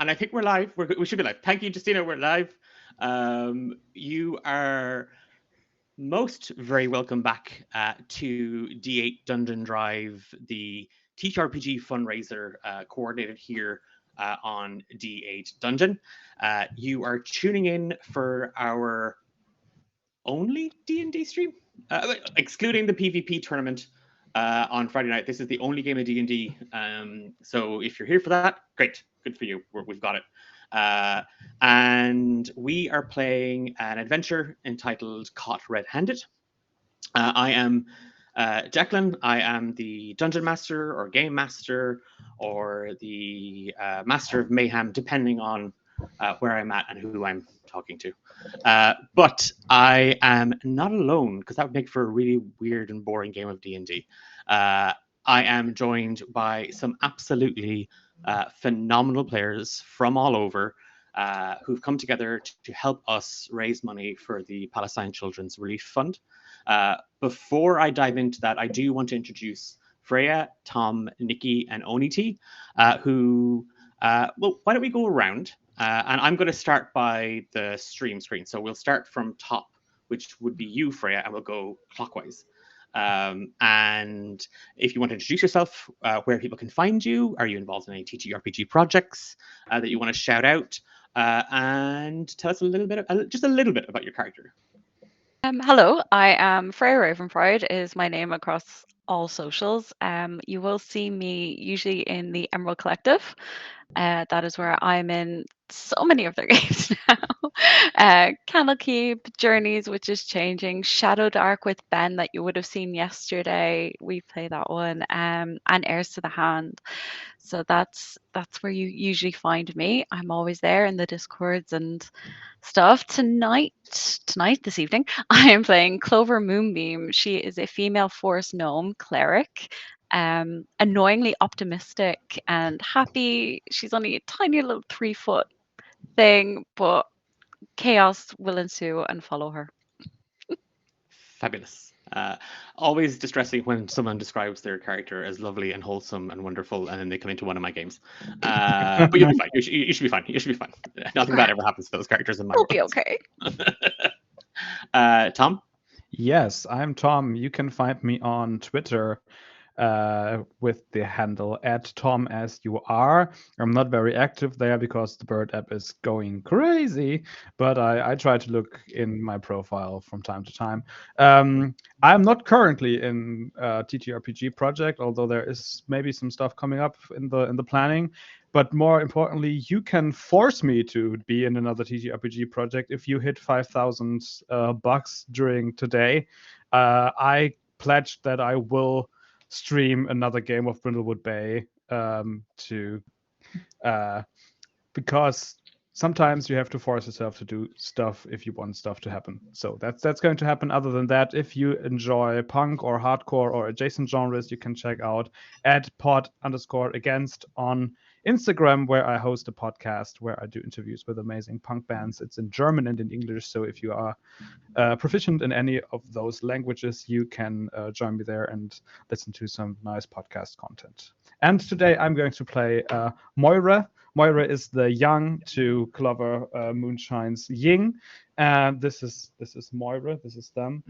And I think we're live. We should be live. Thank you, Justina. We're live. You are most very welcome back to D8 Dungeon Drive, the TTRPG fundraiser coordinated here on D8 Dungeon. You are tuning in for our only D&D stream, excluding the PvP tournament on Friday night. This is the only game of D&D. So if you're here for that, great. Good for you. We've got it. And we are playing an adventure entitled Caught Red-Handed. I am Declan. I am the Dungeon Master or Game Master or the Master of Mayhem, depending on where I'm at and who I'm talking to. But I am not alone, because that would make for a really weird and boring game of D&D. I am joined by some absolutely phenomenal players from all over who've come together to help us raise money for the Palestine Children's Relief Fund. Before I dive into that, I do want to introduce Freya, Tom, Nikki, and Oniti, who, well, why don't we go around? And I'm going to start by the stream screen. So we'll start from top, which would be you, Freya, and we'll go clockwise. And if you want to introduce yourself, where people can find you, are you involved in any TTRPG projects that you want to shout out, and tell us a little bit, just a little bit about your character. Hello, I am Freya Ravenpride is my name across all socials. You will see me usually in the Emerald Collective. That is where I'm in so many of their games now. Candlekeep, Journeys, which is changing, Shadow Dark with Ben that you would have seen yesterday. We play that one, and Heirs to the Hand. So that's where you usually find me. I'm always there in the discords and stuff. Tonight, this evening, I am playing Clover Moonbeam. She is a female forest gnome cleric, annoyingly optimistic and happy. She's only a tiny little 3 foot thing, but chaos will ensue and follow her. Fabulous. Always distressing when someone describes their character as lovely and wholesome and wonderful, and then they come into one of my games. But you'll be fine. You should be fine. You should be fine. Nothing bad ever happens to those characters in my We'll be world. okay. Tom? Yes, I'm Tom. You can find me on Twitter with the handle @TomAsYouAre. I'm not very active there because the Bird app is going crazy, but I try to look in my profile from time to time. I'm not currently in TTRPG project, although there is maybe some stuff coming up in the planning. But more importantly, you can force me to be in another TTRPG project if you hit 5,000 bucks during today. I pledged that I will stream another game of Brindlewood Bay to because sometimes you have to force yourself to do stuff if you want stuff to happen. So that's going to happen. Other than that, if you enjoy punk or hardcore or adjacent genres, you can check out @pod_against on Instagram, where I host a podcast where I do interviews with amazing punk bands. It's in German and in English, so if you are proficient in any of those languages, you can join me there and listen to some nice podcast content. And today I'm going to play Moira. Moira is the young to Clover Moonshine's Ying, and this is Moira. This is them.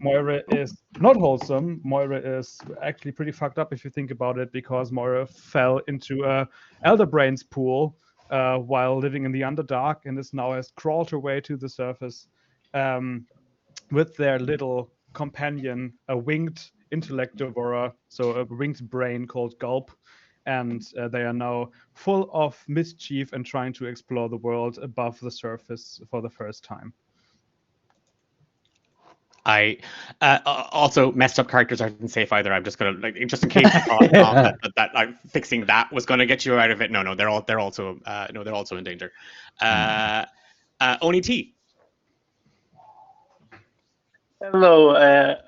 Moira is not wholesome. Moira is actually pretty fucked up if you think about it, because Moira fell into a Elder Brains pool while living in the Underdark, and is now has crawled her way to the surface with their little companion, a winged intellect devourer, so a winged brain called Gulp. And they are now full of mischief and trying to explore the world above the surface for the first time. I also messed up characters aren't safe either. I'm just gonna just in case you thought that fixing that was gonna get you out of it. No, they're also in danger. Oni T. Hello,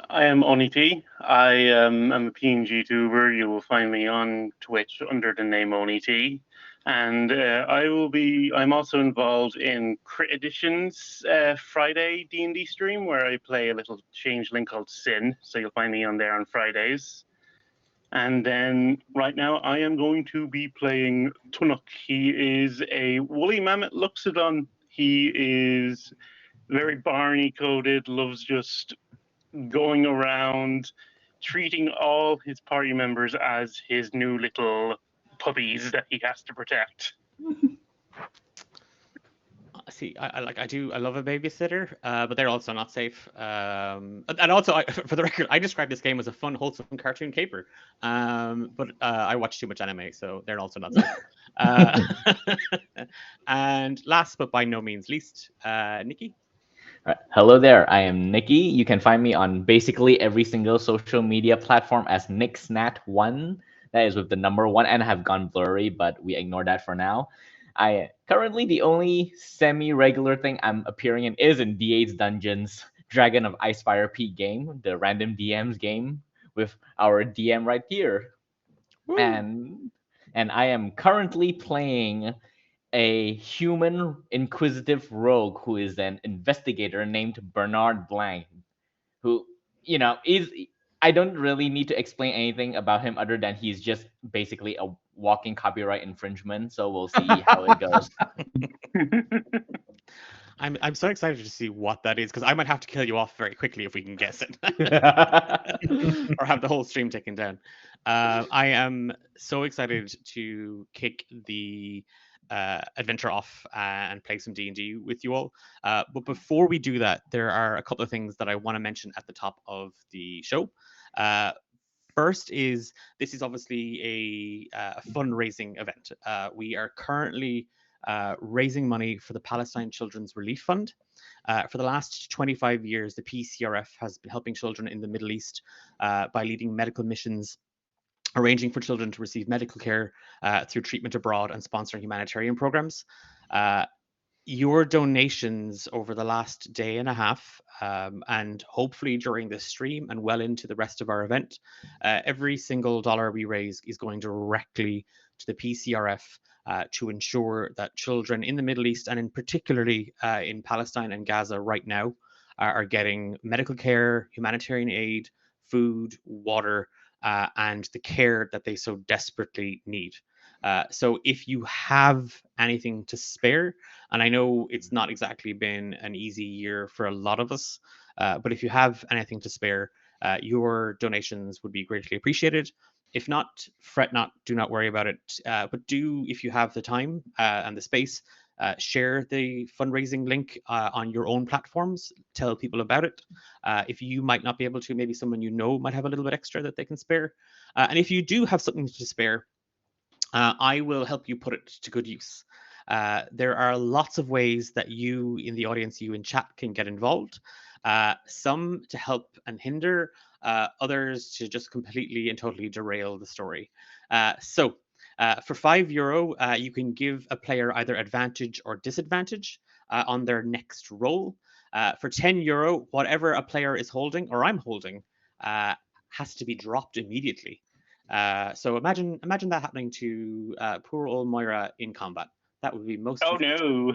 I am Oni T. I am a PNG tuber. You will find me on Twitch under the name Oni T. And I'm also involved in Crit Edition's Friday D&D stream, where I play a little changeling called Sin. So you'll find me on there on Fridays. And then right now I am going to be playing Tunuk. He is a woolly mammoth Luxodon. He is very Barney coded, loves just going around treating all his party members as his new little puppies that he has to protect. See, I love a babysitter, but they're also not safe. And also, for the record, I describe this game as a fun, wholesome cartoon caper. But I watch too much anime, so they're also not safe. And last but by no means least, Nikki. Hello there, I am Nikki. You can find me on basically every single social media platform as NickSnat1. That is with the number 1, and I have gone blurry, but we ignore that for now. Currently the only semi-regular thing I'm appearing in is in D8's Dungeons Dragon of Icefire Peak game, the random DMs game with our DM right here. Woo. And I am currently playing a human inquisitive rogue who is an investigator named Bernard Blank, who, is I don't really need to explain anything about him other than he's just basically a walking copyright infringement. So we'll see how it goes. I'm so excited to see what that is, because I might have to kill you off very quickly if we can guess it, or have the whole stream taken down. I am so excited to kick the adventure off and play some D&D with you all. But before we do that, there are a couple of things that I want to mention at the top of the show. First is this is obviously a fundraising event. We are currently raising money for the Palestine Children's Relief Fund. For the last 25 years, the PCRF has been helping children in the Middle East by leading medical missions, arranging for children to receive medical care through treatment abroad, and sponsoring humanitarian programs. Your donations over the last day and a half, and hopefully during this stream and well into the rest of our event, every single dollar we raise is going directly to the PCRF to ensure that children in the Middle East, and in particularly in Palestine and Gaza right now, are getting medical care, humanitarian aid, food, water, and the care that they so desperately need. So if you have anything to spare, and I know it's not exactly been an easy year for a lot of us, but if you have anything to spare, your donations would be greatly appreciated. If not, fret not, do not worry about it. But do, if you have the time and the space, share the fundraising link on your own platforms. Tell people about it. If you might not be able to, maybe someone you know might have a little bit extra that they can spare. And if you do have something to spare, I will help you put it to good use. There are lots of ways that you in the audience, you in chat, can get involved. Some to help and hinder, others to just completely and totally derail the story. So for €5, you can give a player either advantage or disadvantage on their next roll. For €10, whatever a player is holding or I'm holding has to be dropped immediately. So imagine that happening to poor old Moira in combat. That would be most. Oh no!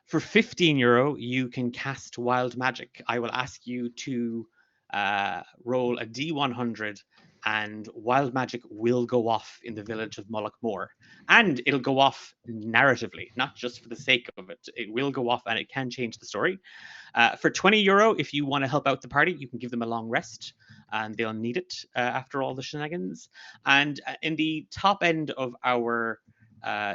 For €15, you can cast Wild Magic. I will ask you to roll a D100, and Wild Magic will go off in the village of Moloch Moor. And it'll go off narratively, not just for the sake of it. It will go off, and it can change the story. For €20, if you want to help out the party, you can give them a long rest, and they'll need it after all the shenanigans. And in the top end of our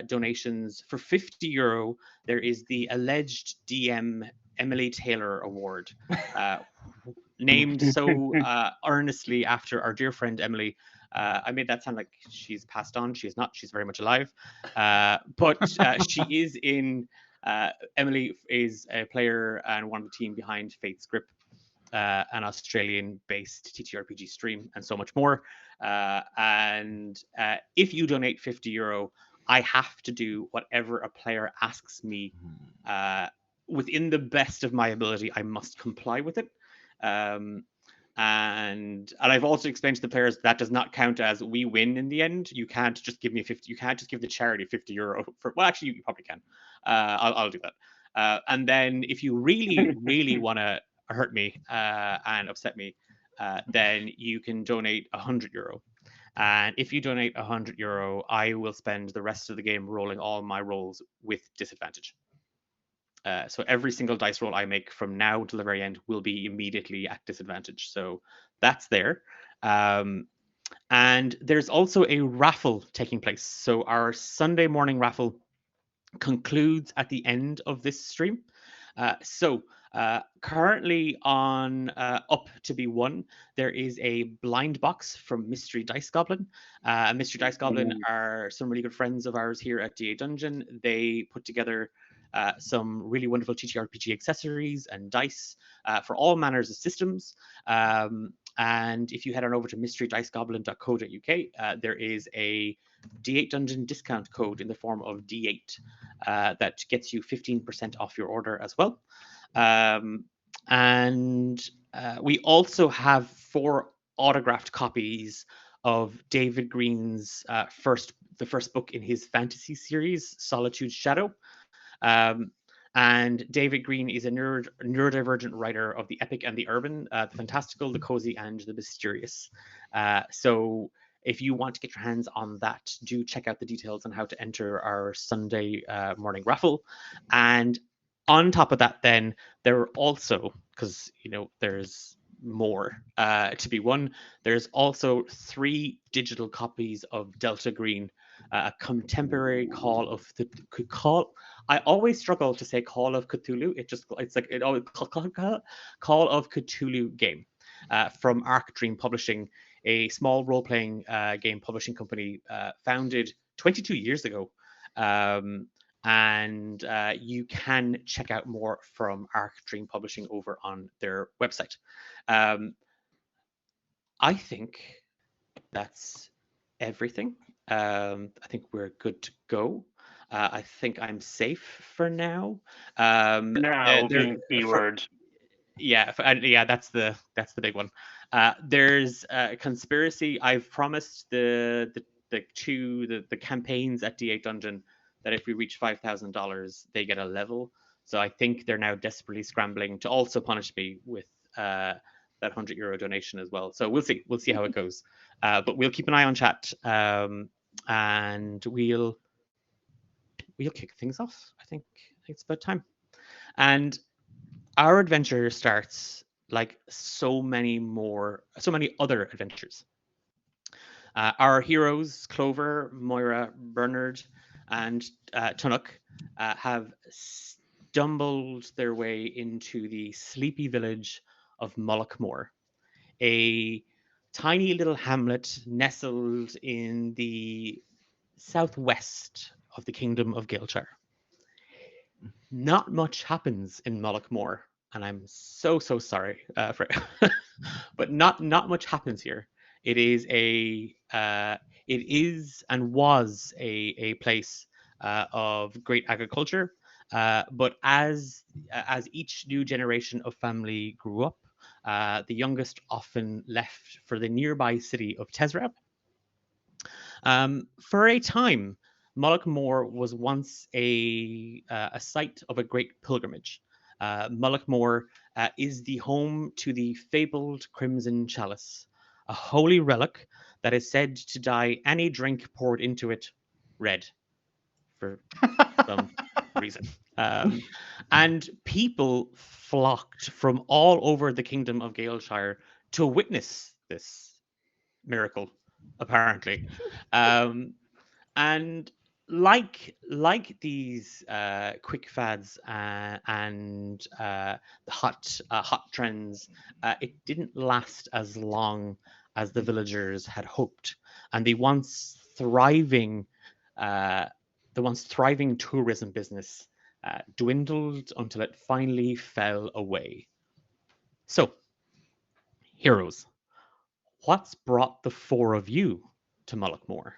donations, for €50, there is the alleged DM Emily Taylor Award, named so earnestly after our dear friend Emily. I made that sound like she's passed on. She is not. She's very much alive. But she is in. Emily is a player and one of the team behind Fate's Grip, an Australian-based TTRPG stream, and so much more. And if you donate €50, I have to do whatever a player asks me. Within the best of my ability, I must comply with it. And I've also explained to the players that does not count as we win in the end. You can't just give me 50. You can't just give the charity €50 for. Well, actually, you probably can. I'll do that. And then if you really, really want to hurt me and upset me, then you can donate €100. And if you donate €100, I will spend the rest of the game rolling all my rolls with disadvantage. So every single dice roll I make from now until the very end will be immediately at disadvantage. So that's there. And there's also a raffle taking place. So our Sunday morning raffle concludes at the end of this stream. So currently on Up to Be Won, there is a blind box from Mystery Dice Goblin. Mystery Dice Goblin are some really good friends of ours here at D8 Dungeon. They put together some really wonderful TTRPG accessories and dice for all manners of systems. And if you head on over to mysterydicegoblin.co.uk, there is a D8 Dungeon discount code in the form of D8 that gets you 15% off your order as well. And we also have 4 autographed copies of David Green's the first book in his fantasy series, Solitude's Shadow. And David Green is a neurodivergent writer of the epic and the urban, the fantastical, the cozy, and the mysterious. So if you want to get your hands on that, do check out the details on how to enter our Sunday morning raffle. And on top of that, then there are also, because there's more to be won, there's also 3 digital copies of Delta Green a contemporary Call of the Call. I always struggle to say Call of Cthulhu. It's like it always Call of Cthulhu game from Arc Dream Publishing, a small role-playing game publishing company founded 22 years ago. And you can check out more from Arc Dream Publishing over on their website. I think that's everything. I think we're good to go. I think I'm safe for now. Now There, being keyword. yeah, that's the big one. There's a conspiracy. I've promised the campaigns at D8 Dungeon that if we reach $5,000, they get a level. So I think they're now desperately scrambling to also punish me with that €100 donation as well. So we'll see. We'll see how it goes. But we'll keep an eye on chat, and we'll kick things off. I think it's about time. And our adventure starts like so many other adventures. Our heroes, Clover, Moira, Bernard, and Tunnock, have stumbled their way into the sleepy village of Mullaghmore, a tiny little hamlet nestled in the southwest of the Kingdom of Gaelshire. Not much happens in Mullaghmore, and I'm so sorry for it. But not much happens here. It is and was a place of great agriculture. But as each new generation of family grew up, the youngest often left for the nearby city of Tesrab. For a time, Mullaghmore was once a site of a great pilgrimage. Mullaghmore is the home to the fabled Crimson Chalice, a holy relic that is said to dye any drink poured into it red for some reason. And people flocked from all over the Kingdom of Gaelshire to witness this miracle, apparently. And like these quick fads and the hot trends, it didn't last as long as the villagers had hoped, and the once thriving tourism business dwindled until it finally fell away. So, heroes, what's brought the four of you to Mullaghmore?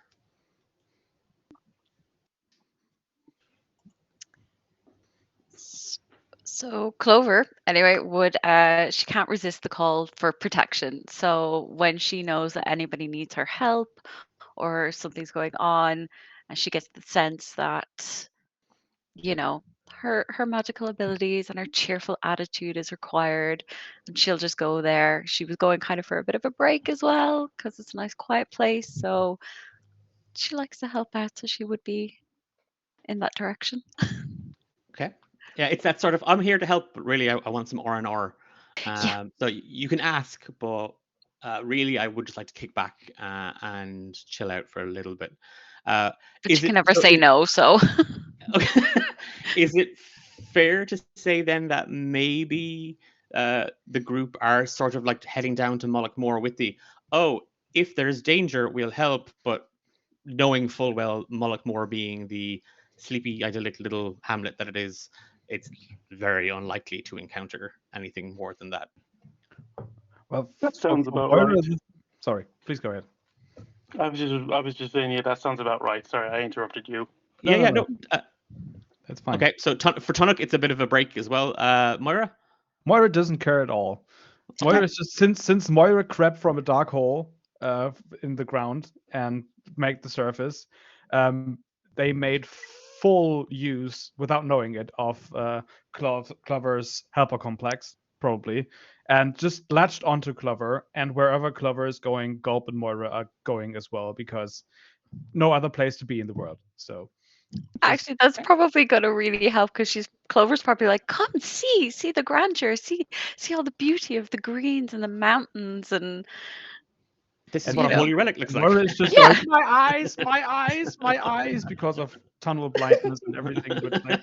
So Clover, anyway, would she can't resist the call for protection. So when she knows that anybody needs her help or something's going on, and she gets the sense that, you know, her magical abilities and her cheerful attitude is required, and she'll just go there. She was going kind of for a bit of a break as well, because it's a nice quiet place. So she likes to help out, so she would be in that direction. Okay. Yeah, it's that sort of I'm here to help, but really I want some R&R. Yeah. So you can ask, but really I would just like to kick back and chill out for a little bit. But Is you can it never so say is, no, so okay. Is it fair to say then that maybe the group are sort of like heading down to Mullaghmore with if there's danger, we'll help, but knowing full well Mullaghmore being the sleepy, idyllic little hamlet that it is, it's very unlikely to encounter anything more than that. Well, That sounds about Moira, right. Sorry, please go ahead. I was just saying, yeah, that sounds about right. Sorry, I interrupted you. No. That's fine. Okay, so for Tunnock, it's a bit of a break as well. Moira? Moira doesn't care at all. Okay. Moira is just since Moira crept from a dark hole in the ground and make the surface, they made full use, without knowing it, of Clover's helper complex, probably, and just latched onto Clover, and wherever Clover is going, Gulp and Moira are going as well, because no other place to be in the world. So actually that's probably going to really help, because Clover's probably like, come see the grandeur, see all the beauty of the greens and the mountains, and This is And what a you know. holy relic looks like. Murray is just Yeah. going, my eyes, because of tunnel blindness and everything. But like,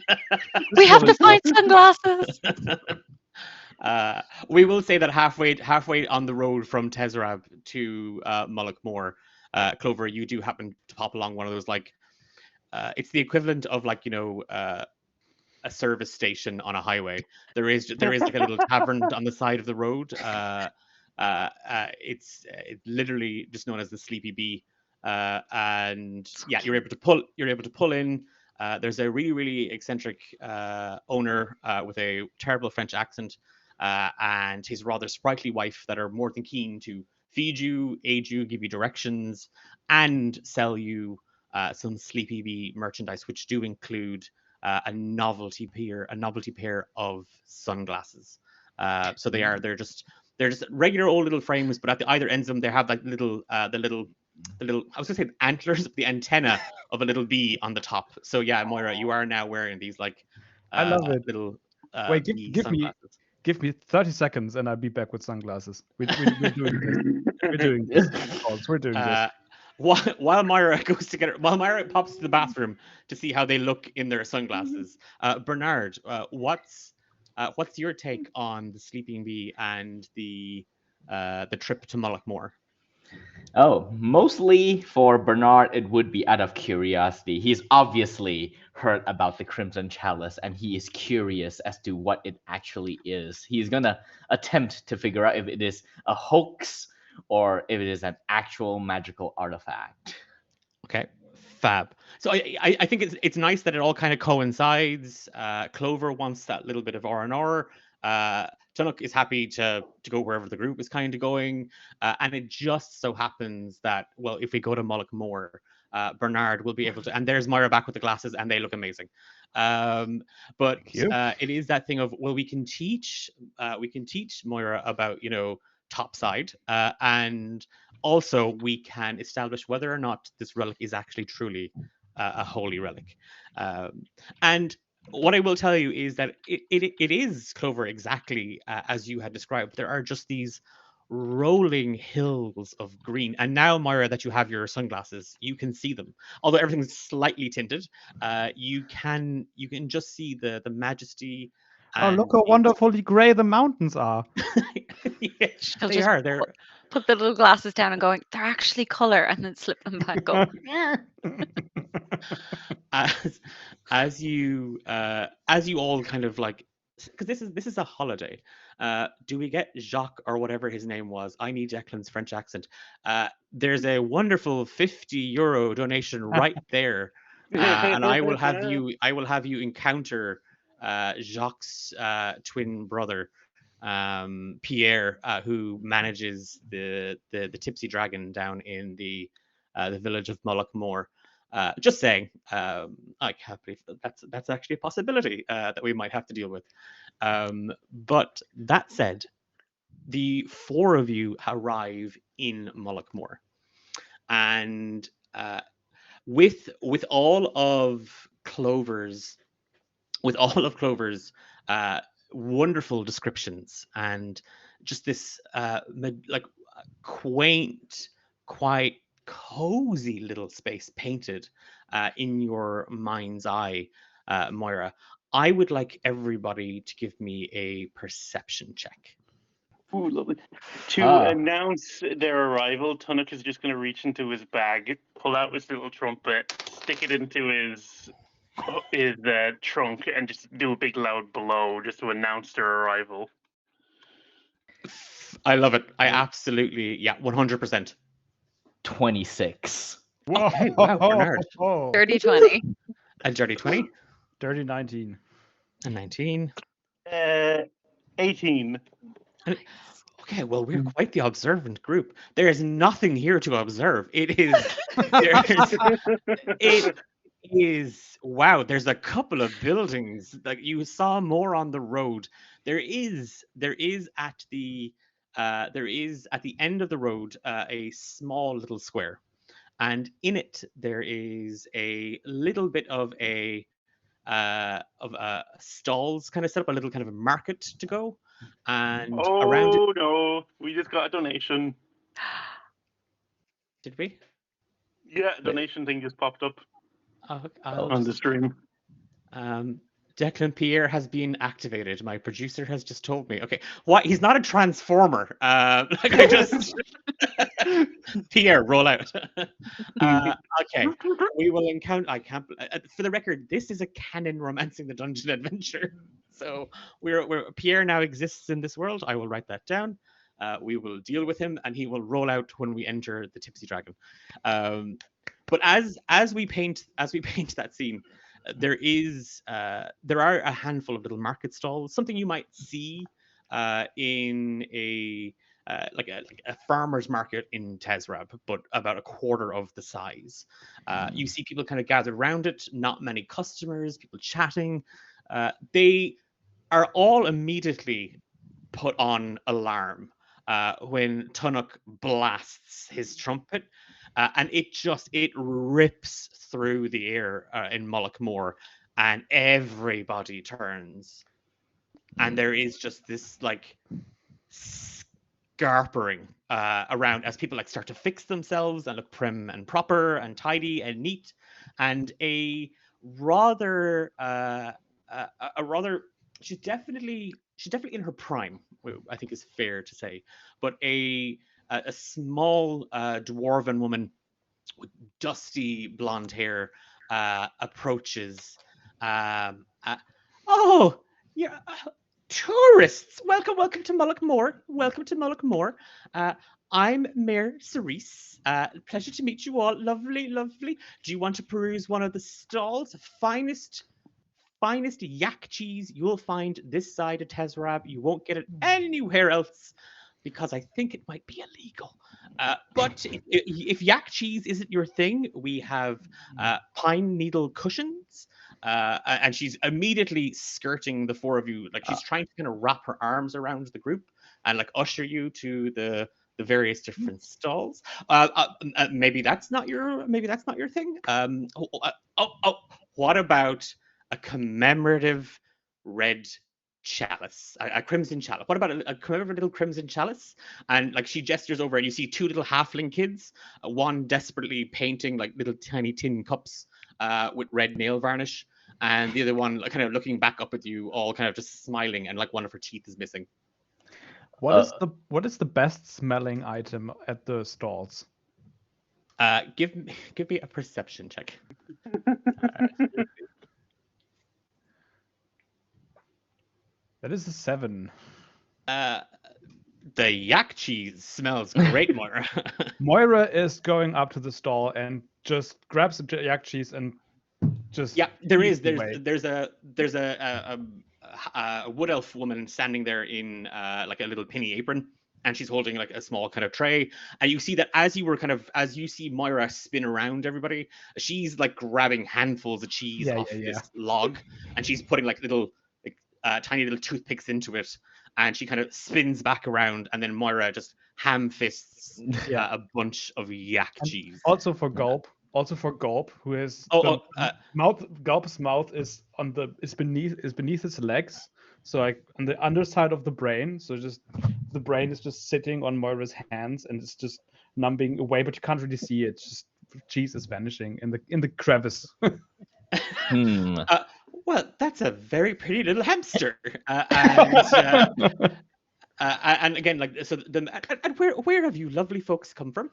We have to what find sunglasses. We will say that halfway on the road from Tezrab to Mullaghmore, Clover, you do happen to pop along one of those like it's the equivalent of like a service station on a highway. There is like a little tavern on the side of the road. It's literally just known as the Sleepy Bee, and yeah, you're able to pull in. There's a really eccentric owner with a terrible French accent, and his rather sprightly wife that are more than keen to feed you, aid you, give you directions, and sell you some Sleepy Bee merchandise, which do include a novelty pair of sunglasses. So they're just regular old little frames, but at the either ends of them they have like little the little I was gonna say antlers, the antenna of a little bee on the top. So yeah, Moira, you are now wearing these like I love it. little Wait, bee give me sunglasses. give me 30 seconds and I'll be back with sunglasses. We're doing this. We're doing this. Folks, we're doing this. While Myra while Myra pops to the bathroom to see how they look in their sunglasses, Bernard, what's your take on the Sleeping Bee and the trip to Mullaghmore? Oh, mostly for Bernard, it would be out of curiosity. He's obviously heard about the Crimson Chalice and he is curious as to what it actually is. He's gonna attempt to figure out if it is a hoax or if it is an actual magical artifact. Okay, fab. So I think it's nice that it all kind of coincides. Clover wants that little bit of R&R. Tunnock is happy to go wherever the group is kind of going, and it just so happens that well, if we go to Mullaghmore, Bernard will be able to. And there's Moira back with the glasses, and they look amazing. But Thank you. it is that thing of well, we can teach Moira about topside, and also we can establish whether or not this relic is actually truly a holy relic. And what I will tell you is that it is, Clover, exactly as you had described. There are just these rolling hills of green. And now, Moira, that you have your sunglasses, you can see them. Although everything's slightly tinted, you can just see the majesty. Oh, And look how wonderfully grey the mountains are. yeah, She'll they just are. They're put the little glasses down and going, they're actually color, and then slip them back up. as you all kind of like, because this is a holiday. Do we get Jacques or whatever his name was? I need Declan's French accent. There's a wonderful €50 donation right there, and I will have you encounter Jacques' twin brother, Pierre, who manages the Tipsy Dragon down in the village of Mullaghmore. Just saying, I can't believe that's actually a possibility that we might have to deal with. But that said, the four of you arrive in Mullaghmore, and with all of Clover's wonderful descriptions and just this like quaint, quite cozy little space painted in your mind's eye, Moira, I would like everybody to give me a perception check. Ooh, lovely. To announce their arrival, Tunnock is just going to reach into his bag, pull out his little trumpet, stick it into his trunk, and just do a big loud blow just to announce their arrival. I love it. I absolutely, 100%. 26. Okay, wow, Bernard. Dirty 20. A dirty 20. Dirty 19. A 19. 18. Okay, well, we're quite the observant group. There is nothing here to observe. It is wow. There's a couple of buildings like you saw more on the road. There is at the end of the road a small little square, and in it there is a little bit of a stalls kind of set up, a little kind of a market to go, and around it. Oh no, we just got a donation. Did we? Yeah, donation thing just popped up I'll on just, the stream. Declan Pierre has been activated. My producer has just told me. Okay, what? He's not a transformer. Like I just Pierre, roll out. Okay, we will encounter. I can't. For the record, this is a canon romancing the dungeon adventure. So we're Pierre now exists in this world. I will write that down. We will deal with him, and he will roll out when we enter the Tipsy Dragon. But as we paint that scene, there are a handful of little market stalls, something you might see in a like a farmer's market in Tezrab, but about a quarter of the size. You see people kind of gathered around it, not many customers, people chatting. They are all immediately put on alarm when Tunnock blasts his trumpet, and it rips through the air in Mullaghmore, and everybody turns, and there is just this like scarpering around as people like start to fix themselves and look prim and proper and tidy and neat, and a rather she's definitely in her prime, I think is fair to say, but a small dwarven woman with dusty blonde hair approaches. Oh, yeah, tourists! Welcome to Mullaghmore. Welcome to Mullaghmore. I'm Mayor Cerise. Pleasure to meet you all. Lovely, lovely. Do you want to peruse one of the stalls? Finest yak cheese you'll find this side of Tezrab. You won't get it anywhere else because I think it might be illegal. But if yak cheese isn't your thing, we have pine needle cushions. And she's immediately skirting the four of you, like she's trying to kind of wrap her arms around the group and like usher you to the various different stalls. Maybe that's not your thing. What about a commemorative red chalice, a crimson chalice? What about a commemorative little crimson chalice? And like she gestures over, and you see two little halfling kids, one desperately painting like little tiny tin cups with red nail varnish, and the other one like, kind of looking back up at you, all kind of just smiling, and like one of her teeth is missing. What is the best smelling item at the stalls? Give me a perception check. That is a 7. The yak cheese smells great, Moira. Moira is going up to the stall and just grabs the yak cheese and just there's a wood elf woman standing there in like a little penny apron, and she's holding like a small kind of tray, and you see that as you see Moira spin around everybody, she's like grabbing handfuls of cheese off this log, and she's putting like little tiny little toothpicks into it, and she kind of spins back around, and then Moira just ham fists a bunch of yak cheese. Also for Gulp, who is Gulp's mouth is beneath his legs, so like on the underside of the brain. So just the brain is just sitting on Moira's hands, and it's just numbing away, but you can't really see it. Just cheese is vanishing in the crevice. Well, that's a very pretty little hamster. And again, like so, and where have you lovely folks come from?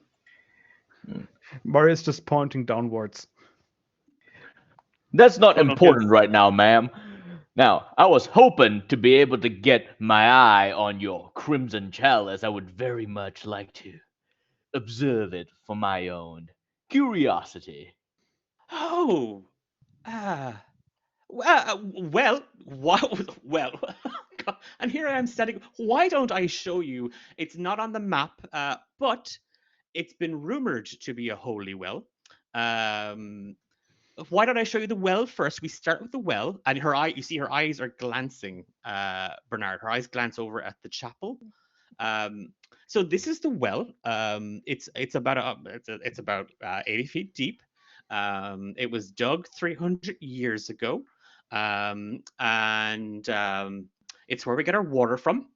Moira's just pointing downwards. That's not important right now, ma'am. Now, I was hoping to be able to get my eye on your crimson chalice. I would very much like to observe it for my own curiosity. Oh, well, and here I am standing. Why don't I show you? It's not on the map, but it's been rumored to be a holy well. Why don't I show you the well first? We start with the well, and you see her eyes are glancing, Bernard. Her eyes glance over at the chapel. So this is the well. It's about 80 feet deep. It was dug 300 years ago, and it's where we get our water from,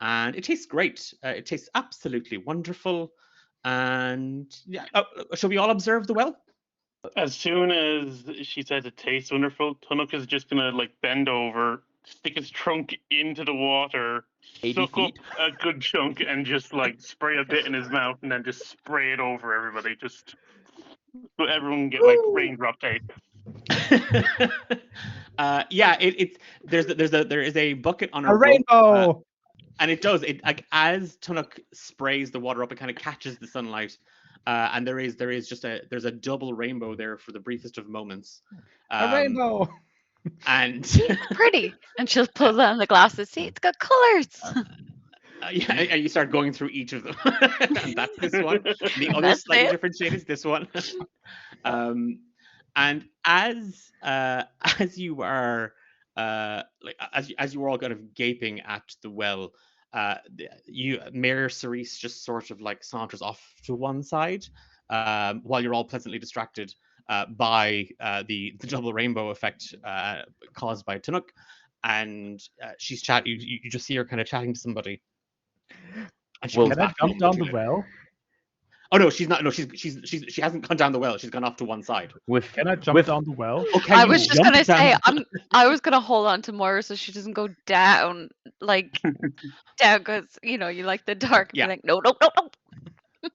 and it tastes great. It tastes absolutely wonderful. And yeah, shall we all observe the well? As soon as she says it tastes wonderful, Tunuk is just gonna like bend over, stick his trunk into the water, 80 suck feet? up a good chunk, and just like spray a bit in his mouth, and then just spray it over everybody. Just so everyone get like raindrop taste. Yeah, it's there is a bucket on a A rope, rainbow. and it does it like as Tunuk sprays the water up, it kind of catches the sunlight, and there is just there's a double rainbow there for the briefest of moments. A rainbow. And Pretty. And she'll pull down the glasses. See, it's got colors. yeah, and you start going through each of them, and that's this one. The other That's slightly it. different shade is this one. And as you are like as you are all kind of gaping at the well, Mayor Cerise just sort of like saunters off to one side, while you're all pleasantly distracted by the double rainbow effect caused by Tunuk, and she's chat. You just see her kind of chatting to somebody. And she Well, comes Can I back jump down too the later. well? Oh no, she's not. No, she hasn't gone down the well. She's gone off to one side. with Can I jump with down the well? Oh, can I you was just jump gonna down say the- I was gonna hold on to Moira so she doesn't go down like down because you like the dark and Yeah. be like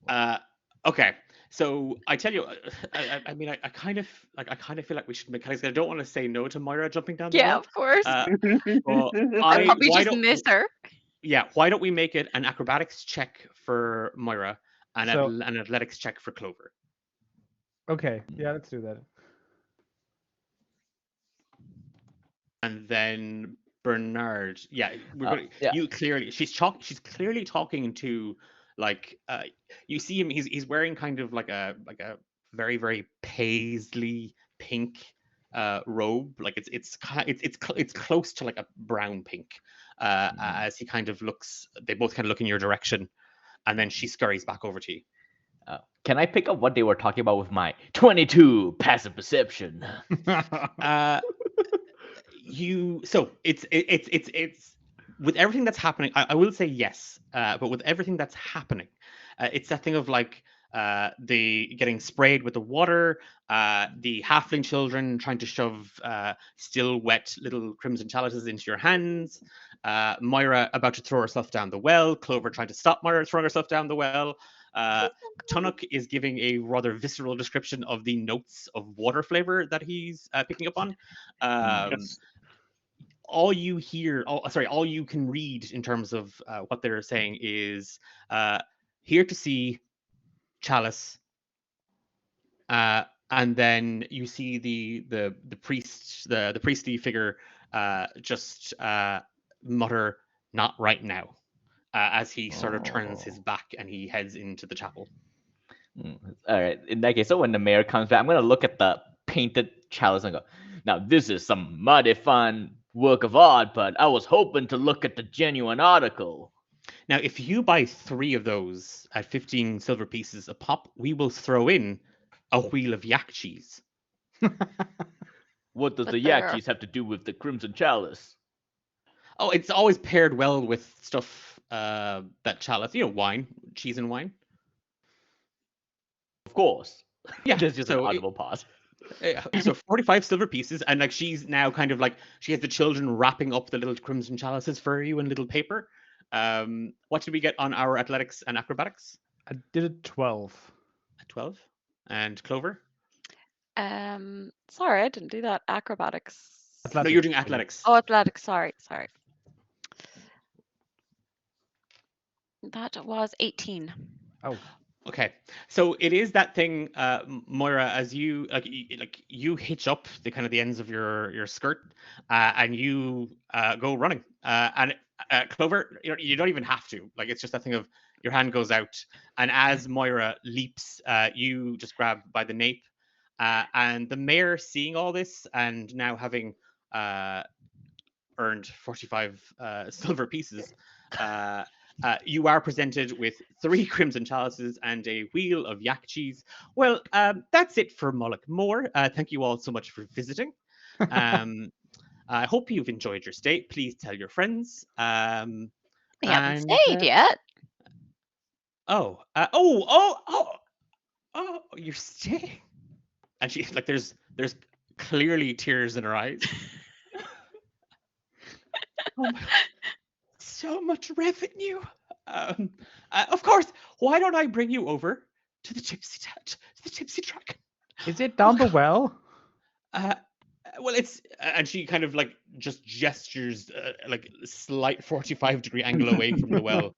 no. Okay, so I tell you, I mean, I kind of feel like we should make. I don't want to say no to Moira jumping down the Yeah, well. of course. Well, I probably why just don't miss her. why don't we make it an acrobatics check for Moira and So- an athletics check for Clover? Okay, yeah, let's do that. And then Bernard, yeah, yeah. you clearly she's clearly talking to like you see him, he's wearing kind of like a very very paisley pink robe, like it's close to like a brown pink, as he kind of looks, they both kind of look in your direction, and then she scurries back over to you. Can I pick up what they were talking about with my 22 passive perception? So it's with everything that's happening, I will say yes, but with everything that's happening, it's that thing of like the getting sprayed with the water, the halfling children trying to shove still wet little crimson chalices into your hands, Moira about to throw herself down the well, Clover trying to stop Moira throwing herself down the well. Tunuk is giving a rather visceral description of the notes of water flavor that he's picking up on. Yes. All you hear, all you can read in terms of what they're saying is here to see chalice, and then you see the priest, the priestly figure just mutter, "Not right now," as he sort of turns his back and he heads into the chapel. All right. In that case, so when the mayor comes back, I'm gonna look at the painted chalice and go, "Now this is some mighty fine work of art, but I was hoping to look at the genuine article." Now, if you buy 3 of those at 15 silver pieces a pop, we will throw in a wheel of yak cheese. What does But the yak there- cheese have to do with the crimson chalice? Oh, it's always paired well with stuff that chalice, wine, cheese and wine. Of course. Yeah, There's just so an audible pause. So 45 silver pieces, and like she's now kind of like she has the children wrapping up the little crimson chalices for you in little paper. What did we get on our athletics and acrobatics? I did it 12. 12. And Clover? Sorry, I didn't do that. Acrobatics. No, you're doing athletics. Oh, athletics. Sorry. That was 18. Oh, Okay, so it is that thing, Moira, as you you hitch up the kind of the ends of your skirt, and you go running, and Clover, you don't even have to. Like, it's just that thing of your hand goes out, and as Moira leaps, you just grab by the nape, and the mayor, seeing all this and now having earned 45 silver pieces, you are presented with 3 crimson chalices and a wheel of yak cheese. Well, that's it for Moloch Moore. Thank you all so much for visiting. I hope you've enjoyed your stay. Please tell your friends. We haven't And, stayed yet. you're staying. And she like there's clearly tears in her eyes. Oh my, so much revenue. Of course. Why don't I bring you over to the Gypsy Dragon? Is it down the well? Well, it's and she kind of like just gestures like a slight 45-degree angle away from the well,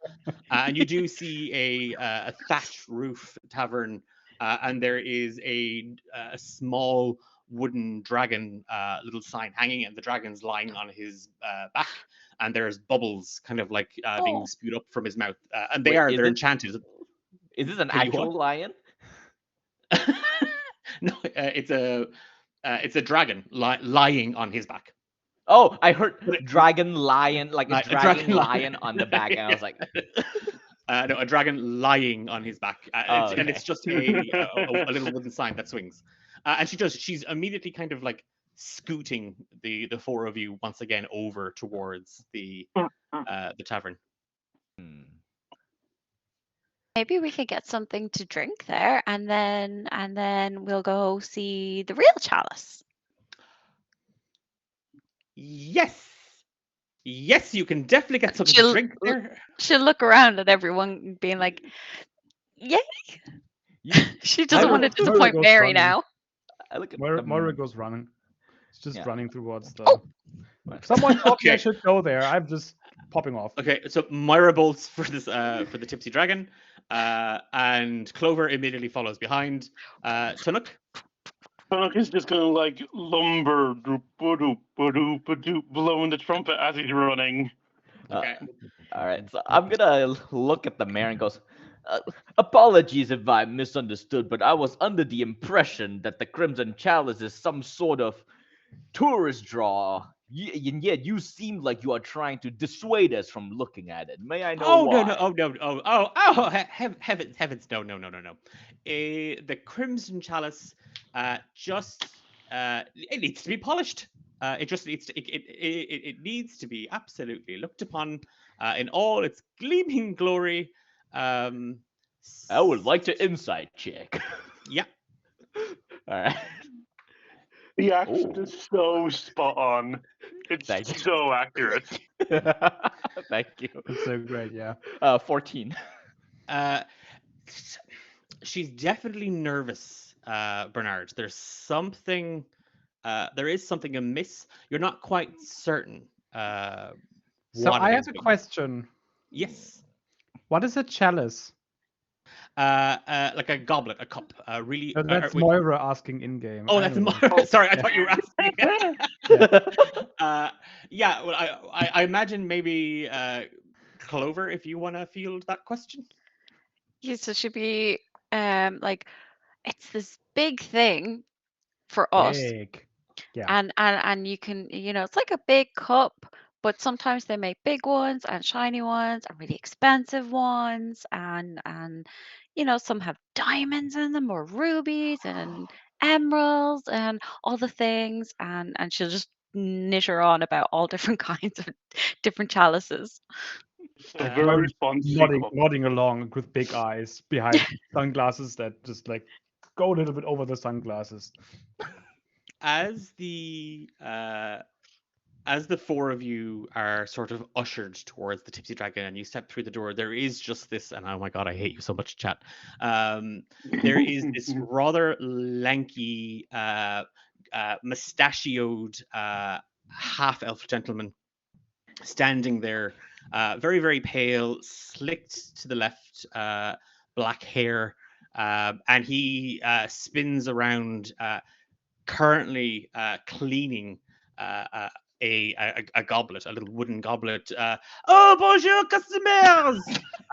and you do see a thatched roof tavern, and there is a small wooden dragon little sign hanging, and the dragon's lying on his back, and there's bubbles kind of like being Oh. spewed up from his mouth, and Wait, they're enchanted. Is this an Can you actual what? lion? No, it's a dragon lying on his back. Oh, I heard dragon lion, like a A dragon dragon lion on the back, and I was like, no, a dragon lying on his back, Oh, and it's okay. just a little wooden sign that swings, and she's immediately kind of like scooting the four of you once again over towards the tavern. Hmm. Maybe we could get something to drink there, and then we'll go see the real chalice. Yes, you can definitely get something She'll- to drink there. She'll look around at everyone, being like, "Yay!" You, She doesn't want to Moira disappoint goes Mary running. now. I look at Moira goes running. It's just Yeah. running towards the. Oh! Someone told me I Okay. should go there. I'm just popping off. Okay, so Moira bolts for this for the Tipsy Dragon, and Clover immediately follows behind. Tunuk. Tunuk is just going to like lumber, blowing the trumpet as he's running. Okay. All right, so I'm gonna look at the mayor and goes, apologies if I misunderstood, but I was under the impression that the Crimson Chalice is some sort of tourist draw, and yet you seem like you are trying to dissuade us from looking at it. May I know why? Heavens, no. The Crimson Chalice just it needs to be polished. It just needs to it needs to be absolutely looked upon in all its gleaming glory. I would like to insight check. Yeah. All right. The accent is so spot on. It's Thank you. so accurate. Thank you. It's so great, yeah. 14. She's definitely nervous, Bernard. There is something amiss. You're not quite certain. So what I it have is, a but- question. Yes. What is a chalice? Like a goblet, a cup. Really. That's wait. Moira asking in game. Oh, that's Moira. Sorry, I thought you were asking. Yeah. Well, I imagine maybe Clover, if you want to field that question. Yes, it should be like, it's this big thing for us, Big. Yeah. and you can, it's like a big cup, but sometimes they make big ones and shiny ones and really expensive ones, and some have diamonds in them, or rubies and emeralds and all the things, and she'll just knitter on about all different kinds of different chalices. A very responsive. Nodding along with big eyes behind sunglasses that just like go a little bit over the sunglasses. As the four of you are sort of ushered towards the Tipsy Dragon and you step through the door, there is just this, and oh my god, I hate you so much, chat. There is this rather lanky, mustachioed half-elf gentleman standing there, very, very pale, slicked to the left, black hair, and he spins around, currently cleaning a goblet, a little wooden goblet. Oh, bonjour, customers!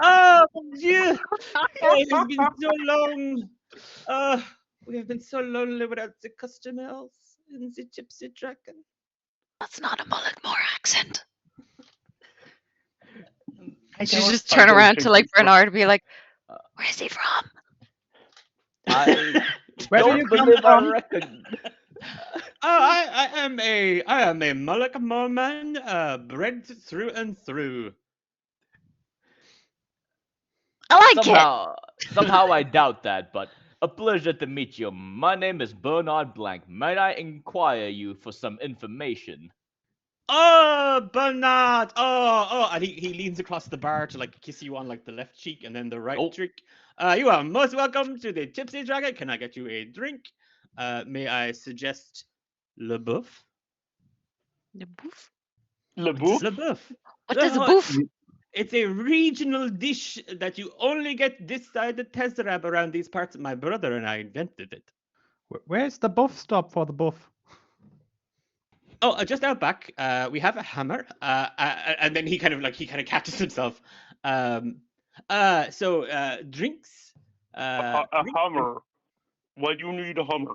Oh, mon Dieu! It has been so long. We have been so lonely without the customers in the Gypsy Dragon. That's not a Mulletmore accent. I She don't- just I turn don't around think to like it's- Bernard and be like, "Where's he from?" I Where do don't you come believe I from? reckon. I am a Mulletmore man, bred through and through. I like it. Somehow I doubt that, but a pleasure to meet you. My name is Bernard Blank. Might I inquire you for some information? Oh, Bernard! Oh, and he leans across the bar to like kiss you on like the left cheek and then the right Oh. cheek. You are most welcome to the Tipsy Dragon. Can I get you a drink? May I suggest Le Boeuf? The boof? Le What's Bouffe? Le Boeuf? What is a Oh, boof? It's a regional dish that you only get this side the Tezrab around these parts. My brother and I invented it. Where's the buff stop for the buff? Oh, just out back, we have a hammer, and then he kind of catches himself. Drinks. A Drinks. hammer. Why do you need a hammer?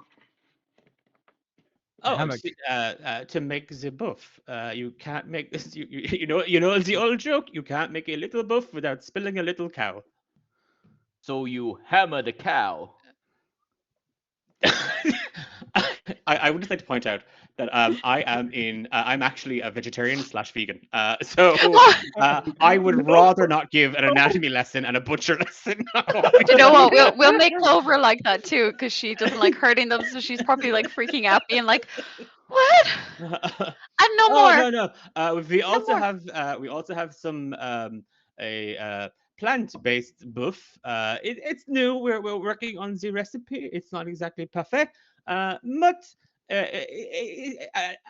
Oh, hammer. to make the buff. You can't make this. You know the old joke. You can't make a little buff without spilling a little cow. So you hammer the cow. I would just like to point out that I'm actually a vegetarian / vegan. So I would rather not give an anatomy lesson and a butcher lesson. You know what? We'll make Clover like that too, because she doesn't like hurting them, so she's probably like freaking out, being like, "What? And no more." No. We also more. have some a plant-based buff. It's new. We're working on the recipe. It's not exactly perfect, but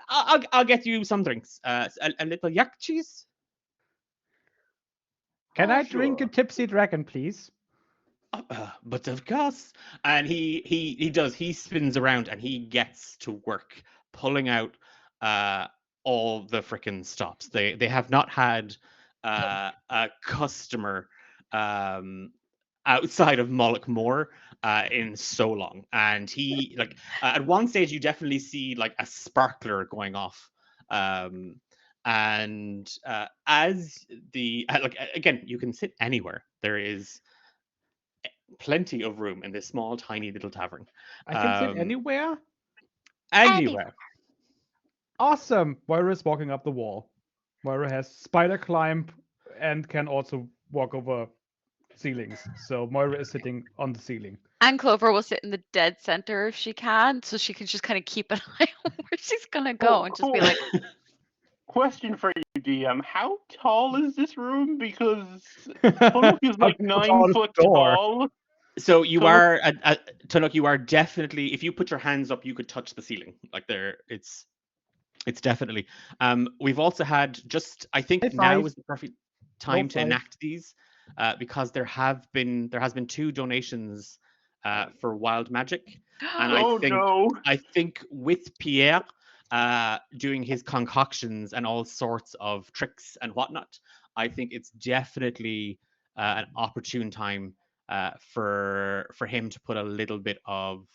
I'll get you some drinks. A little yak cheese. Can I drink a Sure. tipsy dragon, please? But of course, and he does. He spins around and he gets to work pulling out all the frickin' stops. They have not had a customer outside of Moloch Moore in so long, and he like at one stage you definitely see like a sparkler going off. And as the like again, you can sit anywhere. There is plenty of room in this small, tiny little tavern. I can sit Um, anywhere? Anywhere. Awesome! Moira's walking up the wall. Moira has spider climb and can also walk over ceilings. So Moira is sitting on the ceiling. And Clover will sit in the dead center if she can, so she can just kind of keep an eye on where she's gonna go and just be like, Question for you, DM. How tall is this room? Because Tuluk is like How 9 tall is foot the door? tall. So you Tuluk- are Tunuk, you are definitely, if you put your hands up, you could touch the ceiling. Like there, it's definitely. We've also had just, I think High now five. is the perfect time to five. enact these, because there has been 2 donations for wild magic, and Oh no. I think with Pierre doing his concoctions and all sorts of tricks and whatnot, I think it's definitely an opportune time for him to put a little bit of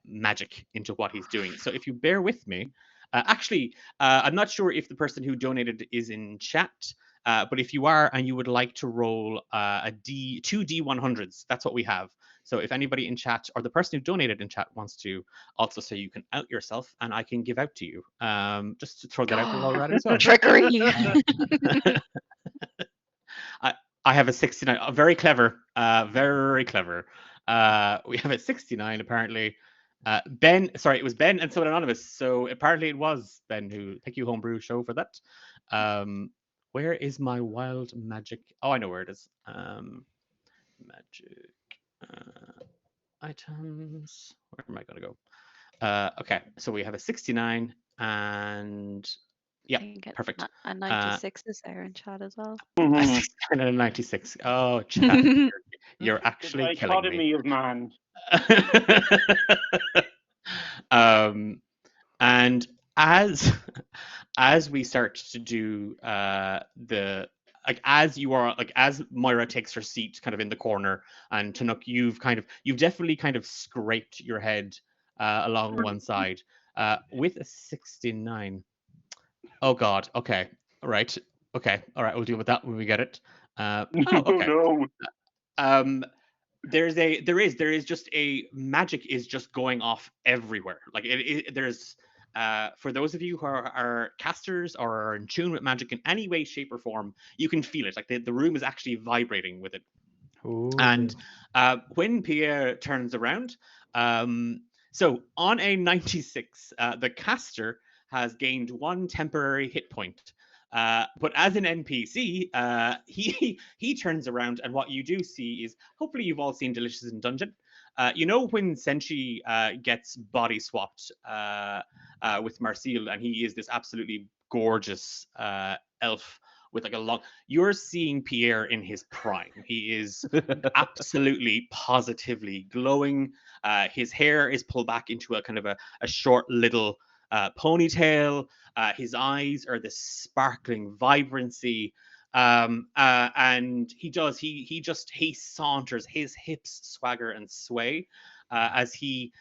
magic into what he's doing. So if you bear with me, I'm not sure if the person who donated is in chat. But if you are and you would like to roll two D100s, that's what we have. So if anybody in chat or the person who donated in chat wants to also say you can out yourself and I can give out to you. Just to throw that out there while we're at it as well. "Trickery." I have a 69. Very clever. Very clever. We have a 69 apparently. Ben, sorry, it was Ben and someone anonymous. So apparently it was Ben who. Thank you, Homebrew Show, for that. Where is my wild magic? Oh, I know where it is. Magic items. Where am I going to go? Okay, so we have a 69 and yeah, perfect. A 96 is there in chat as well. A Mhm. 69 and a 96. Oh, chat, you're actually The killing me. dichotomy of man. And as we start to do as Moira takes her seat kind of in the corner, and Tanuk, you've definitely kind of scraped your head along one side with a 69. Oh God. Okay. Right. Okay. All right. We'll deal with that when we get it. Okay. No. There is just a magic is just going off everywhere. Like there's for those of you who are casters or are in tune with magic in any way, shape, or form, you can feel it. Like the room is actually vibrating with it. Ooh. And when Pierre turns around, so on a 96, the caster has gained 1 temporary hit point. But as an NPC, he turns around, and what you do see is, hopefully you've all seen Delicious in Dungeon. You know when Senshi gets body swapped with Marcille, and he is this absolutely gorgeous elf with like a long. You're seeing Pierre in his prime. He is absolutely, positively glowing. His hair is pulled back into a kind of a short little ponytail. His eyes are this sparkling vibrancy. And he saunters, his hips swagger and sway as he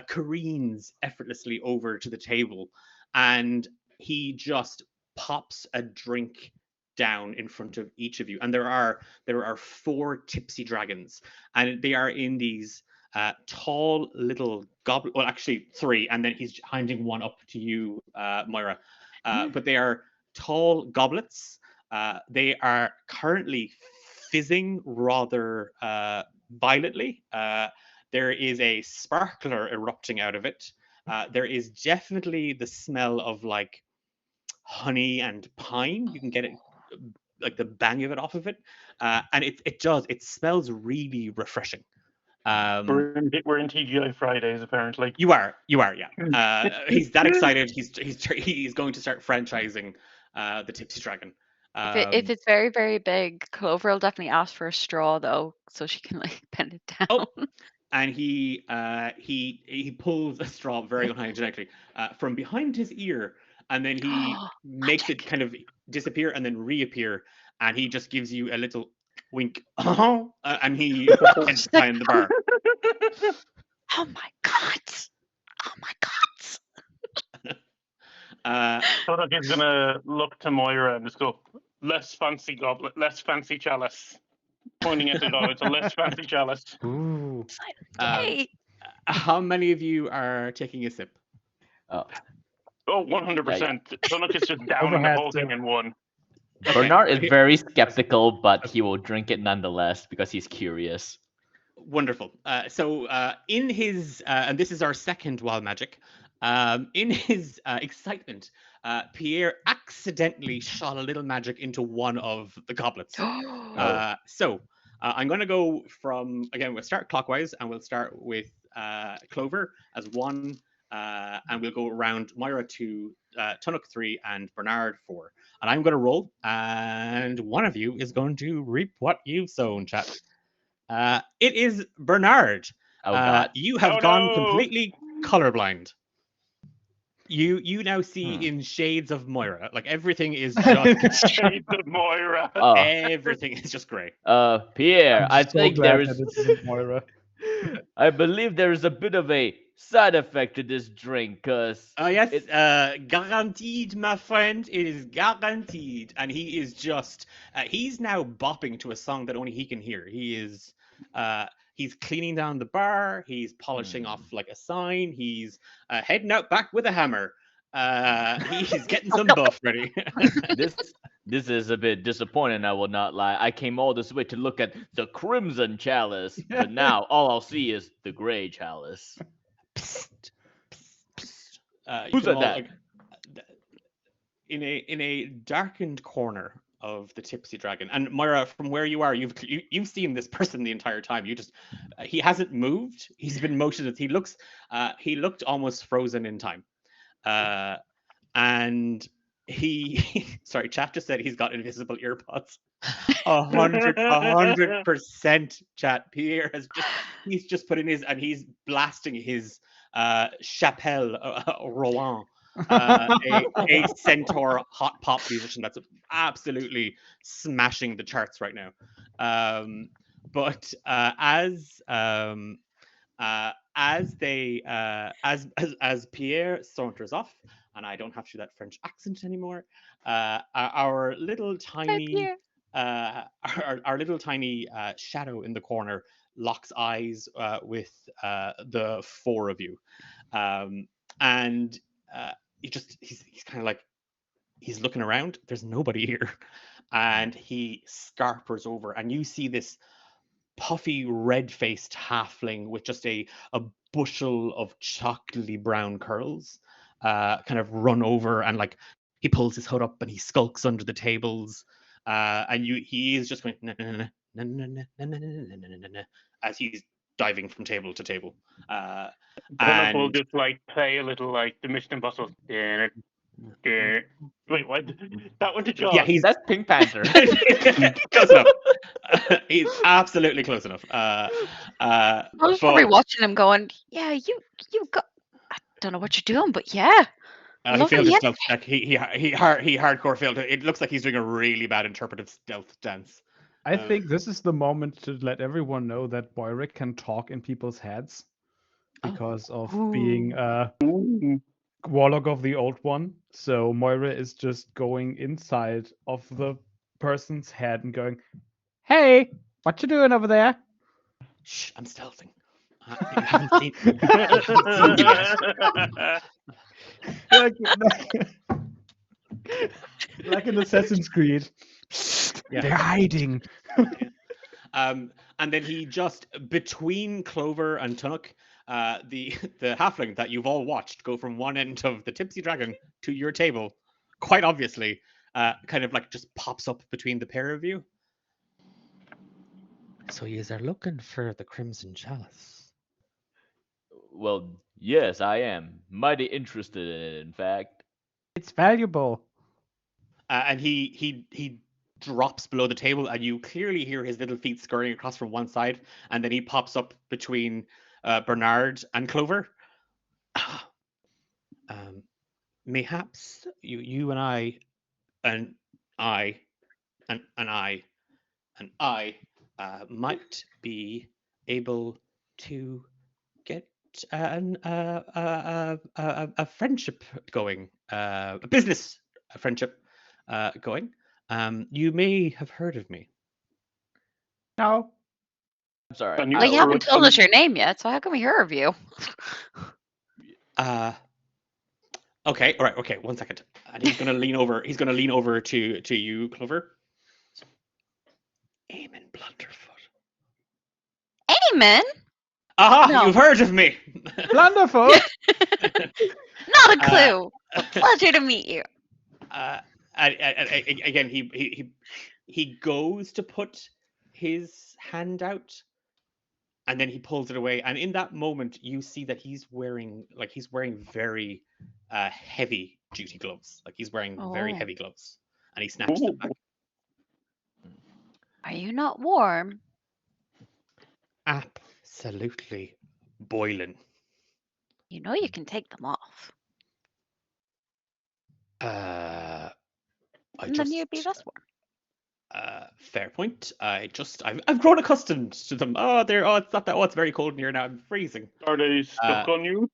careens effortlessly over to the table, and he just pops a drink down in front of each of you. And there are 4 tipsy dragons, and they are in these tall little goblet. Well, actually 3, and then he's handing one up to you, Moira. But they are tall goblets. They are currently fizzing rather violently. There is a sparkler erupting out of it. There is definitely the smell of like honey and pine. You can get it, like the bang of it off of it, and it smells really refreshing. We're in TGI Fridays, apparently. You are, yeah. He's that excited. He's going to start franchising the Tipsy Dragon. If it's very, very big, Clover will definitely ask for a straw though, so she can like bend it down. Oh, and he pulls a straw very unhygienically from behind his ear, and then he makes it kind of disappear and then reappear, and he just gives you a little wink, and he heads behind the bar. Oh my god! Oh my god! Kodak is gonna look to Moira and just go, less fancy goblet, less fancy chalice. Pointing at the goblet, it's a less fancy chalice. Ooh. Yay! How many of you are taking a sip? Oh. Oh, 100%. Kodak is just down in the Overhead whole thing sip. in one. Okay. Bernard is very skeptical, but he will drink it nonetheless because he's curious. Wonderful. So in his, and this is our second wild magic, in his excitement, Pierre accidentally shot a little magic into one of the goblets. So I'm going to go from, again, we'll start clockwise, and we'll start with Clover as 1, and we'll go around Moira 2, Tunnock 3, and Bernard 4. And I'm going to roll, and one of you is going to reap what you've sown, chat. It is Bernard. Oh god. You have gone completely colorblind. You now see in shades of Moira. Like everything is just Shades of Moira. everything is just grey. Pierre, I So think glad there that is. this isn't Moira. I believe there is a bit of a side effect to this drink, cause Yes, guaranteed, my friend. It is guaranteed. And he is just, he's now bopping to a song that only he can hear. He is, he's cleaning down the bar. He's polishing off like a sign. He's heading out back with a hammer. He's getting some buff ready. this is a bit disappointing, I will not lie. I came all this way to look at the crimson chalice, but now all I'll see is the gray chalice. Psst, psst. Who You can said all, that? like, in a darkened corner of the Tipsy Dragon, and Moira, from where you are, you've seen this person the entire time. You just he hasn't moved. He's been motionless. He looked almost frozen in time, and he sorry, chat just said he's got invisible earpods. 100%, chat. Pierre he's just put in his, and he's blasting his Chapelle Roland, a centaur hot pop musician that's absolutely smashing the charts right now. But as Pierre saunters off, and I don't have to do that French accent anymore, our little tiny our little tiny shadow in the corner locks eyes with the 4 of you, and he's kind of like, he's looking around. There's nobody here, and he scarpers over, and you see this puffy, red-faced halfling with just a bushel of chocolatey brown curls, kind of run over, and like he pulls his hood up and he skulks under the tables, and he is just going "Na, na, na, na, na, na, na, na, na, na, na, na," as he's diving from table to table. Philip will And just like play a little like the Mission Impossible. Wait, what? That went to Jaws. yeah, he's That's Pink Panther. close enough. He's absolutely close enough. I was probably But watching him going, yeah, you got, I don't know what you're doing, but yeah. he Lovely, failed his yeah. stealth check. He hardcore failed it. It looks like he's doing a really bad interpretive stealth dance. I think this is the moment to let everyone know that Moira can talk in people's heads because of being Ooh. Warlock of the Old One. So Moira is just going inside of the person's head and going, "Hey, what you doing over there?" Shh, I'm stealthing. You haven't seen, you haven't seen me yet. like in Assassin's Creed. Yeah. They're hiding. And then he just, between Clover and Tunnock, the halfling that you've all watched go from one end of the Tipsy Dragon to your table, quite obviously, kind of like just pops up between the pair of you. So you are looking for the Crimson Chalice. Well, yes, I am. Mighty interested in it, in fact. It's valuable. And he drops below the table, and you clearly hear his little feet scurrying across from one side, and then he pops up between Bernard and Clover. Mayhaps you and I might be able to get a friendship going, a business friendship going. You may have heard of me. No. I'm sorry. Can you Well, you tell haven't us told some- us your name yet, so how can we hear of you? Okay, all right, okay, 1 second. And he's gonna lean over. He's gonna lean over to you, Clover. Eamon Blunderfoot. Amen? Aha! No. You've heard of me. Blunderfoot. Not a clue. A pleasure to meet you. Again, he goes to put his hand out, and then he pulls it away. And in that moment, you see that he's wearing very heavy duty gloves. Like he's wearing very Oh. heavy gloves, and he snatches them back. Are you not warm? Absolutely boiling. You know you can take them off. And then you'd be less warm. Fair point. I've grown accustomed to them. It's not that. Oh, it's very cold in here now. I'm freezing. Are they stuck on you?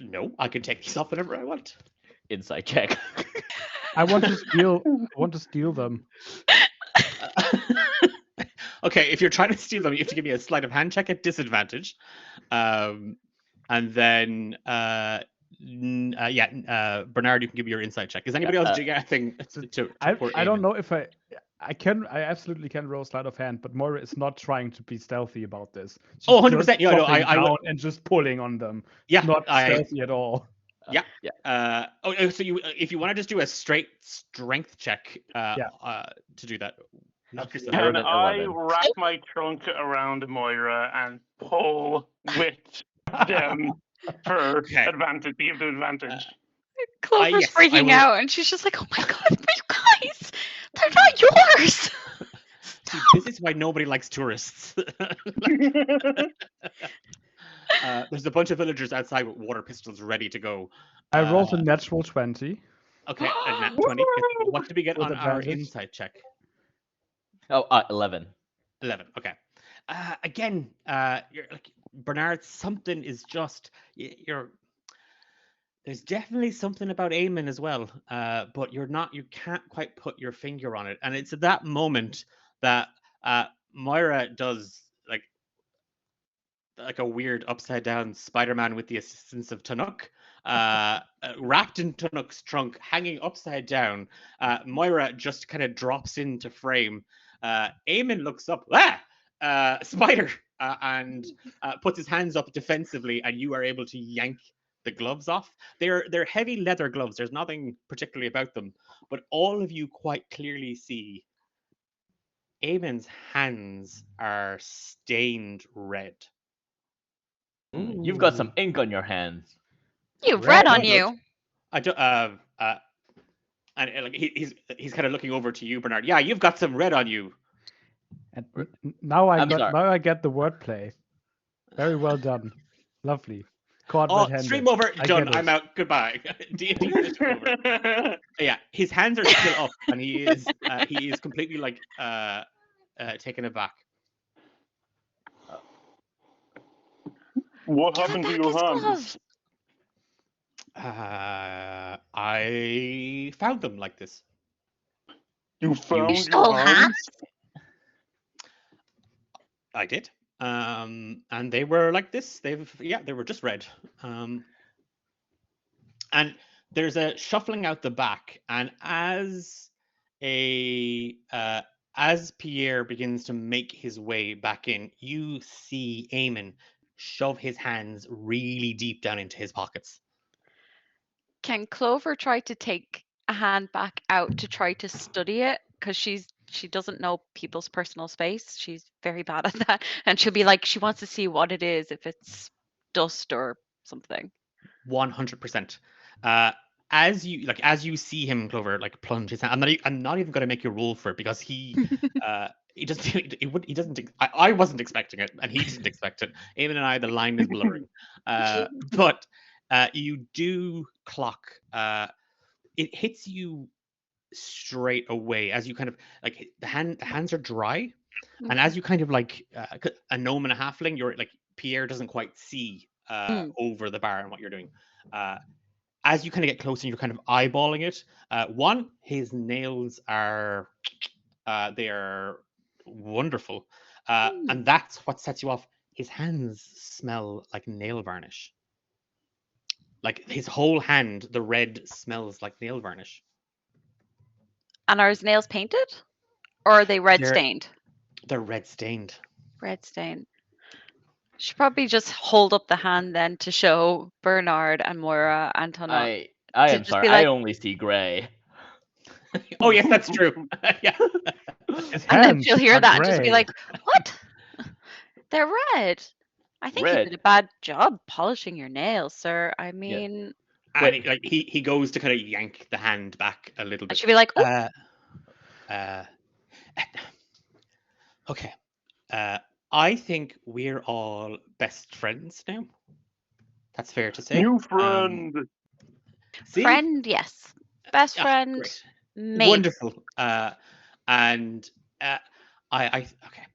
No, I can take these off whenever I want. Insight check. I want to steal them. Okay, if you're trying to steal them, you have to give me a sleight of hand check at disadvantage. And then Bernard, you can give me your insight check. Is anybody else doing anything to I don't know if I absolutely can roll sleight of hand, but Moira is not trying to be stealthy about this. She's 100%. just Yeah, no, dropping I would. down and just pulling on them. Yeah, Not stealthy at all. Yeah. Yeah. So if you want to just do a straight strength check, to do that, knock yourself Better Can than I 11. wrap my trunk around Moira and pull with them for Okay. advantage? Give the advantage. Clover's yes, I freaking will- out, and she's just like, "Oh my god, you guys, they're not yours." See, this is why nobody likes tourists. There's a bunch of villagers outside with water pistols ready to go. I rolled a natural 20. Okay, a nat 20. What did we get With on our advantage. insight check? Oh, 11. 11. Okay. Again, you're like Bernard. Something is just you're. There's definitely something about Eamon as well, but you can't quite put your finger on it. And it's at that moment that Moira does like a weird upside down Spider-Man with the assistance of Tunnock, wrapped in Tunnock's trunk, hanging upside down. Moira just kind of drops into frame, Eamon looks up, spider, and puts his hands up defensively, and you are able to yank the gloves off. They're heavy leather gloves. There's nothing particularly about them, but all of you quite clearly see Eamon's hands are stained red. You've got some ink on your hands. You've Red. red on Look, you. I do, and like he's kind of looking over to you, Bernard. Yeah, you've got some red on you. And now I'm sorry. I get the wordplay. Very well done. Lovely. Caught Oh, red-handed. stream over, I done. get it. I'm out. Goodbye. D&D finished over. Yeah, his hands are still up, and he is completely like taken aback. What Give happened him to back your his hands? gloves. I found them like this. You found stole your hands? I did. And they were like this. They were just red. And there's a shuffling out the back, and as Pierre begins to make his way back in, you see Eamon shove his hands really deep down into his pockets. Can Clover try to take a hand back out to try to study it? Because she doesn't know people's personal space. She's very bad at that. And she'll be like, she wants to see what it is, if it's dust or something. 100%. As you see him, Clover, like plunge his hand. I'm not even going to make you roll for it because he doesn't. I wasn't expecting it, and he didn't expect it. Eamon and I, the line is blurring. But you do clock. It hits you straight away as you kind of like the hands are dry, and as you kind of like a gnome and a halfling, you're like Pierre doesn't quite see over the bar and what you're doing. As you kind of get closer, you're kind of eyeballing it. One, his nails are they are wonderful, and that's what sets you off. His hands smell like nail varnish. Like his whole hand, the red smells like nail varnish. And are his nails painted? Or are they red They're- stained? They're red stained. Red stain. Should probably just hold up the hand then to show Bernard and Moira and Tana. I To am just sorry. be I like- only see gray. Oh yes, that's true. Yeah. His And then hands she'll hear are that and just be grey. like, what? They're red. I think you Red. did a bad job polishing your nails, sir. I mean, And he goes to kind of yank the hand back a little I bit. should be like, oh, Okay. I think we're all best friends now. That's fair to say. New friend. See? friend, yes. Best Ah, friend, great. maybe. Wonderful. And okay.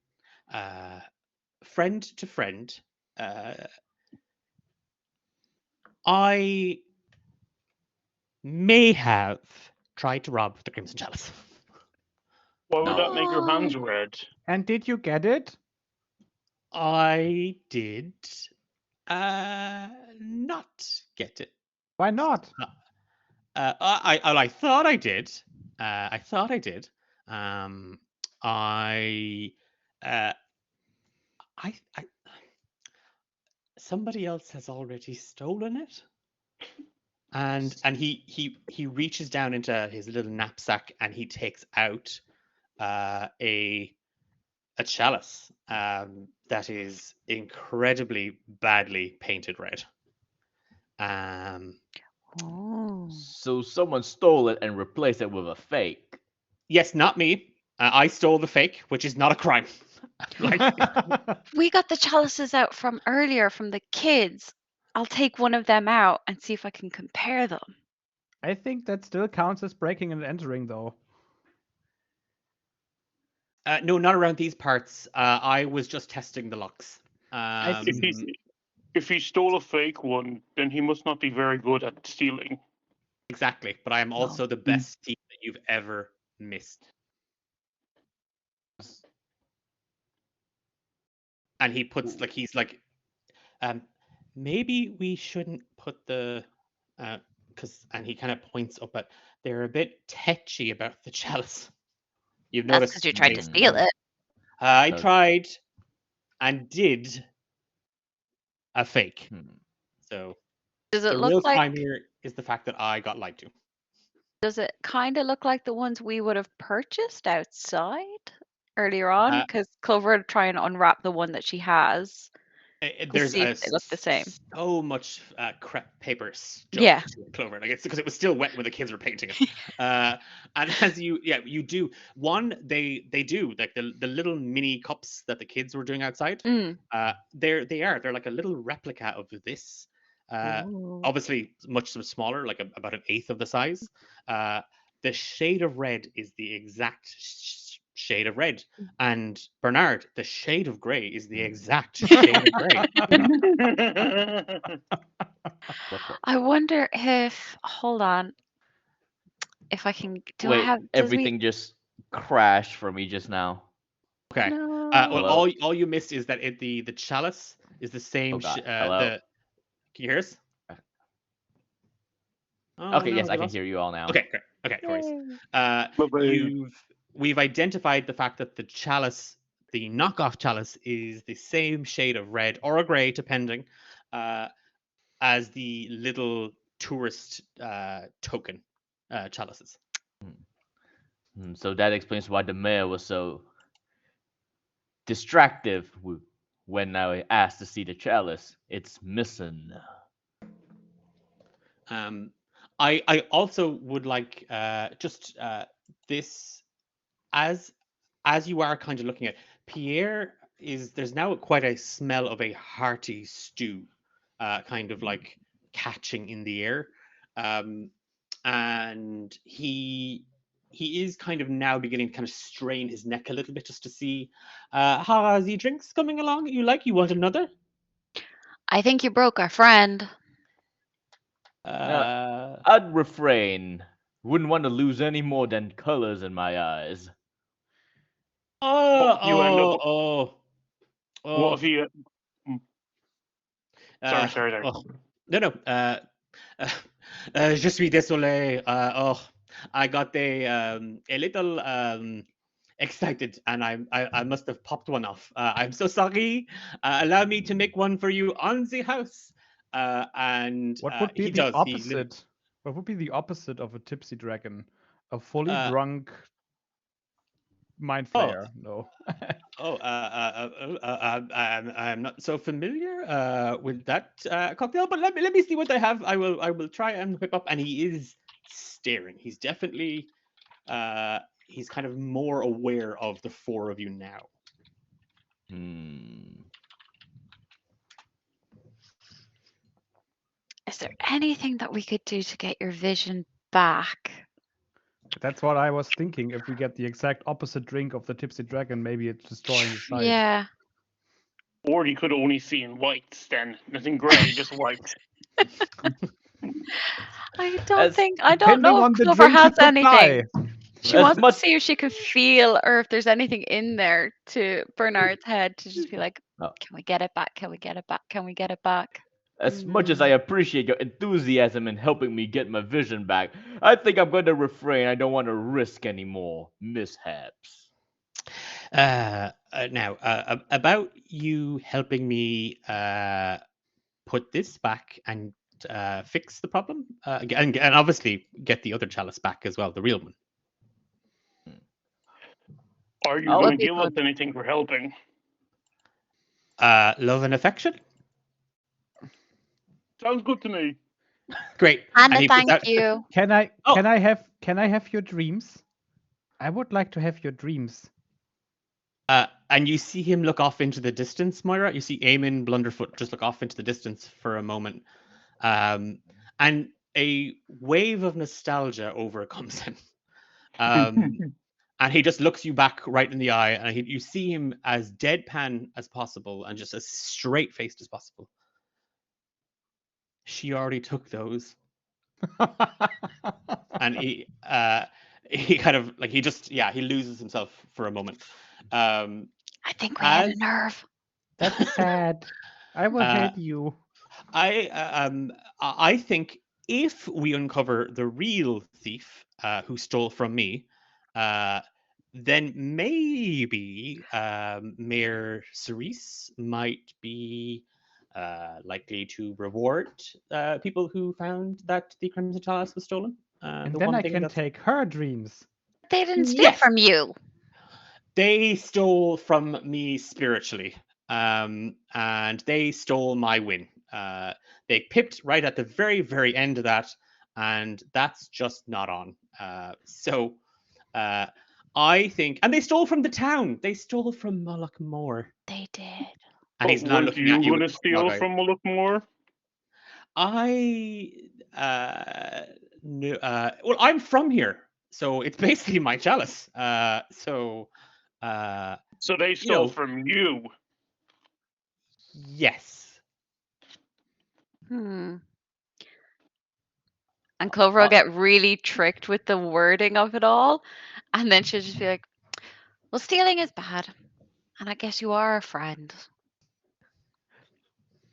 Friend to friend. I may have tried to rob the Crimson Chalice. Why would that make your No. hands red? And did you get it? I did not get it. Why not? I thought I did. I thought I did. Somebody else has already stolen it. And he reaches down into his little knapsack and he takes out a chalice that is incredibly badly painted red. Oh. So someone stole it and replaced it with a fake. Yes, not me. I stole the fake, which is not a crime. Like, We got the chalices out from earlier from the kids. I'll take one of them out and see if I can compare them. I think that still counts as breaking and entering, though. no, not around these parts. I was just testing the locks. If he stole a fake one, then he must not be very good at stealing. Exactly, but I am also the best thief that you've ever missed. And he puts he's like, maybe we shouldn't put the, and he kind of points up at, they're a bit tetchy about the chalice. You've That's noticed because you tried to things. steal it. I So- tried and did a fake. Hmm. So Does the it real look like? crime here is the fact that I got lied to. Does it kind of look like the ones we would have purchased outside earlier on? Uh, Because Clover would try and unwrap the one that she has to There's see if they look the same. so much crepe paper stuck Yeah. to it, Clover. Like it's because it was still wet when the kids were painting it. And as you do one, they do like the little mini cups that the kids were doing outside. Mm. They're like a little replica of this. Ooh. Obviously much smaller, like about an eighth of the size. The shade of red is the exact shade of red, and Bernard, the shade of grey is the exact shade of grey. What the- I wonder if. Hold on. If I can. Do I Wait, have? Does everything just crashed for me just now. Okay. No. Well, Hello? all you missed is that the chalice is the same. Oh God. The Hello? can you hear us? Uh, Oh, Okay, no, yes, we I can lost- hear you all now. Okay, great. Okay, no worries. Yay. Lovely. We've identified the fact that the chalice, the knockoff chalice, is the same shade of red or a grey, depending, as the little tourist token chalices. So that explains why the mayor was so distractive when I asked to see the chalice. It's missing. I also would like just this as you are kind of looking at Pierre is there's now quite a smell of a hearty stew, kind of like catching in the air, and he is kind of now beginning to kind of strain his neck a little bit just to see how are the drinks coming along. You want another? I think you broke our friend. I'd refrain. Wouldn't want to lose any more than colors in my eyes. What if you end up? Oh, What if you? uh, Sorry. oh, no. Uh, je suis désolé. I got a little excited, and I must have popped one off. I'm so sorry. Allow me to make one for you on the house. And What would be he the does. opposite? What would be the opposite of a tipsy dragon? A fully drunk mind flayer? No. I'm not so familiar with that cocktail, but let me see what I have. I will try and whip up. And he is staring. He's definitely he's kind of more aware of the four of you now. Is there anything that we could do to get your vision back? That's what I was thinking. If we get the exact opposite drink of the tipsy dragon, maybe it's destroying his sight. Yeah. Or you could only see in whites then. Nothing grey, just white. I don't Depending know on if the Clover drink, he has could die. anything. She As wants much- to see if she can feel or if there's anything in there to Bernard's head to just be like, Oh. can we get it back? Can we get it back? Can we get it back? As much as I appreciate your enthusiasm in helping me get my vision back, I think I'm going to refrain. I don't want to risk any more mishaps. Now, about you helping me put this back and fix the problem, and obviously get the other chalice back as well, the real one. Are you I'll going to be give us good. anything for helping? Love and affection. Sounds good to me. Great. And he a puts thank out- you. Can I Oh. can I have your dreams? I would like to have your dreams. And you see him look off into the distance, Moira. You see Eamon Blunderfoot just look off into the distance for a moment. And a wave of nostalgia overcomes him. And he just looks you back right in the eye, and you see him as deadpan as possible and just as straight faced as possible. She already took those. And he kind of like he loses himself for a moment. I think we hit a As- nerve. That's sad. I will Uh, help you. I think if we uncover the real thief who stole from me, then maybe Mayor Cerise might be likely to reward people who found that the Crimson Chalice was stolen. And The then one I thing can that's take her dreams. They didn't steal Yes. from you. They stole from me spiritually, and they stole my win. They pipped right at the very, very end of that, and that's just not on. So I think, and they stole from the town. They stole from Moloch Moore, They did. and But he's now weren't looking at you you going with to steal smug eyes. from Mullokmore? Well, I'm from here, so it's basically my chalice. So they you stole know, from you. yes. And Clover will get really tricked with the wording of it all, and then she'll just be like, "Well, stealing is bad, and I guess you are a friend."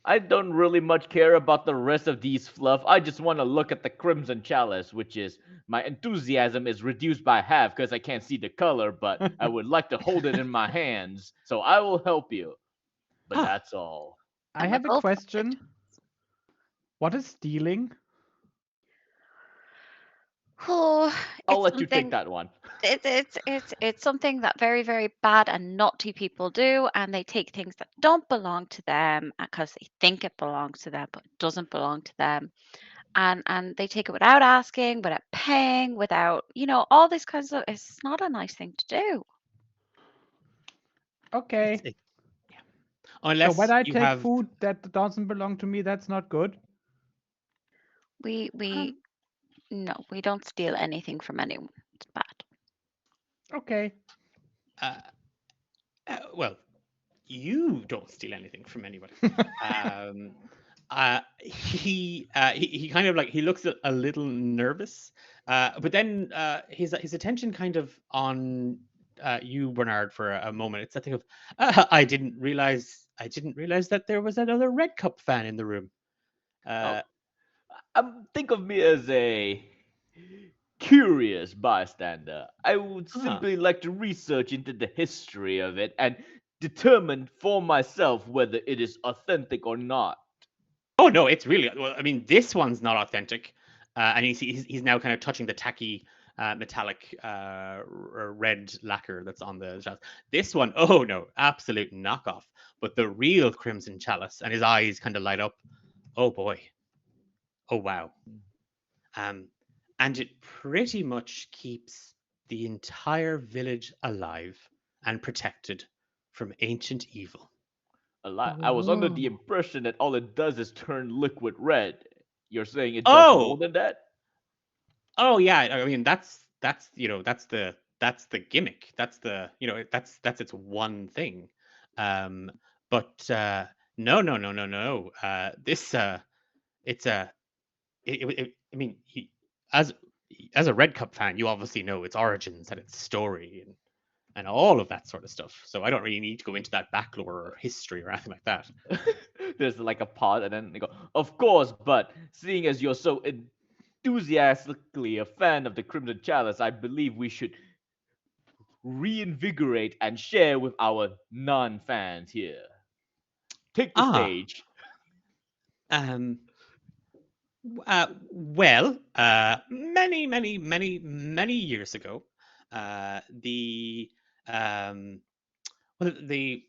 I don't really much care about the rest of these fluff. I just want to look at the Crimson Chalice, which is my enthusiasm is reduced by half because I can't see the color, but I would like to hold it in my hands, so I will help you. But Ah. that's all. I And have we're a both question. What is stealing? Oh, I'll it's let you take something. that one. It's something that very, very bad and naughty people do, and they take things that don't belong to them because they think it belongs to them, but it doesn't belong to them. And they take it without asking, without paying, without, all these kinds of. It's not a nice thing to do. Okay. Yeah. So Unless when I you take have food that doesn't belong to me, that's not good. We no, we don't steal anything from anyone. It's bad. Okay. well, you don't steal anything from anybody. He kind of like he looks a little nervous, but then his attention kind of on you, Bernard, for a moment. It's that thing of I didn't realize that there was another Red Cup fan in the room. Think of me as a curious bystander. I would Ah. simply like to research into the history of it and determine for myself whether it is authentic or not. Oh no, it's really well. I mean, this one's not authentic, and he's now kind of touching the tacky metallic red lacquer that's on the chalice. This one, oh no, absolute knockoff. But the real Crimson Chalice, and his eyes kind of light up. Oh boy, oh wow. And it pretty much keeps the entire village alive and protected from ancient evil. I was under the impression that all it does is turn liquid red. You're saying it does Oh! more than that? Oh yeah, I mean that's that's the gimmick. That's the that's its one thing. But no. This it's a I mean as as a Red Cup fan, you obviously know its origins and its story and all of that sort of stuff. So I don't really need to go into that backlore or history or anything like that. There's like a pause, and then they go, "Of course, but seeing as you're so enthusiastically a fan of the Crimson Chalice, I believe we should reinvigorate and share with our non-fans here. Take the Ah. stage." Well, many years ago, the well, the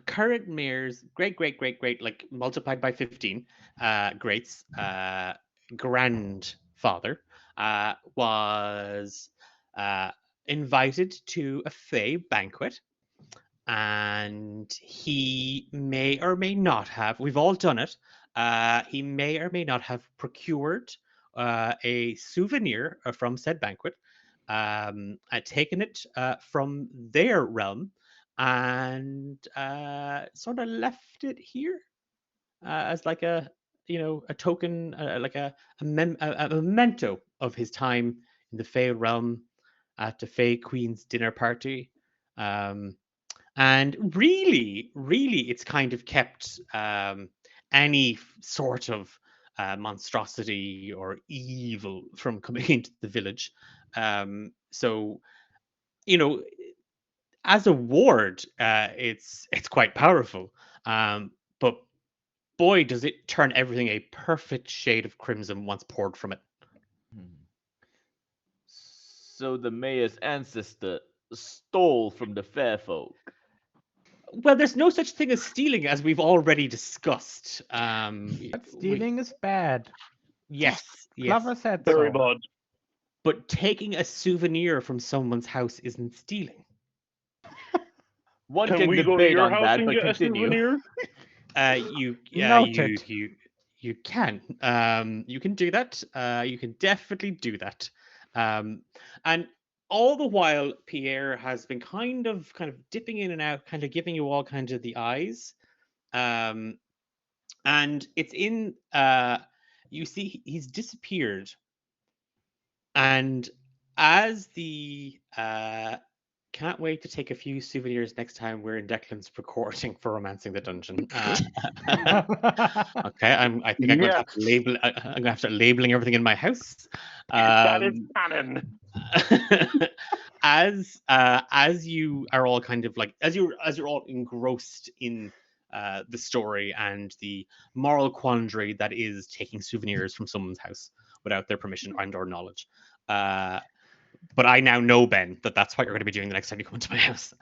current mayor's great, like multiplied by 15, greats grandfather was invited to a Fey banquet, and he may or may not have. We've all done it. He may or may not have procured a souvenir from said banquet, taken it from their realm, and sort of left it here as like a token, like a memento of his time in the Fey realm at the Fey Queen's dinner party. And really, it's kind of kept any sort of monstrosity or evil from coming into the village. So, you know, as a ward, it's quite powerful. But boy, does it turn everything a perfect shade of crimson once poured from it. So the mayor's ancestor stole from the fair folk. Well, there's no such thing as stealing, as we've already discussed. But stealing is bad. Yes, Clover yes. said Very so. bad. But taking a souvenir from someone's house isn't stealing. One Can can we go to debate your on house that, and but get a continue. souvenir? Noted. You can. You can do that. You can definitely do that. And all the while, Pierre has been kind of dipping in and out, kind of giving you all kinds of the eyes. And it's in you see he's disappeared. And as the can't wait to take a few souvenirs next time we're in Declan's recording for Romancing the Dungeon. Okay, I think I'm going to have to label. I'm going to have to start labeling everything in my house. That is canon. As you are all kind of like as you're all engrossed in the story and the moral quandary that is taking souvenirs from someone's house without their permission and or knowledge. But I now know, Ben, that that's what you're going to be doing the next time you come into my house.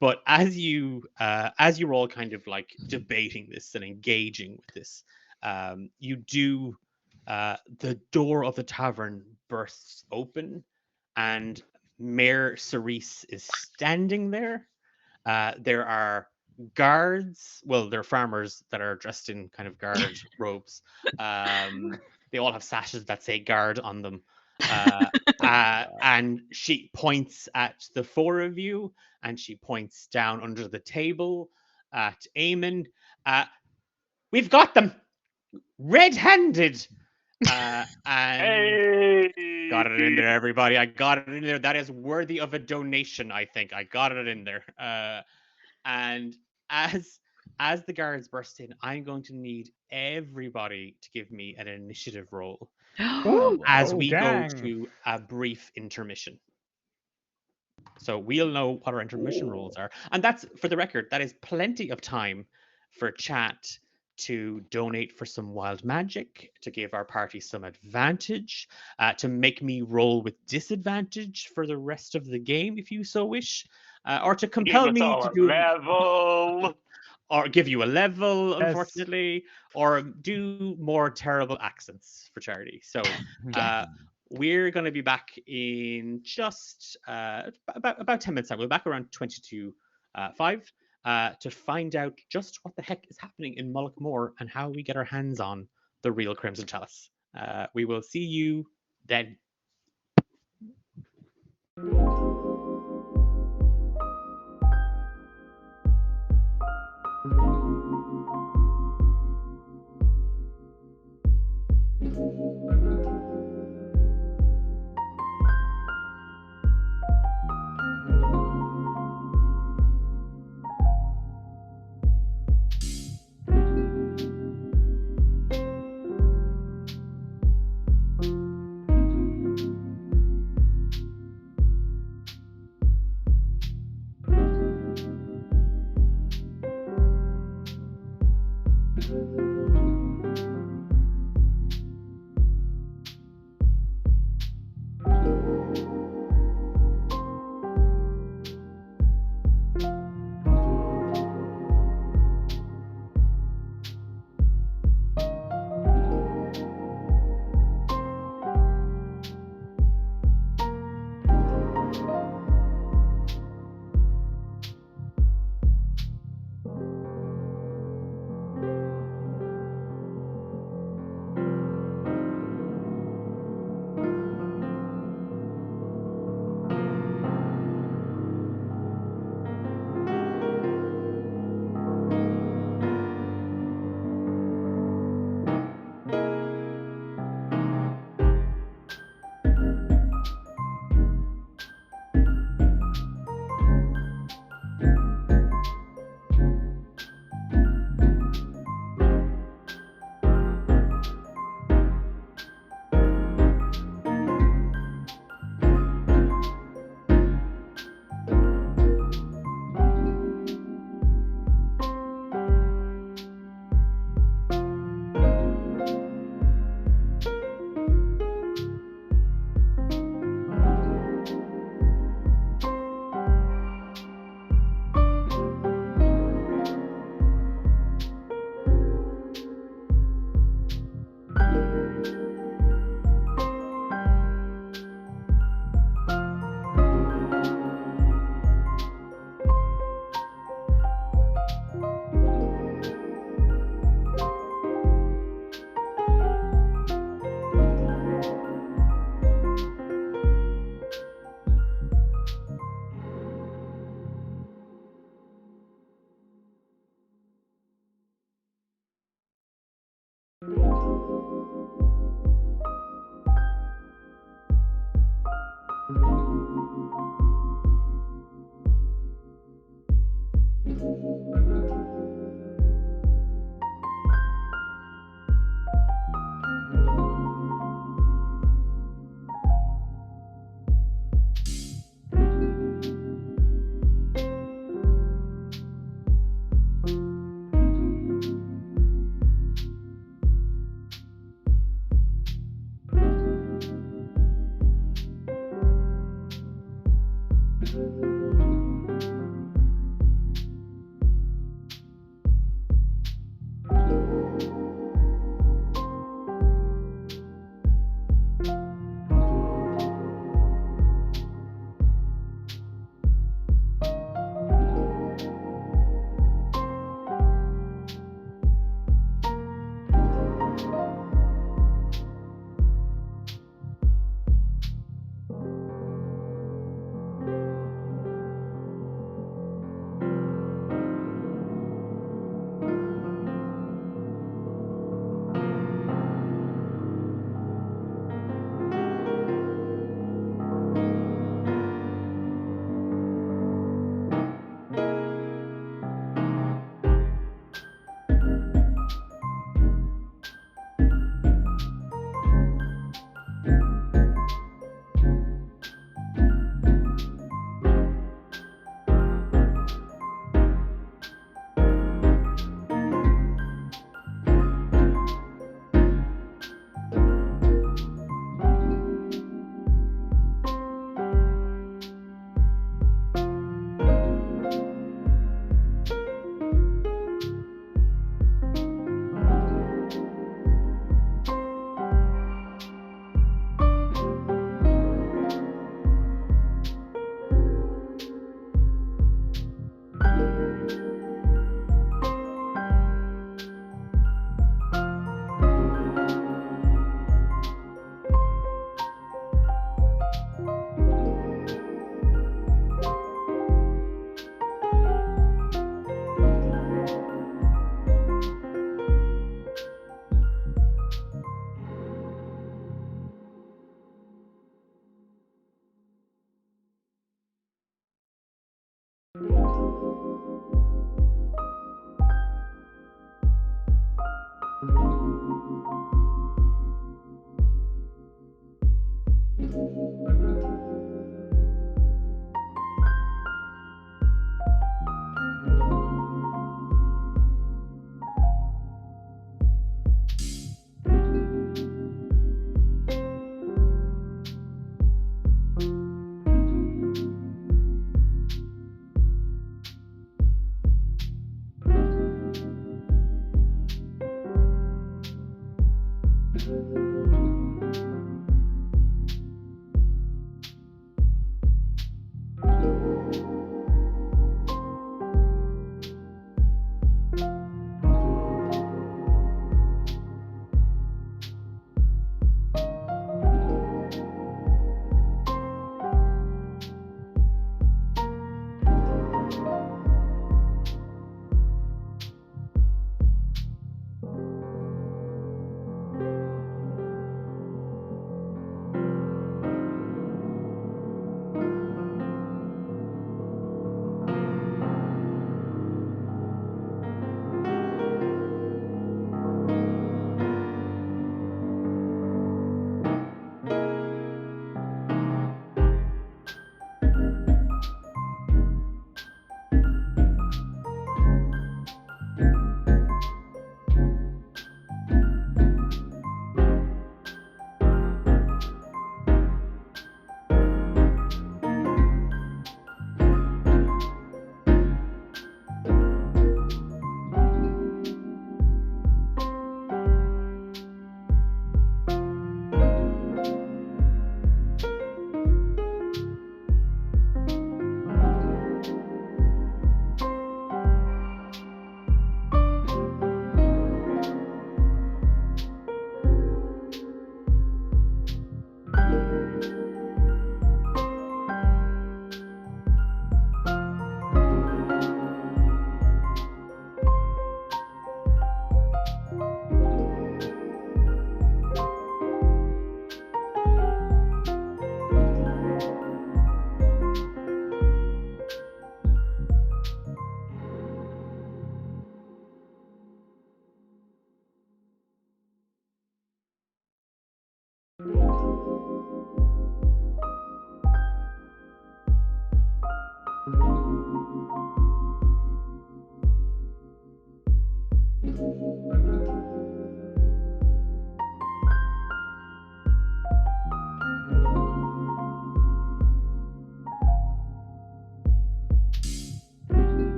But as you're all kind of like debating this and engaging with this, you do the door of the tavern bursts open, and Mayor Cerise is standing there. There are guards. Well, they're farmers that are dressed in kind of guard robes. They all have sashes that say guard on them. And she points at the four of you, and she points down under the table at Eamon. We've got them red-handed. And Hey! got it in there, everybody. I got it in there. That is worthy of a donation, I think. I got it in there. And as the guards burst in, I'm going to need everybody to give me an initiative roll as we go to a brief intermission. So we'll know what our intermission rolls are. And that's, for the record, that is plenty of time for chat to donate for some wild magic, to give our party some advantage, to make me roll with disadvantage for the rest of the game, if you so wish, or to compel me to do level. or give you a level, Yes. unfortunately, or do more terrible accents for charity. So we're going to be back in just about 10 minutes time. We'll be back around 22:05 to find out just what the heck is happening in Mullaghmore and how we get our hands on the real Crimson Chalice. We will see you then.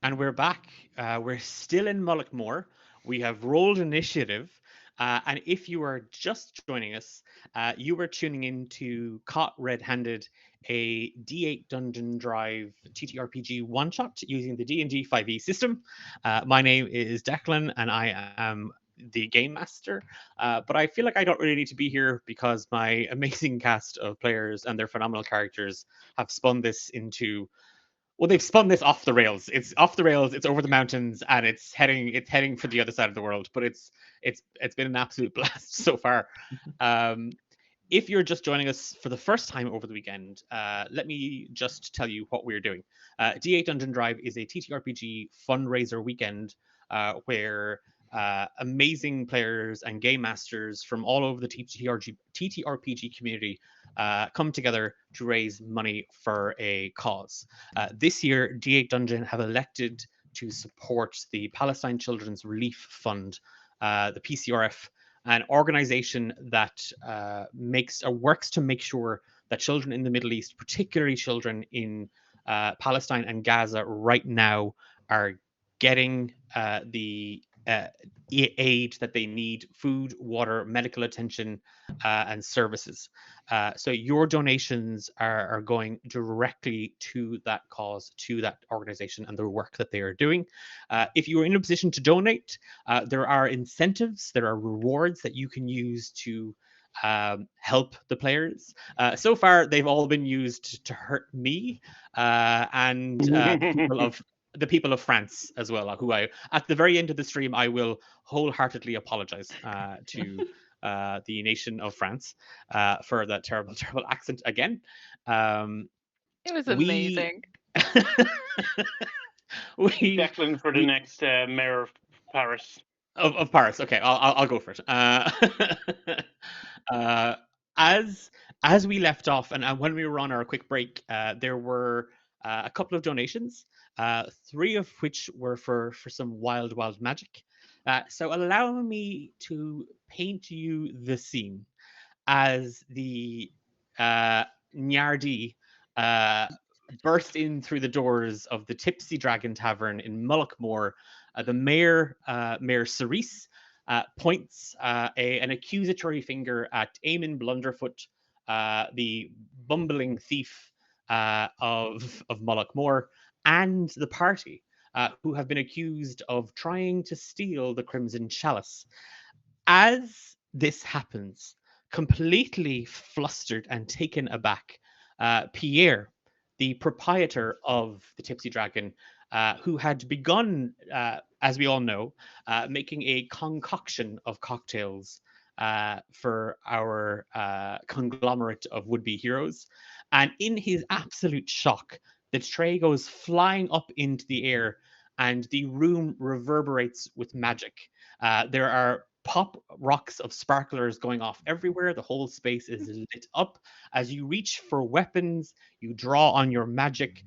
And we're back. We're still in Mullaghmore. We have rolled initiative. And if you are just joining us, you were tuning in to Caught Red-Handed, a D8 Dungeon Drive TTRPG one-shot using the D&D 5e system. My name is Declan, and I am the game master. But I feel like I don't really need to be here because my amazing cast of players and their phenomenal characters have spun this into, well, they've spun this off the rails. It's off the rails. It's over the mountains, and it's heading for the other side of the world. But it's been an absolute blast so far. If you're just joining us for the first time over the weekend, let me just tell you what we're doing. D8 Dungeon Drive is a TTRPG fundraiser weekend where amazing players and game masters from all over the TTRPG community come together to raise money for a cause. This year, D8 Dungeon have elected to support the Palestine Children's Relief Fund, the PCRF, an organization that works to make sure that children in the Middle East, particularly children in Palestine and Gaza right now, are getting the aid that they need: food, water, medical attention, and services. So your donations are going directly to that cause, to that organization, and the work that they are doing. If you are in a position to donate, there are incentives, there are rewards that you can use to help the players. So far, they've all been used to hurt me and the people of France as well, who I, at the very end of the stream, I will wholeheartedly apologize to the nation of France for that terrible, terrible accent again. It was amazing. Declan for the next mayor of Paris. Of Paris. Okay, I'll go for it. As we left off, and when we were on our quick break, there were a couple of donations, 3 of which were for some wild magic. So allow me to paint you the scene as the Nyardi burst in through the doors of the Tipsy Dragon Tavern in Mullaghmore. The mayor, Mayor Cerise, points an accusatory finger at Eamon Blunderfoot, the bumbling thief of Moloch Moore, and the party, who have been accused of trying to steal the Crimson Chalice. As this happens, completely flustered and taken aback, Pierre, the proprietor of the Tipsy Dragon, who had begun, as we all know, making a concoction of cocktails for our conglomerate of would-be heroes. And in his absolute shock, the tray goes flying up into the air and the room reverberates with magic. There are pop rocks of sparklers going off everywhere. The whole space is lit up. As you reach for weapons, you draw on your magic.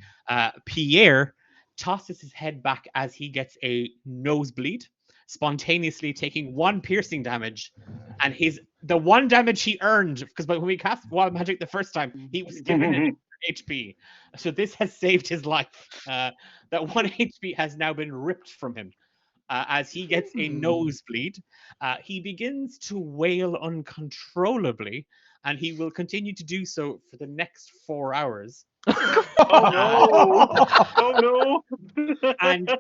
Pierre tosses his head back as he gets a nosebleed, spontaneously taking 1 piercing damage. And the 1 damage he earned, because when we cast wild magic the first time, he was given an HP. So this has saved his life. That 1 HP has now been ripped from him. As he gets a nosebleed, he begins to wail uncontrollably, and he will continue to do so for the next 4 hours. Oh no! Oh no! And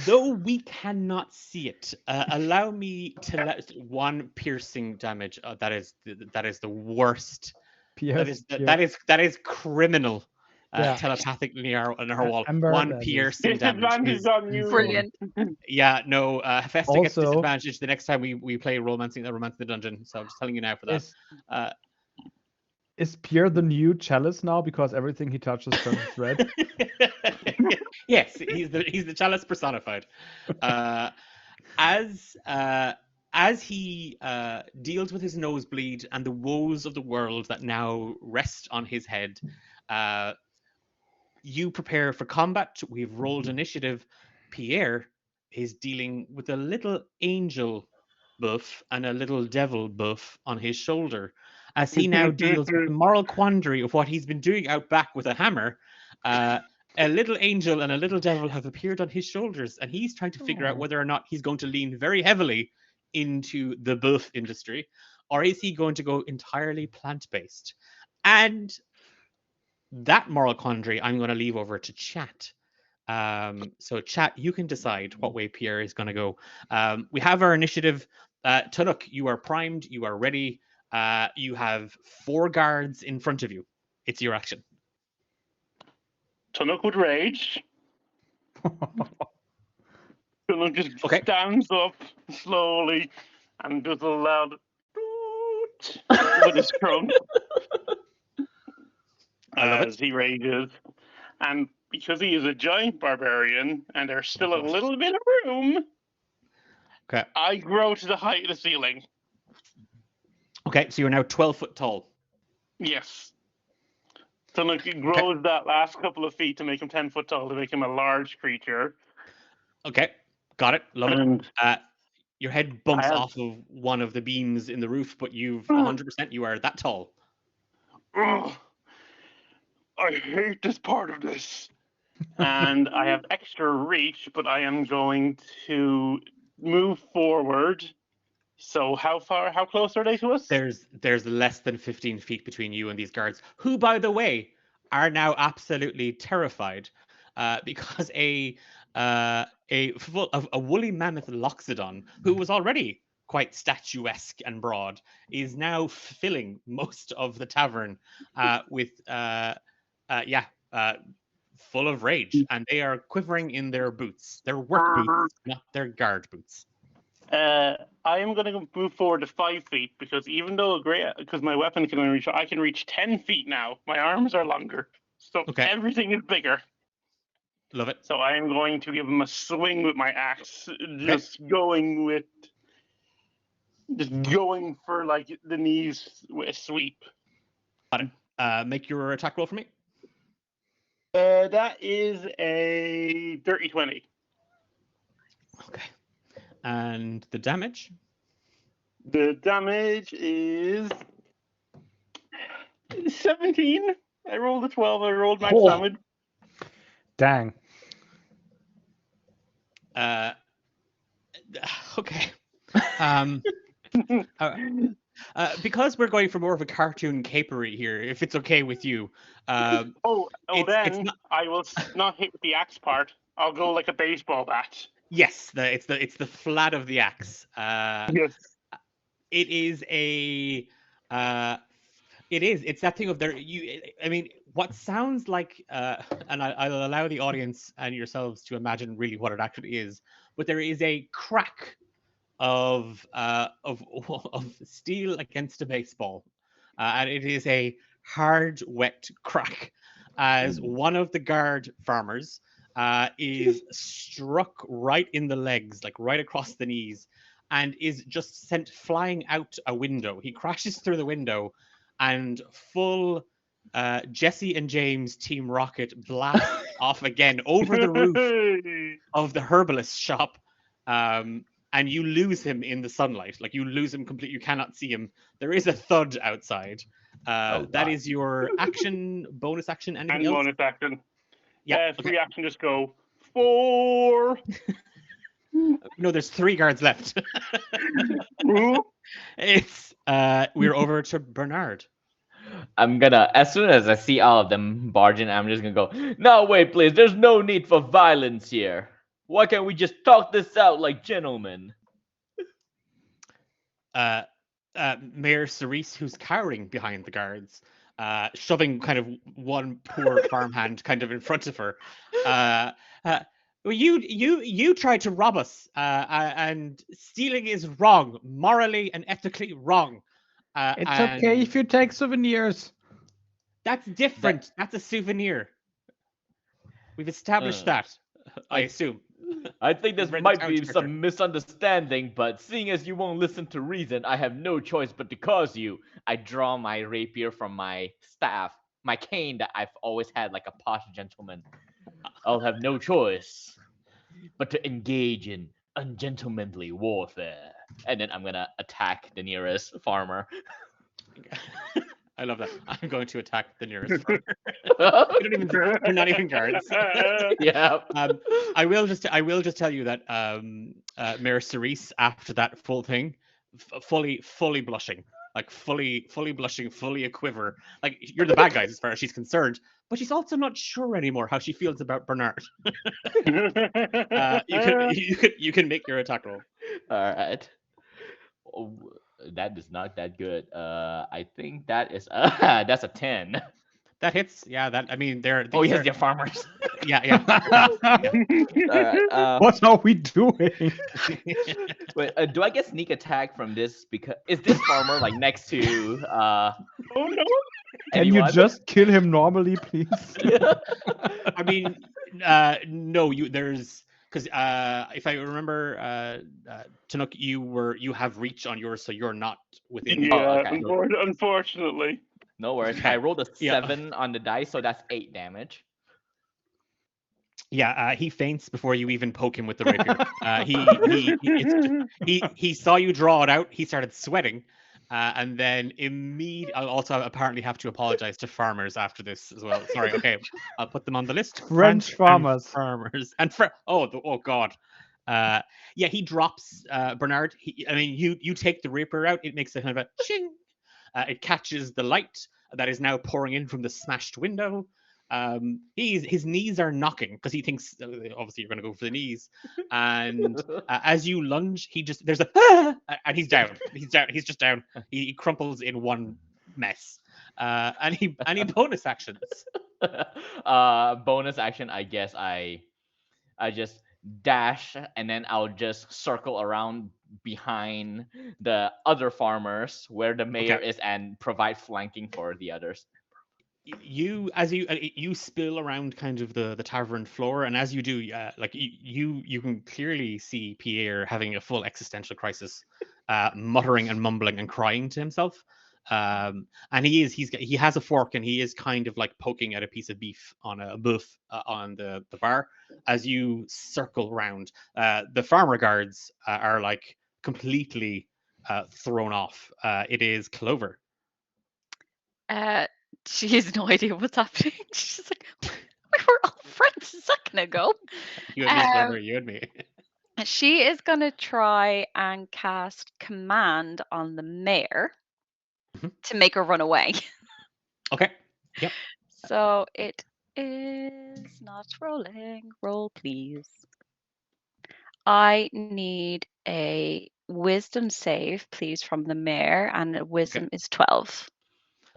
though we cannot see it, allow me to let 1 piercing damage. That is the worst. That is criminal. Telepathic narwhal. Amber, 1 that is- piercing damage. Disadvantage on you. Brilliant. Yeah, no. Hephaestus gets Also- disadvantage the next time we play Romance in the Dungeon. So I'm just telling you now for that. Is Pierre the new chalice now because everything he touches turns red? Yes, he's the chalice personified. As he deals with his nosebleed and the woes of the world that now rest on his head, you prepare for combat. We've rolled initiative. Pierre is dealing with a little angel buff and a little devil buff on his shoulder, as he now deals with the moral quandary of what he's been doing out back with a hammer. A little angel and a little devil have appeared on his shoulders, and he's trying to figure out whether or not he's going to lean very heavily into the buff industry, or is he going to go entirely plant-based? And that moral quandary I'm going to leave over to chat. So chat, you can decide what way Pierre is going to go. We have our initiative. Tunuk, you are primed. You are ready. You have 4 guards in front of you. It's your action. Tunuk would rage. Tunuk just Okay. stands up slowly and does a loud toot with his trunk I love as he rages. And because he is a giant barbarian and there's still a little bit of room, Okay. I grow to the height of the ceiling. Okay, so you're now 12 foot tall. Yes. Tunuk grows that last couple of feet to make him 10 foot tall, to make him a large creature. Okay, got it. Love And it. Your head bumps I have- off of one of the beams in the roof, but you've 100%, you are that tall. ugh, I hate this part of this. And I have extra reach, but I am going to move forward. So how close are they to us? There's less than 15 feet between you and these guards, who, by the way, are now absolutely terrified because a woolly mammoth loxodon, who was already quite statuesque and broad, is now filling most of the tavern with full of rage, and they are quivering in their boots. Their work boots, not their guard boots. I am going to move forward to 5 feet because even though because my weapon can only reach, I can reach 10 feet now. My arms are longer, so Okay. everything is bigger. Love it. So I am going to give him a swing with my axe, just going for like the knees with a sweep. Make your attack roll for me. That is a dirty 20. Okay. And the damage? The damage is 17. I rolled a 12. I rolled max Oh. damage. Dang. Okay. Because we're going for more of a cartoon capery here, if it's okay with you. Um, it's Then not. I will not hit with the axe part. I'll go like a baseball bat. Yes, it's the flat of the axe. Yes. It is a. Uh, it is. It's that thing of there. I mean, what sounds like, and I'll allow the audience and yourselves to imagine really what it actually is. But there is a crack of of steel against a baseball, and it is a hard, wet crack as one of the guard farmers is struck right in the legs, like right across the knees, and is just sent flying out a window. He crashes through the window, and full Jesse and James Team Rocket blast off again over the roof of the herbalist shop. And you lose him in the sunlight. Like you lose him completely. You cannot see him. There is a thud outside. Oh, That God. is your action, bonus action, anything And else? bonus action. Yeah. Free action, just go 4. No, there's 3 guards left. Ooh. It's we're over to Bernard. I'm gonna, as soon as I see all of them barging, I'm just gonna go, no, wait, please, there's no need for violence here. Why can't we just talk this out like gentlemen? Mayor Cerise, who's cowering behind the guards, shoving kind of one poor farmhand kind of in front of her. Well, you tried to rob us, and stealing is wrong, morally and ethically wrong. It's okay and if you take souvenirs. That's different. That's a souvenir. We've established that, I assume. I think this Read the might town be character. some misunderstanding, but seeing as you won't listen to reason, I have no choice but to cause you. I draw my rapier from my staff, my cane that I've always had like a posh gentleman. I'll have no choice but to engage in ungentlemanly warfare. And then I'm gonna attack the nearest farmer. I love that. I'm going to attack the nearest farmer. They're not even guards. Yeah. I will just tell you that Mayor Cerise, after that full thing, fully blushing, like fully blushing, fully a quiver. Like you're the bad guys as far as she's concerned, but she's also not sure anymore how she feels about Bernard. You can make your attack roll. All right. Oh, that is not that good. I think that is that's a 10. That hits. Yeah, that I mean they're Oh these yes, are- they're farmers. yeah. All right. What are we doing? Wait, do I get sneak attack from this? Because is this farmer like next to Oh no. Can you anyone? just kill him normally, please? I mean, no, there's because if I remember, Tanuk, you have reach on yours, so you're not within. Yeah, okay. unfortunately. No worries. I rolled a Yeah. 7 on the dice, so that's 8 damage. Yeah, he faints before you even poke him with the rapier. He saw you draw it out. He started sweating, and then immediately. I'll also apparently have to apologize to farmers after this as well. Sorry. Okay, I'll put them on the list. French and farmers. farmers, and oh god. Yeah, he drops Bernard. I mean, you take the rapier out. It makes a kind of a ching. It catches the light that is now pouring in from the smashed window. His knees are knocking because he thinks obviously you're going to go for the knees. And as you lunge, there's a and he's down. He's just down. He crumples in one mess. Any bonus actions? Bonus action, I guess I just dash and then I'll just circle around behind the other farmers where the mayor is and provide flanking for the others. You spill around kind of the tavern floor, and as you do, like you can clearly see Pierre having a full existential crisis, muttering and mumbling and crying to himself. And he has a fork and he is kind of like poking at a piece of beef on a buff on the bar as you circle around. The farmer guards are like completely thrown off. It is Clover. She has no idea what's happening. She's like, we were all friends a second ago. You and me, Clover. You and me. She is going to try and cast command on the mayor. to make her run away. Okay. Yep. So it is not rolling. Roll, please. I need a wisdom save, please, from the mayor, and wisdom is 12.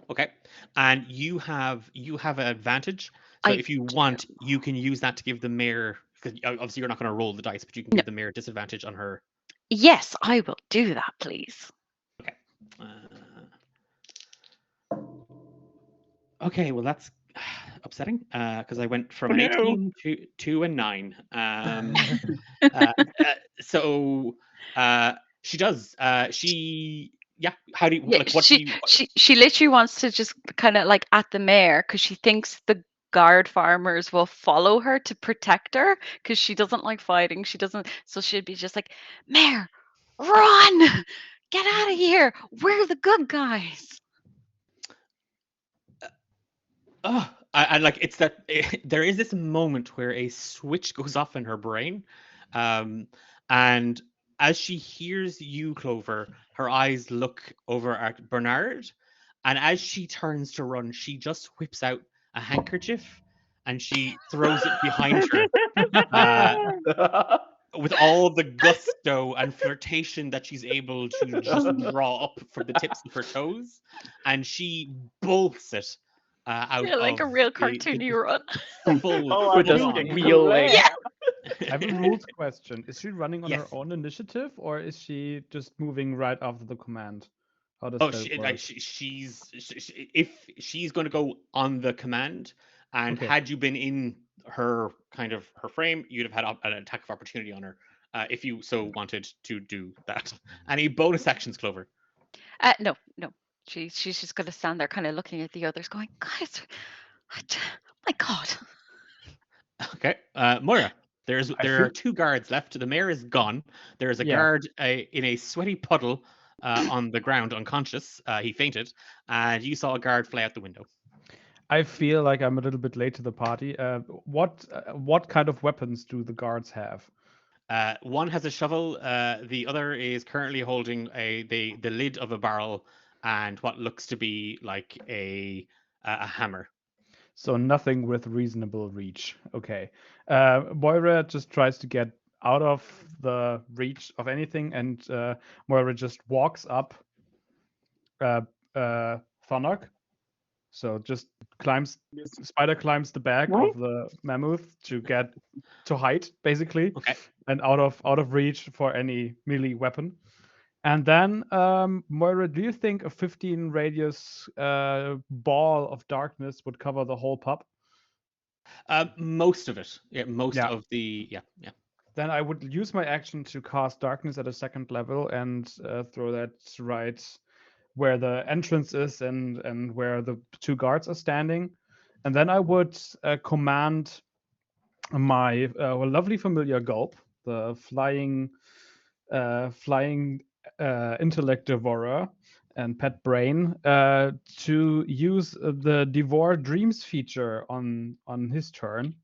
Okay. And you have an advantage. So I if you want, you can use that to give the mayor, because obviously you're not going to roll the dice, but you can No. give the mayor disadvantage on her. Yes, I will do that, please. Okay. Okay. Well, that's upsetting because I went from an No. 18 to a 9. So she does. Yeah. How do you Yeah, like? What do you? she literally wants to just kind of like at the mayor because she thinks the guard farmers will follow her to protect her because she doesn't like fighting. She doesn't, so she'd be just like, Mayor, run! Get out of here! We're the good guys. Oh, I like it's that there is this moment where a switch goes off in her brain, and as she hears you, Clover, her eyes look over at Bernard, and as she turns to run, she just whips out a handkerchief and she throws it behind her, uh, with all the gusto and flirtation that she's able to just draw up from the tips of her toes, and she bolts it out Yeah, like of a real the cartoony run. full Oh, With a full on. squeal like. Yeah. I have a rules question. Is she running on her Yes. own initiative, or is she just moving right after the command? How does Oh, that she, work? like if she's going to go on the command, and Okay. had you been in her kind of her frame, you'd have had an attack of opportunity on her, if you so wanted to do that. Any bonus actions, Clover? No. She's just gonna stand there, kind of looking at the others, going, "Guys, my God." Okay, Moira. There are feel- 2 guards left. The mayor is gone. There is a Yeah. guard in a sweaty puddle on the ground, unconscious. He fainted, and you saw a guard fly out the window. I feel like I'm a little bit late to the party. What kind of weapons do the guards have? One has a shovel. The other is currently holding the lid of a barrel and what looks to be like a hammer. So nothing with reasonable reach. Okay. Moira just tries to get out of the reach of anything, and Moira just walks up Thonok. So just spider climbs the back of the mammoth to hide, basically, Okay. and out of reach for any melee weapon. And then, Moira, do you think a 15 radius ball of darkness would cover the whole pub? Most of it. Yeah, most Yeah. of the yeah. Then I would use my action to cast darkness at a 2nd level and throw that right where the entrance is and where the 2 guards are standing. And then I would command my lovely familiar Gulp, the flying intellect devourer and pet brain, to use the devour dreams feature on his turn,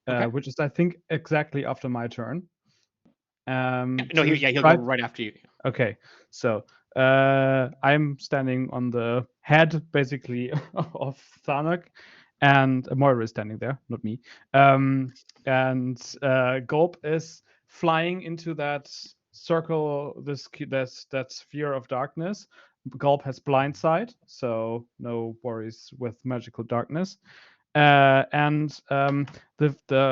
Okay. which is I think exactly after my turn. No, to he'll try- go right after you. Okay, so I'm standing on the head, basically, of Thanak, and Moira is standing there, not me. And Gulp is flying into that circle, that sphere of darkness. Gulp has blind sight, so no worries with magical darkness. The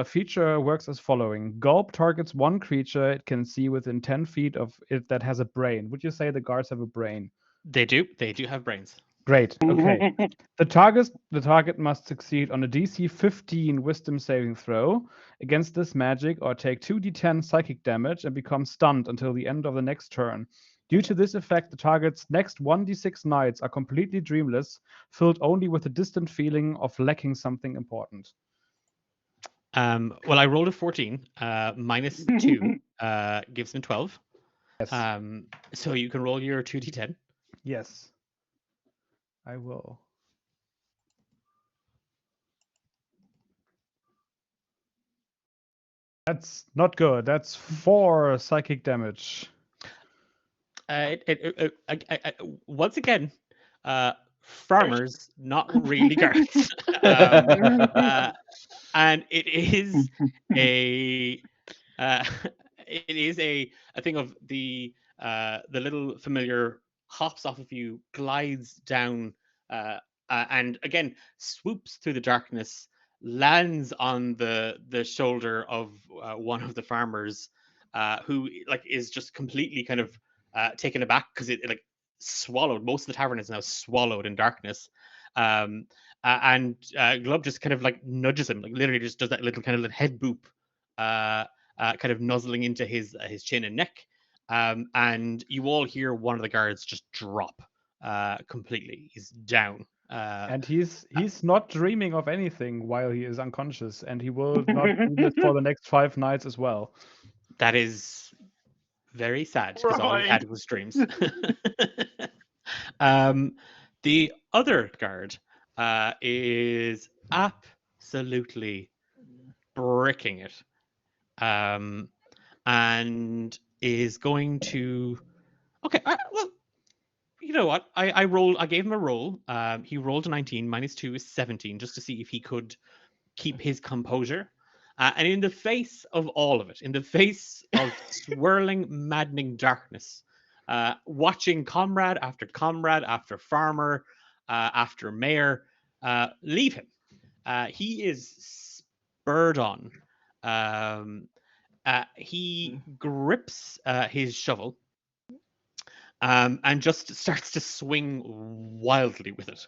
feature works as following. Gulp targets one creature it can see within 10 feet of it that has a brain. Would you say the guards have a brain? They do have brains. Great. Okay. The target must succeed on a DC 15 Wisdom saving throw against this magic, or take 2d10 psychic damage and become stunned until the end of the next turn. Due to this effect, the target's next 1d6 nights are completely dreamless, filled only with a distant feeling of lacking something important. Well, I rolled a 14. Minus 2 gives me 12. Yes. So you can roll your 2d10. Yes. I will. That's not good. That's 4 psychic damage. Once again, farmers, not really guards. Uh, and it is a uh, it is a thing of the little familiar hops off of you, glides down, uh, and again swoops through the darkness, lands on the shoulder of one of the farmers, who like is just completely kind of taken aback because it like swallowed. Most of the tavern is now swallowed in darkness. Um, and Glub just kind of like nudges him, like literally just does that little kind of head boop, kind of nuzzling into his chin and neck. And you all hear one of the guards just drop completely. He's down. And he's not dreaming of anything while he is unconscious, and he will not do this for the next 5 nights as well. That is very sad because all he Right. had was dreams. The other guard is absolutely bricking it, and is going to. Okay, well, you know what? I rolled. I gave him a roll. He rolled a 19. -2 is 17, just to see if he could keep his composure. And in the face of all of it, in the face of swirling, maddening darkness, watching comrade after farmer, after mayor leave him, he is spurred on. He grips his shovel and just starts to swing wildly with it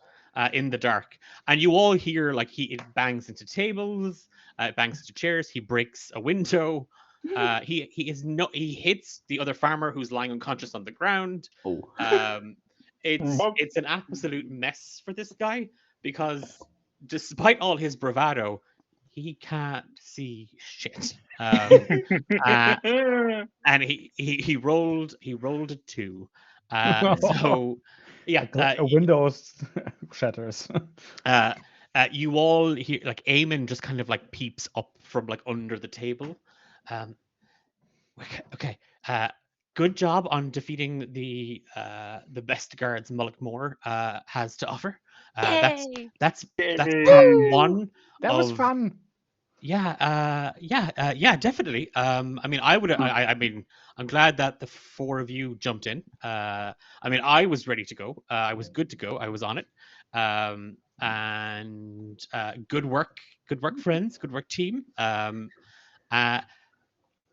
in the dark. And you all hear like it bangs into tables, it bangs into chairs. He breaks a window. He hits the other farmer who's lying unconscious on the ground. Oh. It's an absolute mess for this guy because despite all his bravado, he can't see shit. And he rolled a 2. So yeah, A window shatters. you all hear like Eamon just kind of like peeps up from like under the table. Okay. Good job on defeating the best guards Mullock Moore has to offer. That's Yay! that's Yay. part one. That was of- fun. Yeah, definitely. I mean, I mean, I'm glad that the 4 of you jumped in. I mean, I was ready to go. I was good to go. I was on it. And good work, friends. Good work, team.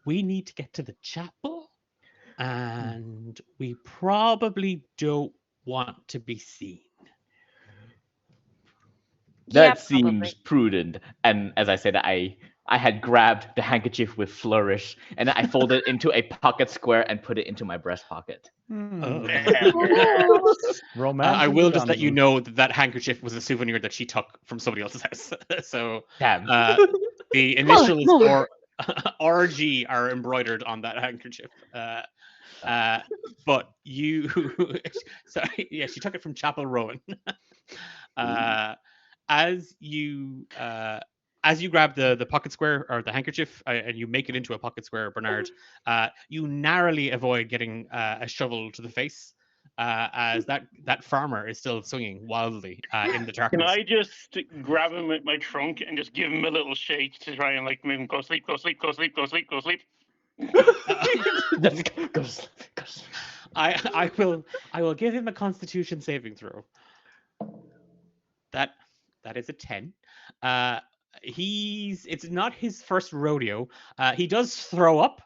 We need to get to the chapel, and we probably don't want to be seen. Yeah, That seems probably. prudent. And as I said, I had grabbed the handkerchief with flourish, and I folded it into a pocket square and put it into my breast pocket. Romance. I in will the just let you dungeon. know that handkerchief was a souvenir that she took from somebody else's house. So Damn. the initials more. or RG are embroidered on that handkerchief. But you, sorry, yeah, she took it from Chapel Rowan. As you grab the pocket square or the handkerchief and you make it into a pocket square, Bernard, you narrowly avoid getting a shovel to the face, as that farmer is still swinging wildly in the Can darkness. I just grab him with my trunk and just give him a little shake to try and like make him go sleep, go sleep, go sleep, go sleep, go sleep? Just go sleep, go sleep. I will give him a Constitution saving throw. That is a 10. It's not his first rodeo. He does throw up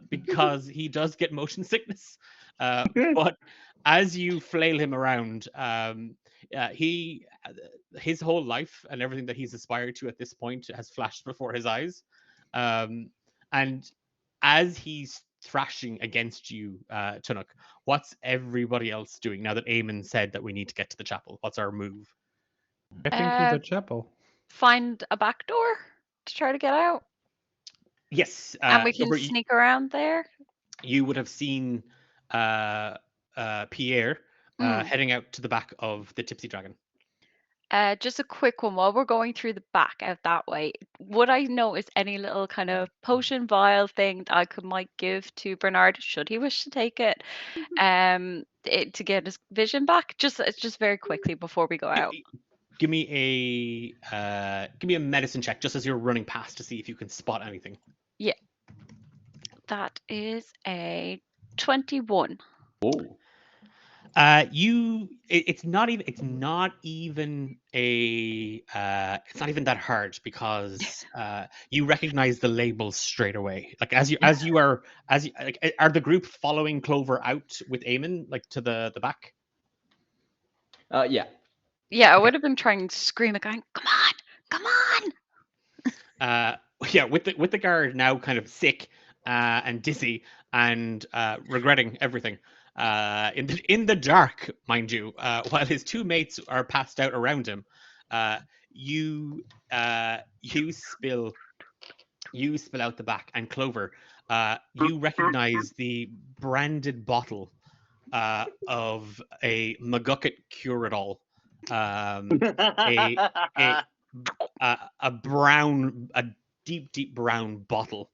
because he does get motion sickness. But as you flail him around, his whole life and everything that he's aspired to at this point has flashed before his eyes. And as he's thrashing against you, Tunuk, what's everybody else doing now that Eamon said that we need to get to the chapel? What's our move? Getting to the chapel. Find a back door to try to get out, Yes, and we can Uber, sneak around there. you would have seen Pierre heading out to the back of the Tipsy Dragon. Just a quick one. While we're going through the back out that way, would I notice any little kind of potion vial thing that I might give to Bernard, should he wish to take it, to get his vision back? Just very quickly before we go out. Give me a medicine check just as you're running past to see if you can spot anything. Yeah. That is a 21. Oh. It's not even that hard because you recognize the labels straight away. Like are the group following Clover out with Eamon like to the back? Yeah. Yeah, I would have been trying to scream it, going, "Come on, come on!" Yeah, with the guard now kind of sick and dizzy and regretting everything. In the dark, mind you, while his two mates are passed out around him, you spill out the back, and Clover, you recognize the branded bottle of a McGucket Cure-It-All, a deep brown bottle,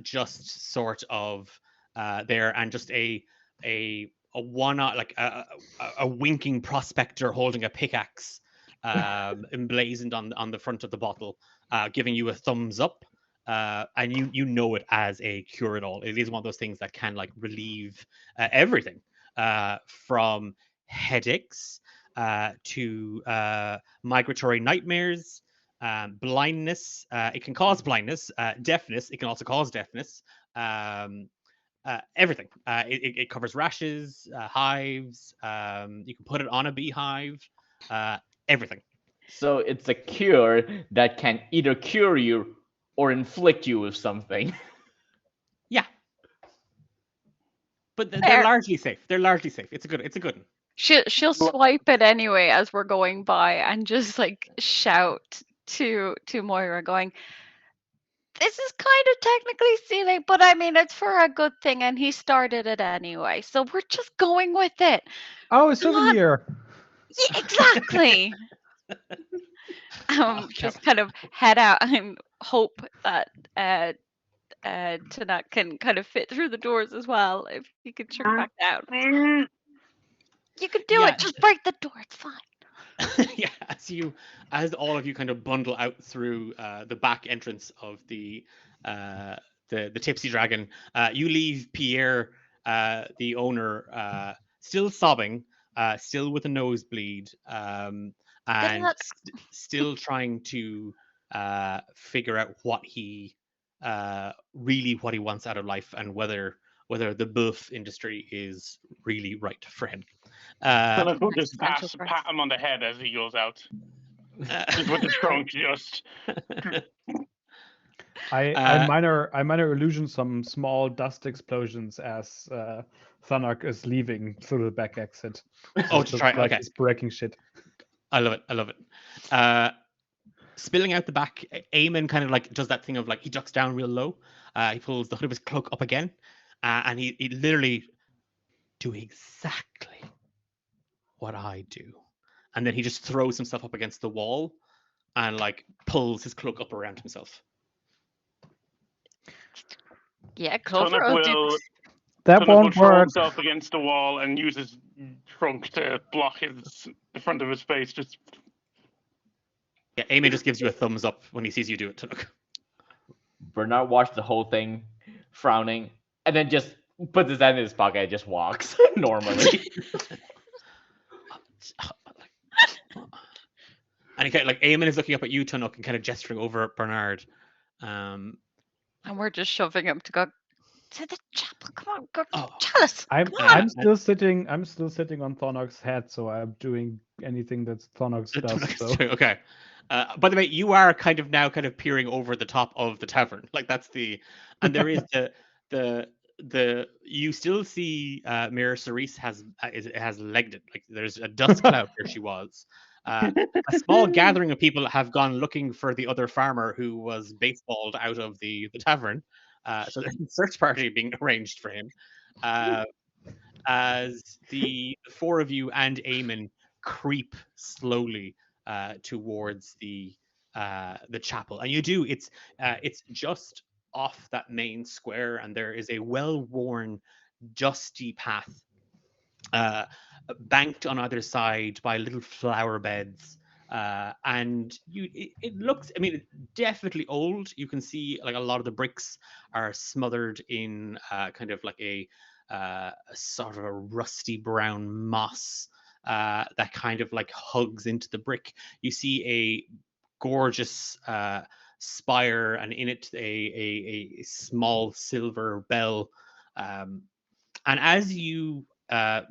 just sort of there, and just a one like a winking prospector holding a pickaxe emblazoned on the front of the bottle, giving you a thumbs up. And you know it as a cure-it-all. It is one of those things that can like relieve everything, from headaches to migratory nightmares, blindness. It can cause blindness, deafness. It can also cause deafness. Everything. It covers rashes, hives. You can put it on a beehive. Everything. So it's a cure that can either cure you or inflict you with something. Yeah. But they're Fair. largely safe. It's a good one. She'll swipe it anyway as we're going by and just like shout to Moira, going, "This is kind of technically stealing, but I mean it's for a good thing, and he started it anyway, so we're just going with it." Oh, a souvenir. Yeah, exactly. Just kind of head out and hope that Tanat can kind of fit through the doors as well if he can shrink back down. You can do it. Just break the door. It's fine. Yeah, as all of you kind of bundle out through the back entrance of the Tipsy Dragon, you leave Pierre, the owner, still sobbing, still with a nosebleed, and still trying to figure out what he wants out of life, and whether the buff industry is really right for him. I'll just Existential pat him on the head as he goes out. Just with the trunk, just. I minor illusion some small dust explosions as Thanok is leaving through the back exit. Oh, to try. Like Okay, he's breaking shit. I love it. Spilling out the back, Eamon kind of like does that thing of like he ducks down real low. He pulls the hood of his cloak up again, and he literally do exactly what I do, and then he just throws himself up against the wall and like pulls his cloak up around himself. Yeah, Clover Tonic will do. That will won't throw work. himself against the wall and use his trunk to block the front of his face. Just Yeah, Eamon just gives you a thumbs up when he sees you do it, Tanook. Bernard watched the whole thing, frowning, and then just puts his hand in his pocket and just walks normally. And he kind of, like, Eamon is looking up at you, Tanook, and kind of gesturing over at Bernard. And we're just shoving him to go to the chapel. Come on, go Oh. Chalice. I'm still sitting on Thornok's head, so I'm doing anything that Thornok does. So. Okay. By the way, you are kind of peering over the top of the tavern. Like that's and there is the you still see Mirror Cerise has legged it. Like there's a dust cloud where she was. A small gathering of people have gone looking for the other farmer who was baseballed out of the tavern. So there's a search party being arranged for him. As the four of you and Eamon creep slowly towards the chapel, and you do. It's just off that main square, and there is a well-worn, dusty path, uh, banked on either side by little flower beds. And it looks, I mean, definitely old. You can see like a lot of the bricks are smothered in kind of like a sort of a rusty brown moss that kind of like hugs into the brick. You see a gorgeous spire, and in it a small silver bell. Um, and as you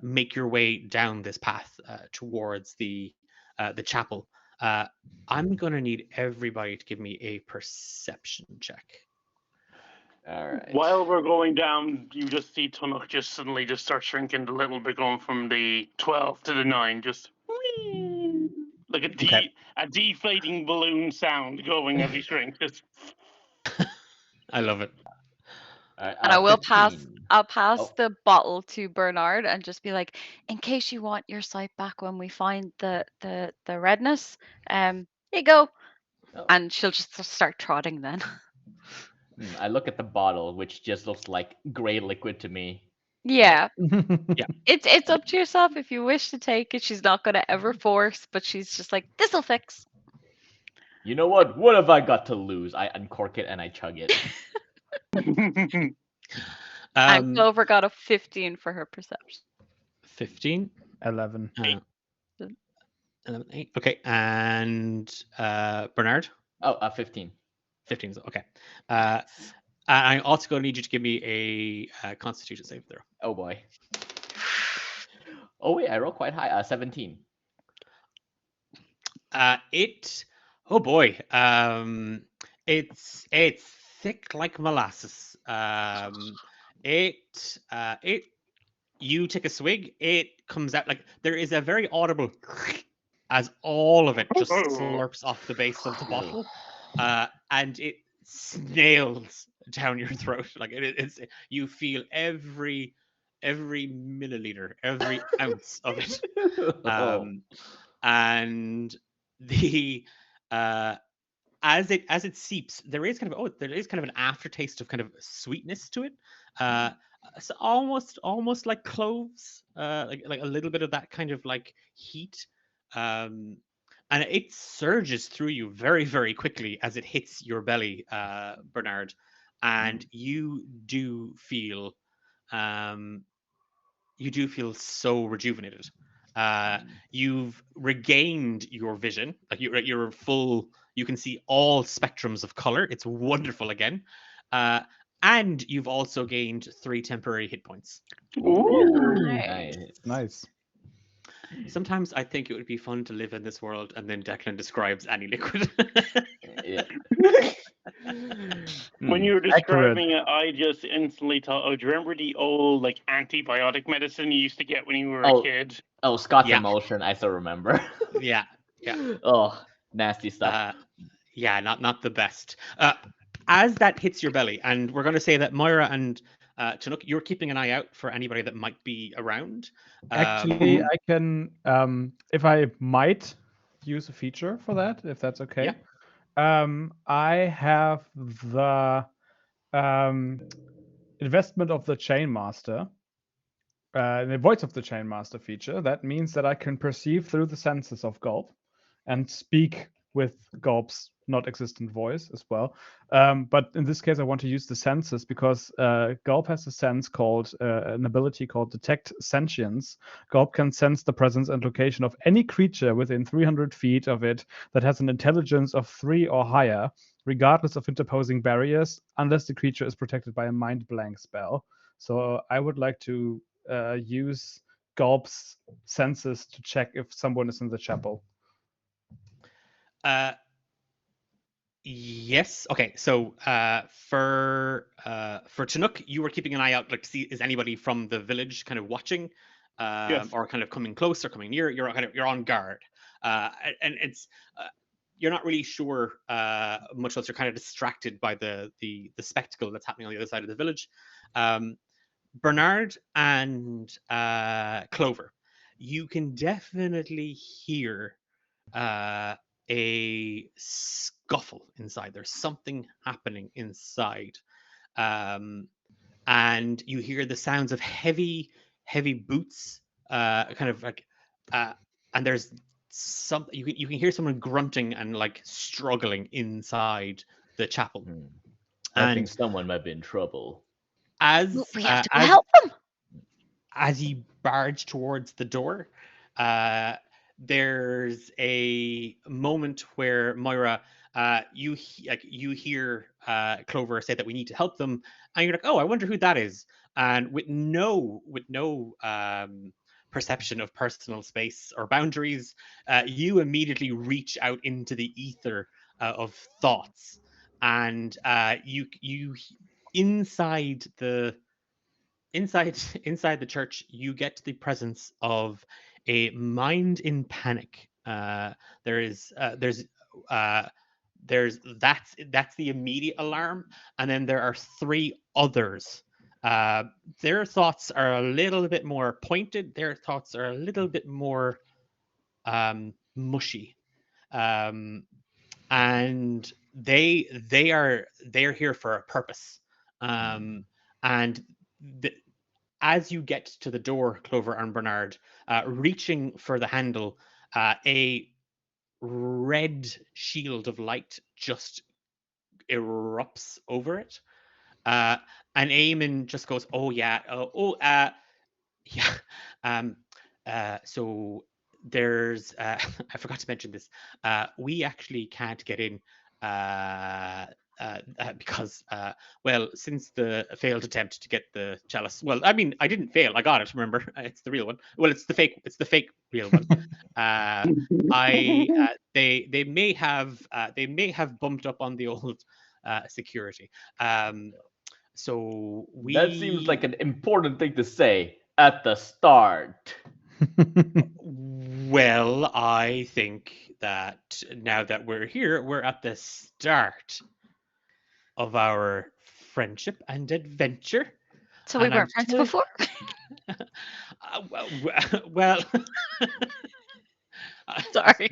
make your way down this path towards the chapel, uh, I'm gonna need everybody to give me a perception check. All right. While we're going down, you just see Tunnock just suddenly just start shrinking a little bit, going from the 12 to the 9, just whee, like Okay. a deflating balloon sound going as he shrinks. Just I love it. All right. And I will pass. 15. I'll pass Oh. the bottle to Bernard and just be like, in case you want your sight back when we find the redness, here you go. Oh. And she'll just start trotting then. I look at the bottle, which just looks like gray liquid to me. Yeah. Yeah. It's up to yourself if you wish to take it. She's not gonna ever force, but she's just like, this'll fix. You know what? What have I got to lose? I uncork it and I chug it. And Um, Clover got a 15 for her perception. 15. 11. 11, 8. Okay, and Bernard. Oh, 15. 15. Okay. I'm also going to need you to give me a Constitution save throw. Oh boy. Oh wait, I rolled quite high. 17. Oh boy. It's thick like molasses. You take a swig, it comes out like there is a very audible as all of it just slurps off the base of the bottle, and it snails down your throat. Like it's you feel every milliliter, every ounce of it. And the as it seeps, there is kind of an aftertaste of kind of sweetness to it. So almost like cloves, like a little bit of that kind of like heat. And it surges through you very, very quickly as it hits your belly, Bernard, and you do feel so rejuvenated. You've regained your vision, like you're full. You can see all spectrums of color. It's wonderful again. And you've also gained 3 temporary hit points. Nice. Nice. Sometimes I think it would be fun to live in this world, and then Declan describes any liquid. Yeah. When you were describing it, I just instantly thought, oh, do you remember the old like antibiotic medicine you used to get when you were a kid? Oh, Scott's Yeah. emulsion. I still remember. Yeah. Oh, nasty stuff. Yeah, not the best. As that hits your belly, and we're going to say that Moira and Chinook, you're keeping an eye out for anybody that might be around. Actually, I can, if I might use a feature for that, if that's okay. I have the investment of the Chain Master, the voice of the Chain Master feature. That means that I can perceive through the senses of Gulp and speak with Gulp's not existent voice as well. But in this case, I want to use the senses because Gulp has a sense called an ability called Detect Sentience. Gulp can sense the presence and location of any creature within 300 feet of it that has an intelligence of 3 or higher, regardless of interposing barriers, unless the creature is protected by a mind blank spell. So I would like to use Gulp's senses to check if someone is in the chapel. Yes. Okay. So for Chinook, you were keeping an eye out, like to see is anybody from the village kind of watching, Yes. or kind of coming close or coming near. You're on guard, and it's you're not really sure much else. You're kind of distracted by the spectacle that's happening on the other side of the village. Bernard and Clover, you can definitely hear a scuffle inside. There's something happening inside. And you hear the sounds of heavy boots, kind of like, and there's some, you can hear someone grunting and like struggling inside the chapel. I think And someone might be in trouble. We have to go as help them. as you barge towards the door, there's a moment where Moira, you hear Clover say that we need to help them, and you're like, oh, I wonder who that is. And with no perception of personal space or boundaries, you immediately reach out into the ether of thoughts, and you inside the inside the church, you get the presence of a mind in panic. There is there's that's the immediate alarm, and then there are three others. Uh, their thoughts are a little bit more pointed. Their thoughts are a little bit more mushy, and they're here for a purpose. And the, as you get to the door, Clover and Bernard, reaching for the handle, a red shield of light just erupts over it. And Eamon just goes, "Oh yeah, yeah." Um, so there's, I forgot to mention this. We actually can't get in because, well, since the failed attempt to get the chalice. Well, I mean, I didn't fail. I got it. Remember, it's the real one. Well, it's the fake. It's the fake real one. They may have bumped up on the old security. So That seems like an important thing to say at the start. Well, I think that now that we're here, we're at the start of our friendship and adventure. So we And weren't I'm friends telling- before. well, Sorry.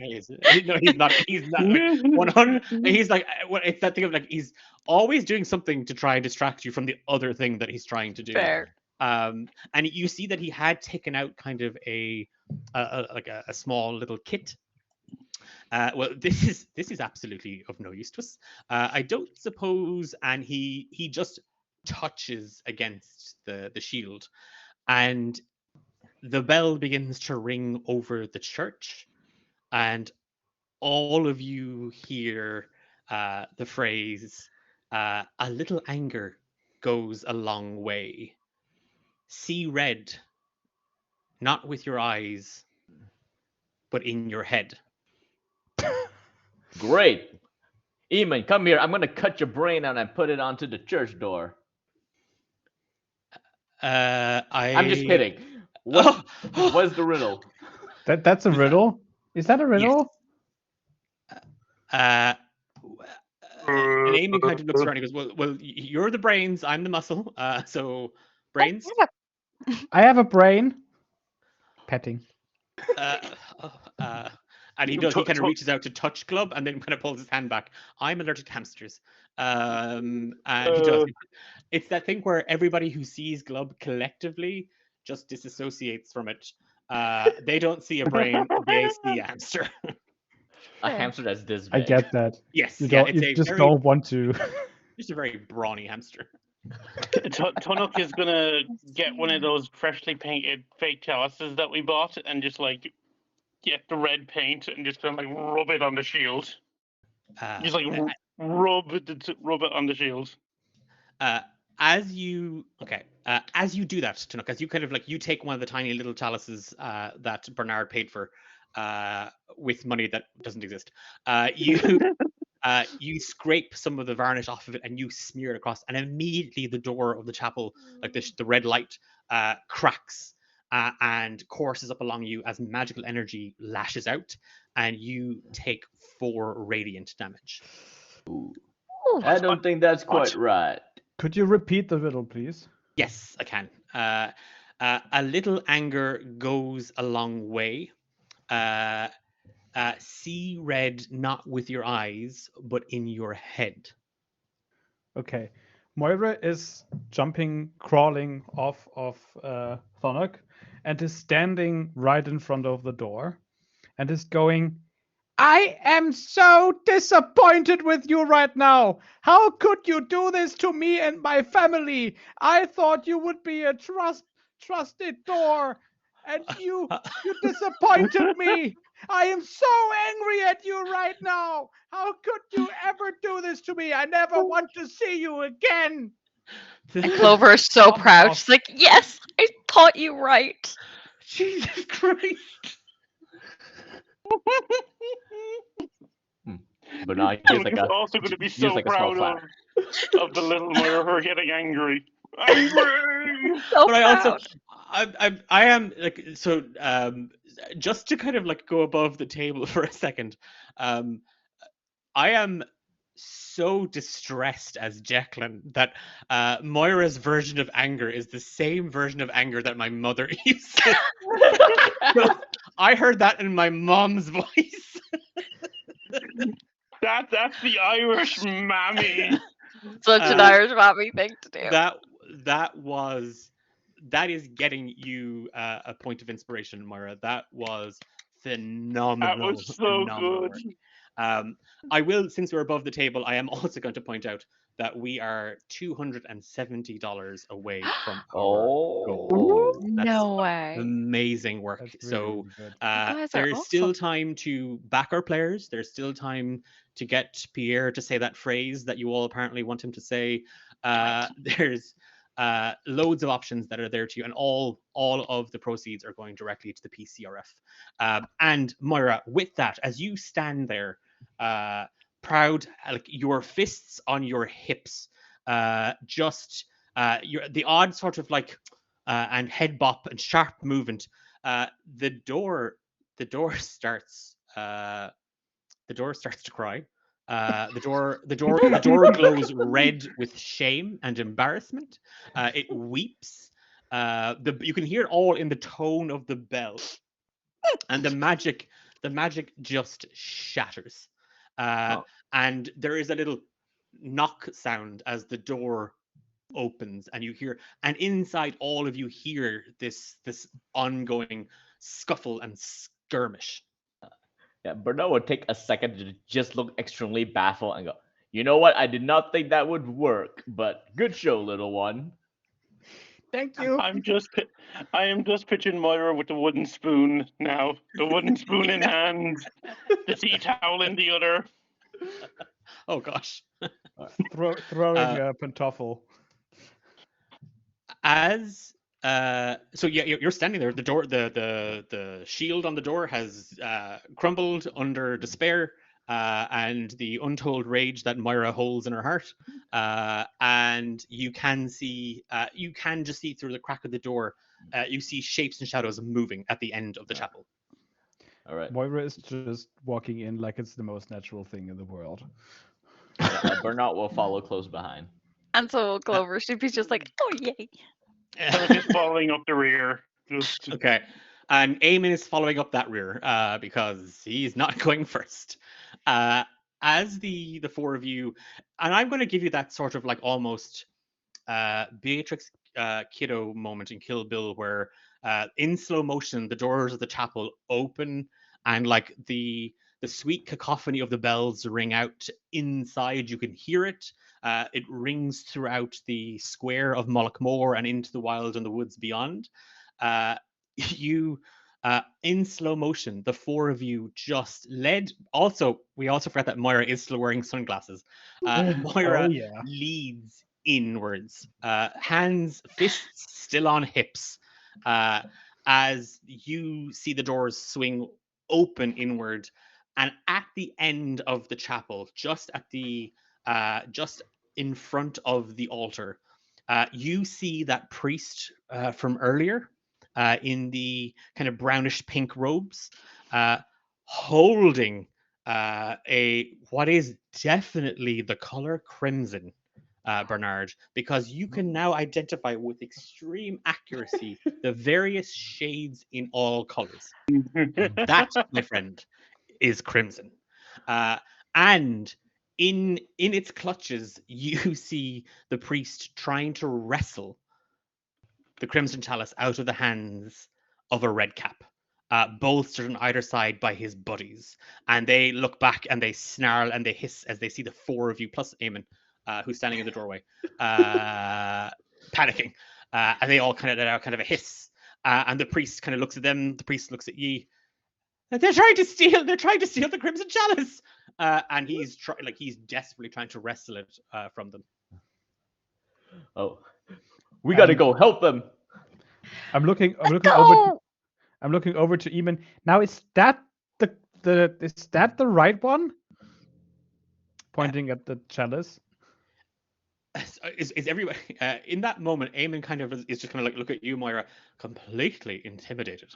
no, he's not. He's not like 100. He's like, well, it's that thing of like he's always doing something to try and distract you from the other thing that he's trying to do. Fair. And you see that he had taken out kind of a small little kit. Well, this is absolutely of no use to us. I don't suppose. And he just touches against the shield, and the bell begins to ring over the church, and all of you hear the phrase, "A little anger goes a long way. See red, not with your eyes, but in your head." Great. Eamon, come here. I'm gonna cut your brain out and put it onto the church door. I'm just kidding. What's the riddle? That's a riddle. Is that a riddle? And Eamon kind of looks around and goes, well, you're the brains, I'm the muscle. So brains. I have a brain. Petting. And he does. He kind of reaches out to touch Club, and then kind of pulls his hand back. I'm allergic to hamsters. And he does. It's that thing where everybody who sees Glub collectively just disassociates from it. They don't see a brain; they see a hamster. A hamster that's this I big. get that. Yes, You yeah, don't. it's You a just very, don't want to. just a very brawny hamster. Tunuk is gonna get one of those freshly painted fake chalices that we bought and just like get the red paint and just kind of like rub it on the shield. Just like rub it on the shield. As you do that, Tunuk, as you kind of like you take one of the tiny little chalices that Bernard paid for with money that doesn't exist. You scrape some of the varnish off of it and you smear it across, and immediately the door of the chapel, like the red light, cracks and courses up along you as magical energy lashes out, and you take 4 radiant damage. I don't think that's quite right. Could you repeat the riddle, please? Yes, I can. A little anger goes a long way. See red not with your eyes, but in your head. Okay. Moira is jumping, crawling off of Thonok, and is standing right in front of the door and is going, I am so disappointed with you right now. How could you do this to me and my family? I thought you would be a trusted door, and you disappointed me. I am so angry at you right now. How could you ever do this to me? I never want to see you again. And Clover is so Jump proud. off. She's like, yes, I taught you right. Jesus Christ! But now here's like Is a also going to be here's so like a small proud clap. of the little Moira her getting angry. Angry! So But I also, proud. I am like, so just to kind of like go above the table for a second, I am so distressed as Jacqueline that Moira's version of anger is the same version of anger that my mother used. So I heard that in my mom's voice. That's the Irish mammy. Such an Irish mommy thing to do. That is getting you a point of inspiration, Moira. That was phenomenal. That was so phenomenal good. work. I will, since we're above the table, I am also going to point out that we are $270 away from our goal. Oh. That's No way. amazing work. That's So really, really good. guys are there's still awesome. time to back our players. There's still time to get Pierre to say that phrase that you all apparently want him to say. There's loads of options that are there to you, and all of the proceeds are going directly to the PCRF. And Moira, with that, as you stand there, proud, like your fists on your hips, just the odd sort of like and head bop and sharp movement. The door starts to cry. The door glows red with shame and embarrassment. It weeps. You can hear it all in the tone of the bell, and the magic just shatters. Oh. And there is a little knock sound as the door opens, and you hear, and inside all of you hear this ongoing scuffle and skirmish. Yeah, Bernard would take a second to just look extremely baffled and go, you know what? I did not think that would work, but good show, little one. Thank you. I am just picturing Moira with the wooden spoon now. The wooden spoon in hand, the tea towel in the other. Oh gosh. Throwing a pantoffel. As so yeah, you're standing there. The door, the shield on the door has crumbled under despair and the untold rage that Moira holds in her heart. And you can just see through the crack of the door. You see shapes and shadows moving at the end of the chapel. All right. Moira is just walking in like it's the most natural thing in the world. Bernard will follow close behind. And so Clover, she'd be just like, oh, yay. Just following up the rear. Just Okay. And Eamon is following up that rear because he's not going first. As the four of you, and I'm going to give you that sort of like almost Beatrix Kiddo moment in Kill Bill where in slow motion the doors of the chapel open and like the sweet cacophony of the bells ring out inside. You can hear it. It rings throughout the square of Mullaghmore and into the wilds and the woods beyond. In slow motion, the four of you just led. Also, we also forgot that Moira is still wearing sunglasses. Moira Oh, yeah. leads inwards, fists still on hips, as you see the doors swing open inward, and at the end of the chapel, just in front of the altar, you see that priest from earlier in the kind of brownish pink robes, holding what is definitely the color crimson Bernard, because you can now identify with extreme accuracy the various shades in all colors. That, my friend, is crimson. And in its clutches, you see the priest trying to wrestle the crimson chalice out of the hands of a red cap, bolstered on either side by his buddies. And they look back and they snarl and they hiss as they see the four of you, plus Eamon, who's standing in the doorway, panicking. And they all kind of a hiss. And the priest kind of looks at them. The priest looks at ye. They're trying to steal the crimson chalice. And he's he's desperately trying to wrestle it from them. Oh, we gotta go help them. I'm looking over. I'm looking over to Eamon. Now, is that the right one? Pointing at the chalice. Is everyone in that moment? Eamon kind of is just kind of look at you, Moira, completely intimidated.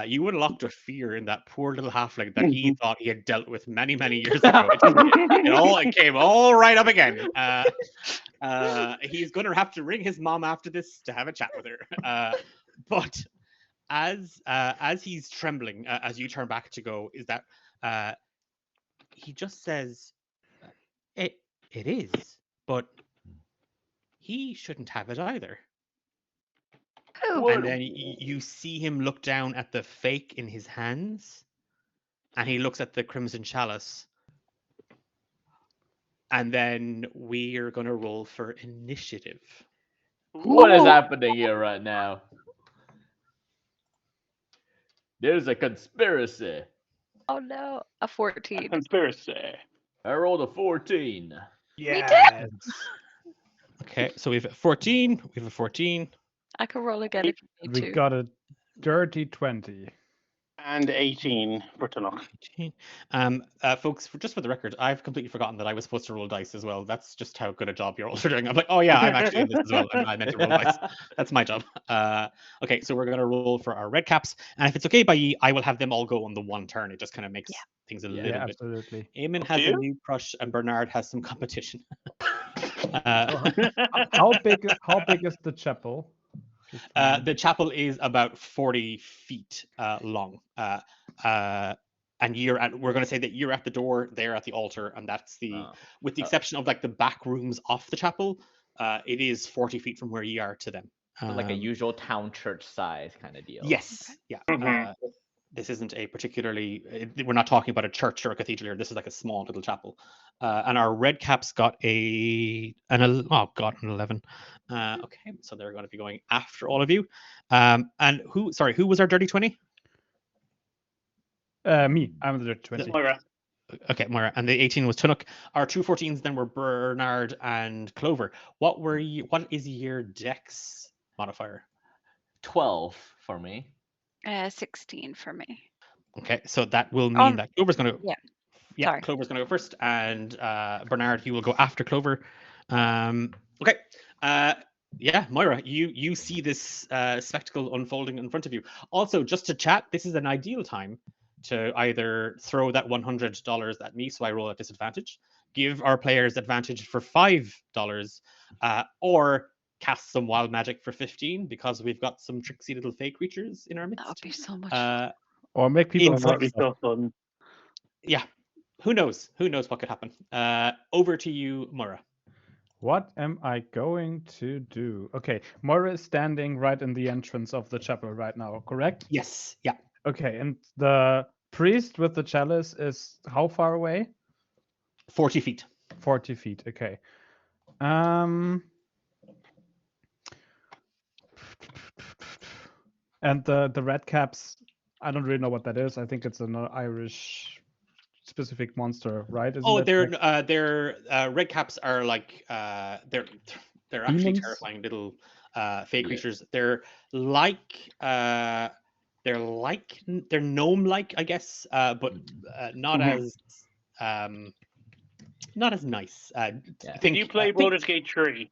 You unlocked a fear in that poor little halfling that he thought he had dealt with many years ago. It came all right up again. He's going to have to ring his mom after this to have a chat with her. But as he's trembling, as you turn back to go, is that he just says, "It is, but he shouldn't have it either." And then you see him look down at the fake in his hands, and he looks at the crimson chalice. And then we are going to roll for initiative. What is happening here right now? There's a conspiracy. Oh no, a 14. Conspiracy. I rolled a 14. Yes. Okay, so we have a 14. We have a 14. I can roll again if you need We to. got a dirty 20. And 18 for Tunnock. 18. Folks, just for the record, I've completely forgotten that I was supposed to roll dice as well. That's just how good a job you're all doing. I'm like, oh yeah, I'm actually in this as well. I meant to roll dice. That's my job. Okay, so we're going to roll for our red caps. And if it's okay by you, I will have them all go on the one turn. It just kind of makes things a little bit. Absolutely. Eamon has a new crush and Bernard has some competition. How big is the chapel? The chapel is about 40 feet long. And we're going to say that you're at the door, they're at the altar, and that's with the exception of like the back rooms off the chapel, it is 40 feet from where you are to them. Like a usual town church size kind of deal. Yes. Yeah. This isn't a particularly, we're not talking about a church or a cathedral here. This is like a small little chapel. And our red caps got an 11. Okay, so they're going to be going after all of you. And who was our dirty 20? Me. I'm the dirty 20. Moira. Okay, Moira. And the 18 was Tunnock. Our two 14s then were Bernard and Clover. What is your dex modifier? 12 for me. 16 for me. Okay, so that will mean that Clover's going to... Yeah, sorry. Clover's going to go first, and Bernard, he will go after Clover. Okay. Moira, you see this spectacle unfolding in front of you. Also, just to chat, this is an ideal time to either throw that $100 at me, so I roll at disadvantage, give our players advantage for $5, or cast some wild magic for 15 because we've got some tricksy little fey creatures in our midst. That would be so much. Or make people That might be so fun. Yeah. Who knows? Who knows what could happen? Over to you, Moira. What am I going to do? Okay, Moira is standing right in the entrance of the chapel right now, correct? Yes. Yeah. Okay, and the priest with the chalice is how far away? 40 feet. 40 feet, okay. And the red caps, I don't really know what that is. I think it's an Irish specific monster, right? Their red caps are like they're actually Demons? terrifying little fey creatures. They're gnome-like, I guess, but not as nice. Did you play Baldur's Gate 3?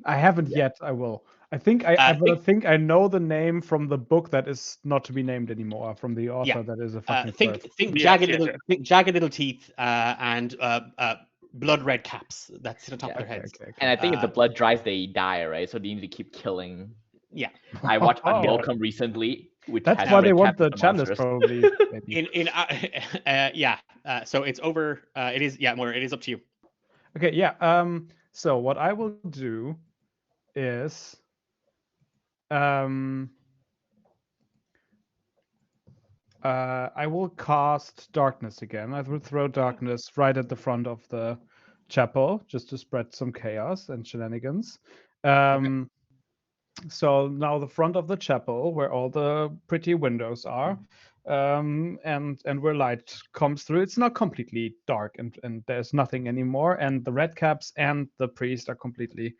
I haven't yet. I will. I think I know the name from the book that is not to be named anymore, from the author that is a fucking think jagged little teeth and blood red caps that sit on top of Yeah, their heads. And I think if the Uh, blood dries, they die, right? So they need to keep killing. Yeah. I watched Oh. Unwelcome recently, which That's has why they red want caps the as the chalice, monsters. probably. Maybe. Yeah. So it's over. It is. Yeah, Moira. It is up to you. Okay, yeah. So what I will do is I will cast darkness again. I will throw darkness right at the front of the chapel just to spread some chaos and shenanigans. So now the front of the chapel, where all the pretty windows are, and where light comes through, it's not completely dark, and there's nothing anymore. And the red caps and the priest are completely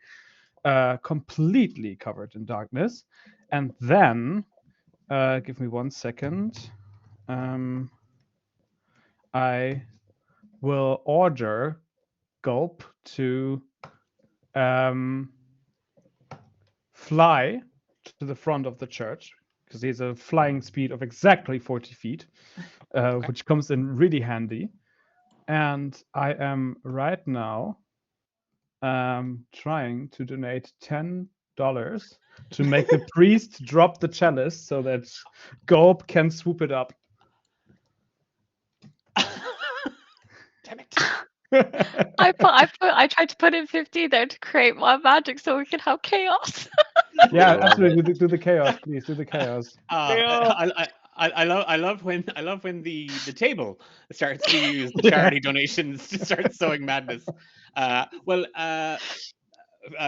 covered in darkness. And then, give me 1 second. I will order Gulp to fly to the front of the church because he has a flying speed of exactly 40 feet, which comes in really handy. And I am right now trying to donate $10 to make the priest drop the chalice so that Gulp can swoop it up. Damn it. I tried to put in 50 there to create more magic so we can have chaos. Yeah, Love absolutely. Do the chaos, please. Do the chaos. I love when the table starts to use the charity donations to start sowing madness.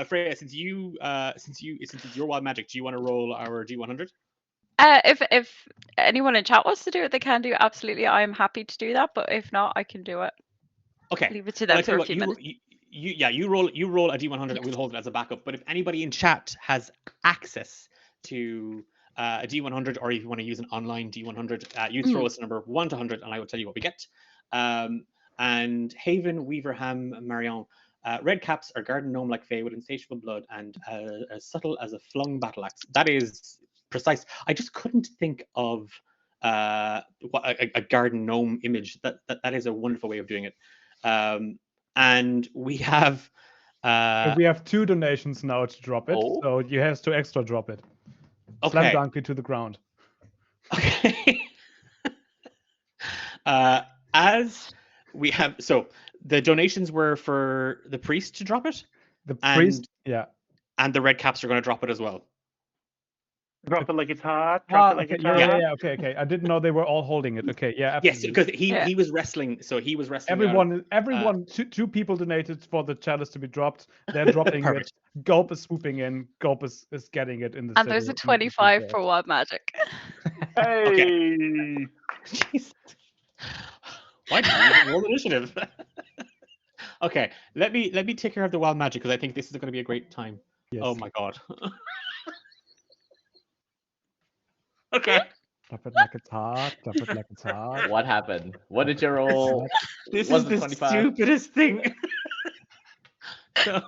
Freya, since it's your wild magic, do you want to roll our D100? If anyone in chat wants to do it, they can do it. Absolutely, I am happy to do that. But if not, I can do it. Okay. Leave it to Well, them I tell for you a what, few minutes. you roll a D100 and we'll hold it as a backup. But if anybody in chat has access to a D100, or if you want to use an online D100, you throw us a number 1 to 100, and I will tell you what we get. And Haven, Weaverham, Marion, red caps are garden gnome like Fae with insatiable blood and as subtle as a flung battle axe. That is precise. I just couldn't think of a garden gnome image. That is a wonderful way of doing it. And we have we have 2 donations now to drop it, Oh. so you have to extra drop it. Okay. Slam dunk it to the ground. Okay. As we have, so the donations were for the priest to drop it. The priest, yeah. And the red caps are going to drop it as well. Drop it like it's hot. Drop it like it's hot. Yeah. Okay. I didn't know they were all holding it. Okay, yeah, absolutely. Yes, because he was wrestling. So he was wrestling. Everyone, two people donated for the chalice to be dropped. They're dropping it. Gulp is swooping in. Gulp is getting it in the. And there's a 25 for wild magic. Hey. Okay. Jeez. Why did you even roll initiative? Okay, let me take care of the wild magic because I think this is going to be a great time. Yes. Oh my god. Okay. Drop it like it's hot. Drop it like it's hot. What happened? What did you roll? This is the 25? Stupidest thing. So,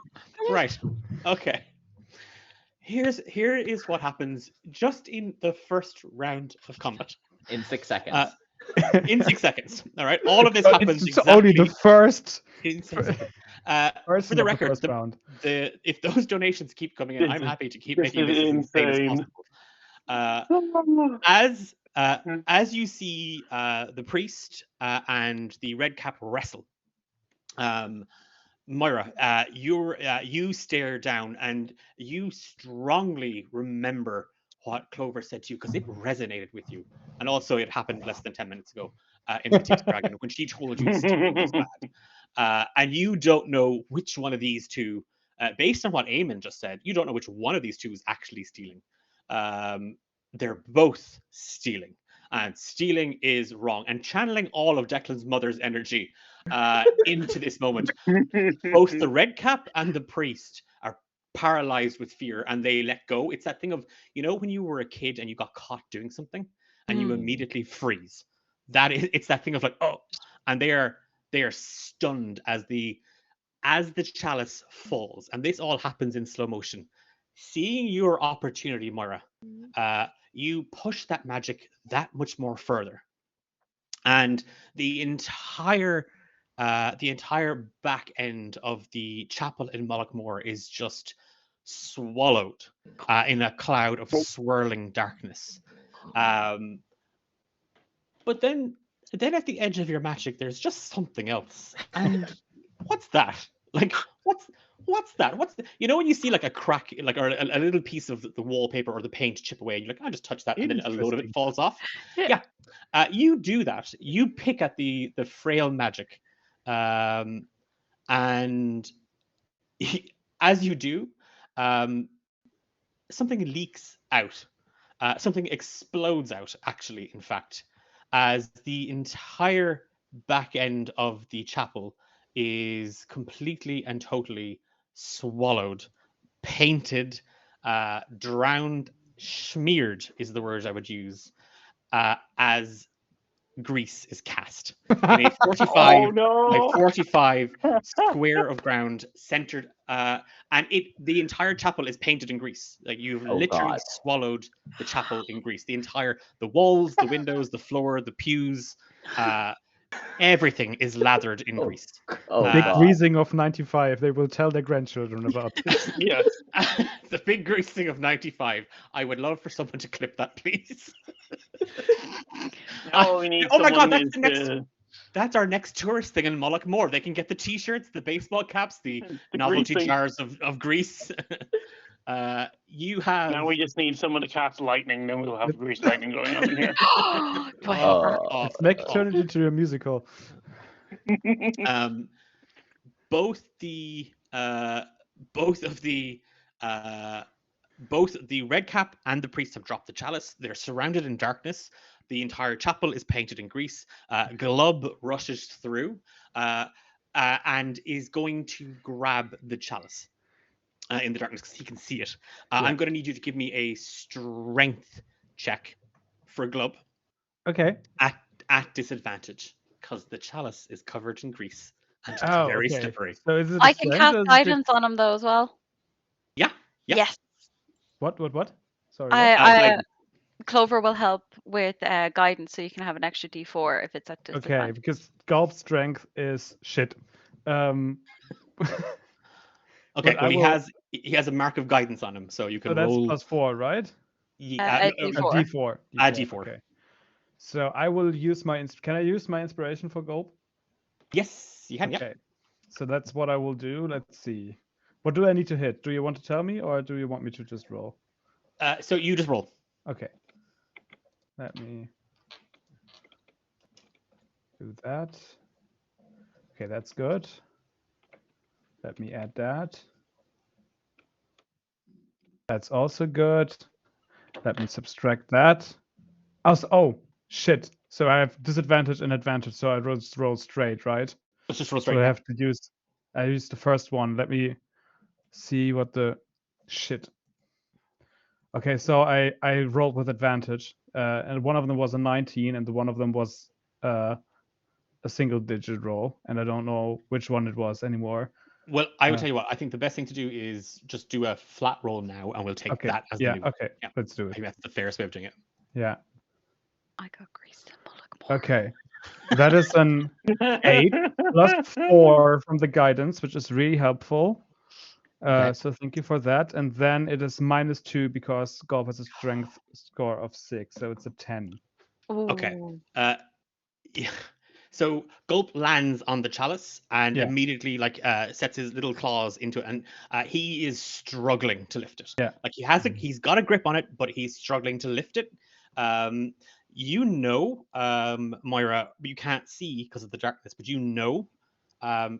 right. Okay. Here is what happens just in the first round of combat. In 6 seconds. In 6 seconds. All right. All of this happens it's exactly only the first. In 6 seconds. For the record, if those donations keep coming in, I'm happy to keep making this as insane as possible. As you see the priest and the red cap wrestle, Moira, you stare down and you strongly remember what Clover said to you because it resonated with you, and also it happened less than 10 minutes ago in Petite Dragon when she told you stealing was bad, and you don't know which one of these two, based on what Eamon just said, you don't know which one of these two is actually stealing. They're both stealing, and stealing is wrong. And channeling all of Declan's mother's energy into this moment, both the red cap and the priest are paralyzed with fear and they let go. It's that thing of, when you were a kid and you got caught doing something and you immediately freeze. It's that thing of like, oh, and they are stunned as the chalice falls, and this all happens in slow motion. Seeing your opportunity, Moira, you push that magic that much more further, and the entire the entire back end of the chapel in Mullaghmore is just swallowed in a cloud of swirling darkness. But then at the edge of your magic, there's just something else. And what's that? Like, what's that? You know when you see like a crack, like or a little piece of the wallpaper or the paint chip away, you're like, I'll just touch that, and then a load of it falls off. Yeah. You do that. You pick at the frail magic, and as you do, something leaks out. Something explodes out, actually, in fact, as the entire back end of the chapel is completely and totally swallowed, painted, drowned, smeared is the word I would use, as grease is cast in a 45 by 45 square of ground centered, and the entire chapel is painted in grease. Like you've literally God. swallowed the chapel in grease. The walls, the windows, the floor, the pews, everything is lathered in grease. Oh, Big God. greasing of 95. They will tell their grandchildren about this. Yes. The big greasing of 95. I would love for someone to clip that, please. Oh, we need Oh my God, someone that's our next tourist thing in Mullaghmore. They can get the t-shirts, the baseball caps, the novelty greasing. jars of grease. You have... Now we just need someone to cast lightning, then we'll have grease lightning going on in here. Do I have that? Let's make turn it into a musical. Both the red cap and the priest have dropped the chalice. They're surrounded in darkness. The entire chapel is painted in grease. Glub rushes through and is going to grab the chalice in the darkness because he can see it. I'm going to need you to give me a strength check for Glub. Okay. At disadvantage because the chalice is covered in grease and it's very slippery. So is it I can cast guidance on him though as well. Yeah. Yes. What? Sorry. Clover will help with guidance, so you can have an extra D4 if it's at disadvantage. Okay, because Gulp's strength is shit. Okay, well, he has a mark of guidance on him, so you can roll. That's +4, right? A D4. D4. A D4. Okay. So I will use my. Can I use my inspiration for Gulp? Yes, you can. Okay. Yeah. So that's what I will do. Let's see. What do I need to hit? Do you want to tell me, or do you want me to just roll? So you just roll. Okay. Let me do that. Okay, that's good. Let me add that. That's also good. Let me subtract that. Oh, shit. So I have disadvantage and advantage, so I just roll straight, right? Let's just roll straight. So I have to use... I used the first one. Let me see what the... Shit. Okay, so I rolled with advantage, and one of them was a 19, and one of them was a single-digit roll, and I don't know which one it was anymore. Well, I will tell you what. I think the best thing to do is just do a flat roll now, and we'll take that as the new one. Okay, let's do I it. think that's the fairest way of doing it. Yeah. I got greased in Mullaghmore. Okay, that is an 8 plus 4 from the guidance, which is really helpful. So thank you for that. And then it is -2 because Golf has a strength score of 6, so it's a 10. Okay. Yeah. So Gulp lands on the chalice and immediately sets his little claws into it, and he is struggling to lift it. Yeah. Like he's got a grip on it, but he's struggling to lift it. Moira, you can't see because of the darkness, but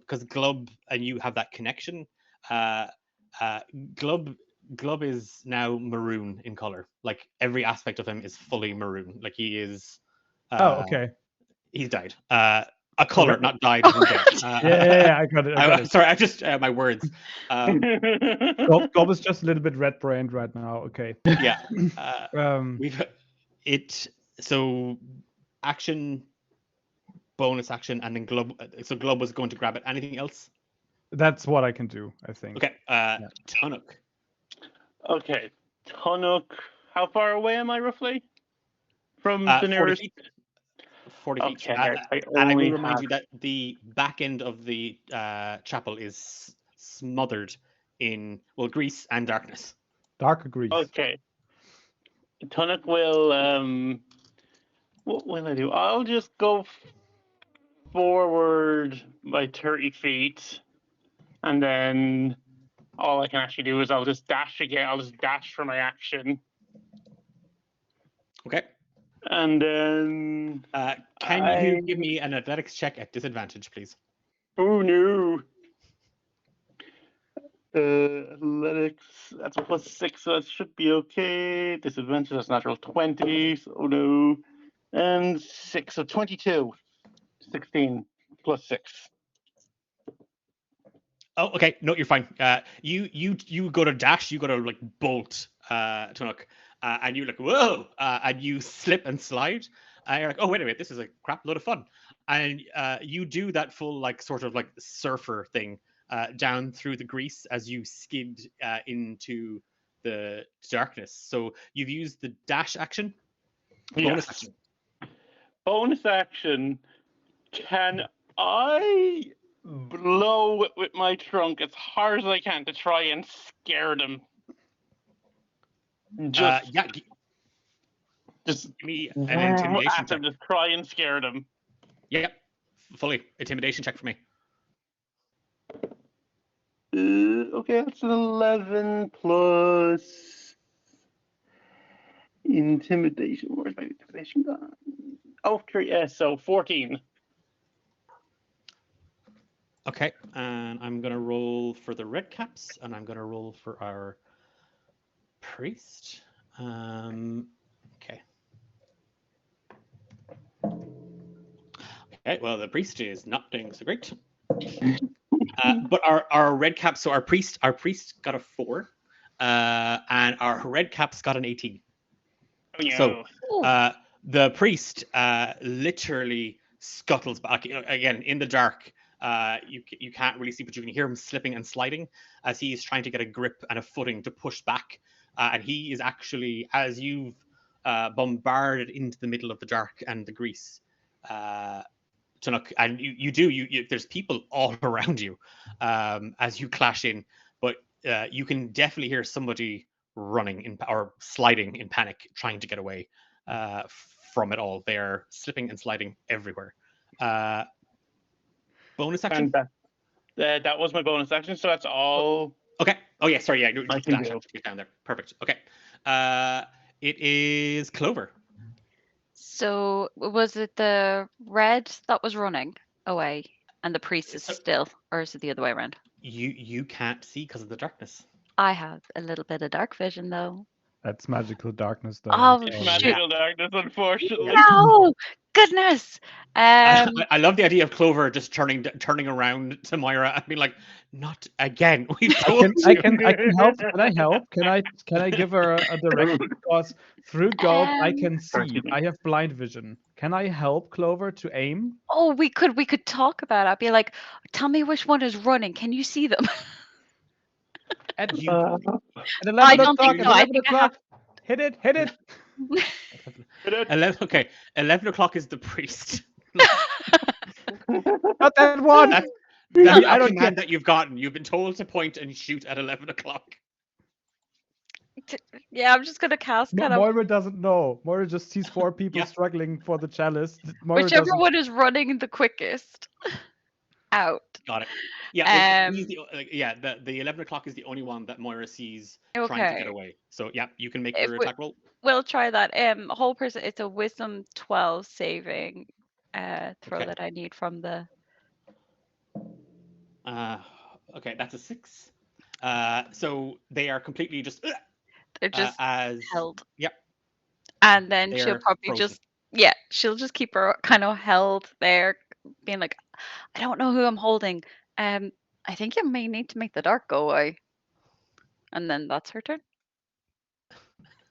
because Glub and you have that connection. Glub is now maroon in color. Like every aspect of him is fully maroon. Like he is. Okay. He's died. A color, not died. Yeah, I got it. Sorry, I just my words. Glub is just a little bit red-brained right now. Okay. Yeah. We've so action, bonus action, and then Glub. So Glub was going to grab it. Anything else? That's what I can do, I think. Okay. Tunnock. Okay, Tunnock. How far away am I roughly from the nearest? 40 feet. Okay, And I I will only remind have. you that the back end of the chapel is smothered in, well, grease and darkness. Dark grease. Okay. Tunnock will. What will I do? I'll just go forward by 30 feet, and then all I can actually do is I'll just dash again. I'll just dash for my action, Okay. and then. Can you give me an athletics check at disadvantage, please? Oh no. Athletics, that's a +6, so that should be okay. Disadvantage, that's natural 20, so oh no. And 6, so 22. 16 +6. Oh, okay. No, you're fine. You go to dash, you go to like bolt, Tunnock, and you're like, whoa, and you slip and slide. And you're like, oh, wait a minute, this is a crap load of fun. And you do that full like sort of like surfer thing down through the grease as you skid into the darkness. So you've used the dash action, bonus Yes. action. Bonus action. Can I blow with my trunk as hard as I can to try and scare them? Just, Yeah, give me an at intimidation check. them, just try and scare them. Yep, fully intimidation check for me. Okay, that's an 11 plus intimidation. Where's my intimidation gone? Oh, so 14. Okay, and I'm gonna roll for the red caps, and I'm gonna roll for our priest. Okay. Okay, well, the priest is not doing so great. But our red caps, so our priest got a 4, and our red caps got an 18. Oh, no. So the priest literally scuttles back again in the dark. You can't really see, but you can hear him slipping and sliding as he is trying to get a grip and a footing to push back. And he is actually, as you've bombarded into the middle of the dark and the grease, Tunnock, and you there's people all around you as you clash in, but you can definitely hear somebody running or sliding in panic, trying to get away from it all. They're slipping and sliding everywhere. Bonus action? And that was my bonus action, so that's all. Okay. Oh yeah, sorry. Yeah, I just can dash do. action to get down there. Perfect. Okay. It is Clover. So was it the red that was running away and the priest is still, or is it the other way around? You can't see because of the darkness. I have a little bit of dark vision though. That's magical darkness, though. Oh, It's shoot. magical darkness, unfortunately. No, goodness. I love the idea of Clover just turning around to Moira and being like, "Not again." We've told I you. can help. Can I help? Can I give her a direction? Because through gold I can see. I have blind vision. Can I help Clover to aim? Oh, we could talk about it. I'd be like, tell me which one is running. Can you see them? At You, at I 11 don't o'clock. think At so. I 11 think I o'clock. Hit it. Hit it. 11 o'clock is the priest. Not that one. That's I the don't command that you've gotten. You've been told to point and shoot at 11 o'clock. Yeah, I'm just gonna cast kind of Moira doesn't know. Moira just sees 4 people Yeah. struggling for the chalice. Moira whichever doesn't. one is running the quickest out. Got it. Yeah, Um, he's the 11 o'clock is the only one that Moira sees trying to get Okay. away. So yeah, you can make If your we- attack roll. We'll try that. Whole person. It's a wisdom 12 saving throw Okay. that I need from the. Okay, that's a 6. So they are completely just They're just as held. Yep. And then she'll They're probably frozen. she'll just keep her kind of held there, being like, I don't know who I'm holding. I think you may need to make the dark go away. And then that's her turn.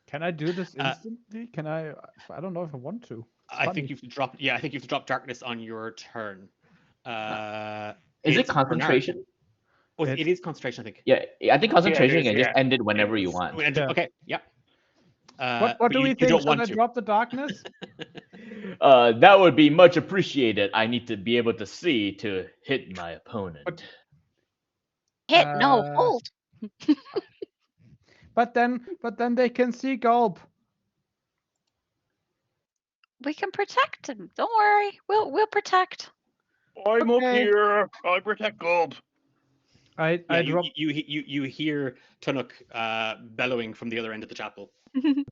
Can I do this instantly? Can I? I don't know if I want to. I think funny. you have to drop. Yeah, I think you have to drop darkness on your turn. Is it it's Bernard. concentration? Oh, it is concentration, I think. Yeah, I think concentration is, can just yeah. end it whenever you want. Yeah. Okay. Yeah. What but do we you think? don't Should want I to. drop the darkness? That would be much appreciated. I need to be able to see to hit my opponent. Hit, no, Uh, hold. But then they can see Gulp. We can protect him. Don't worry. We'll protect. I'm up Okay. here. I protect Gulp. I Yeah, drop. you hear Tunuk bellowing from the other end of the chapel.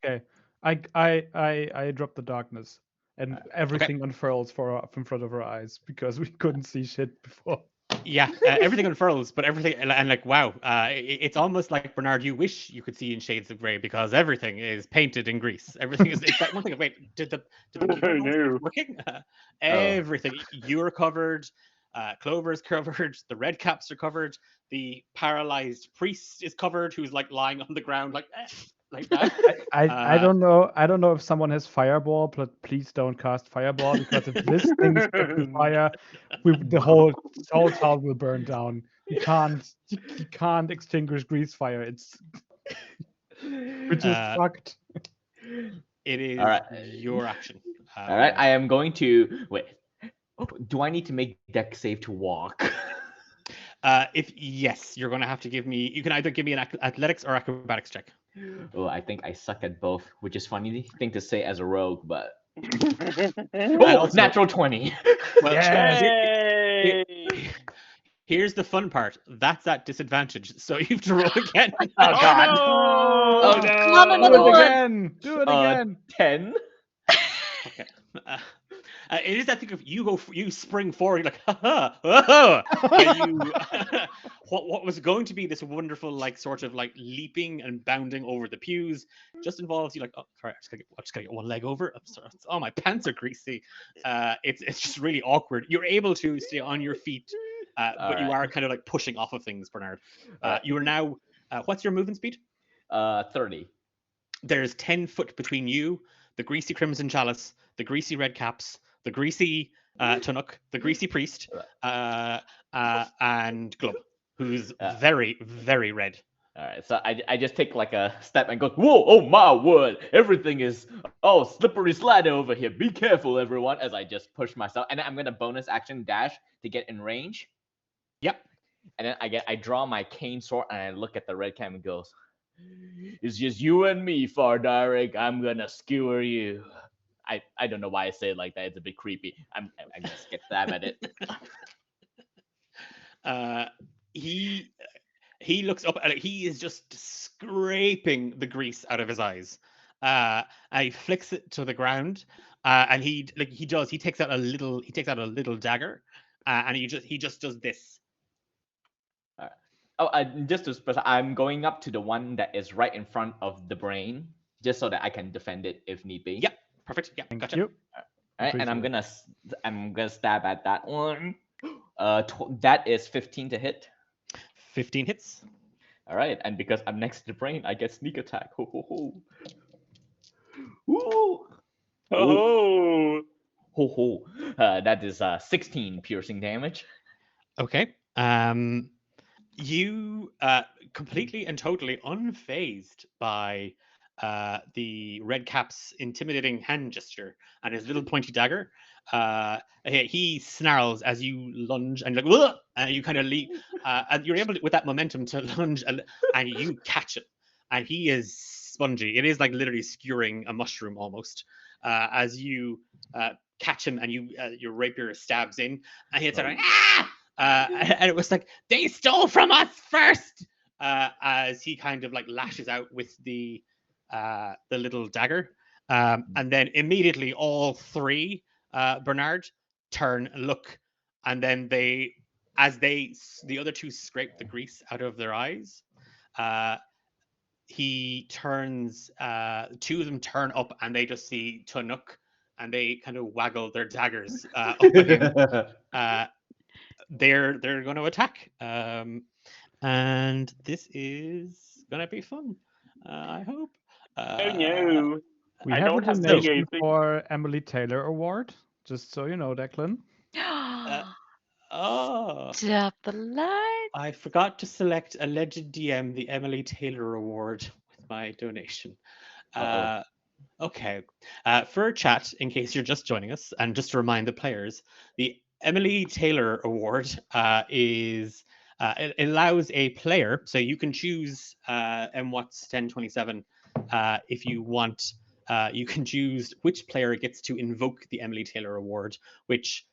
Okay. I drop the darkness, and everything unfurls in front of our eyes because we couldn't see shit before. Yeah, everything unfurls, but everything and like wow, it's almost like Bernard. You wish you could see in shades of grey because everything is painted in grease. Everything is. It's that one thing. Wait, did the keyboard mouse No. working? Everything. You're covered. Clover's covered. The red caps are covered. The paralyzed priest is covered, who's like lying on the ground, like that. I don't know. I don't know if someone has fireball, but please don't cast fireball because if this thing spreads to fire, the whole town will burn down. You can't extinguish grease fire. It's which is Uh, fucked. It is All right. your action. All right, I am going to wait. Do I need to make deck save to walk? If yes, you're going to have to give me. You can either give me an athletics or acrobatics check. Oh, I think I suck at both, which is funny thing to say as a rogue, but And oh, also- natural 20. Well, Yes. Yay! here's the fun part. That's at disadvantage, so you have to roll again. Oh God. No! Oh, no! come on, Do another it one. again. Do it again. 10. Okay. It is that thing of you spring forward, you're like, ha ha, and you, what was going to be this wonderful, like, sort of like leaping and bounding over the pews, just involves you like, oh, sorry, I just gotta get one leg over. I'm sorry, oh, my pants are greasy. It's just really awkward. You're able to stay on your feet, but you Alright. are kind of like pushing off of things, Bernard. Alright. You are now, what's your movement speed? 30. There's 10 foot between you, the greasy crimson chalice, the greasy red caps, the greasy Tunuk, the greasy priest, and Glub, who's very, very red. All right, so I just take like a step and go, whoa, oh my word, everything is, oh, slippery slide over here. Be careful, everyone, as I just push myself. And then I'm going to bonus action dash to get in range. Yep. And then I draw my cane sword and I look at the red cam and goes, it's just you and me, Fardarik. I'm going to skewer you. I don't know why I say it like that. It's a bit creepy. I'm going to get stab at it. He looks up and he is just scraping the grease out of his eyes. And he flicks it to the ground. And he takes out a little dagger. And he just does this. Oh, just to specify, I'm going up to the one that is right in front of the brain, just so that I can defend it if need be. Yep, perfect. Yeah, Thank gotcha. you. All right, and Appreciate I'm gonna stab at that one. That is 15 to hit. 15 hits. All right, and because I'm next to the brain, I get sneak attack. Ho ho ho. Woo! Oh! Ho ho. That is 16 piercing damage. Okay. You completely and totally unfazed by the red cap's intimidating hand gesture and his little pointy dagger. He snarls as you lunge and like, "Whoa!" And you kind of leap, and you're able to, with that momentum to lunge and you catch it. And he is spongy. It is like literally skewering a mushroom almost. As you catch him and your rapier stabs in, and he's like, ah! And it was like, they stole from us first, as he kind of like lashes out with the little dagger, and then immediately all three, Bernard, turn and look, and then the other two scrape the grease out of their eyes. He turns, two of them turn up and they just see Tunuk, and they kind of waggle their daggers up at him. They're going to attack, and this is going to be fun. I hope. Oh no! We I have don't a have donation D8D. for Emily Taylor Award, just so you know, Declan. Oh, Stop the light. I forgot to select alleged DM the Emily Taylor Award with my donation. Uh-oh. Okay. For chat, in case you're just joining us, and just to remind the players, the Emily Taylor Award is it allows a player, so you can choose MWATS 1027 if you want. You can choose which player gets to invoke the Emily Taylor Award, which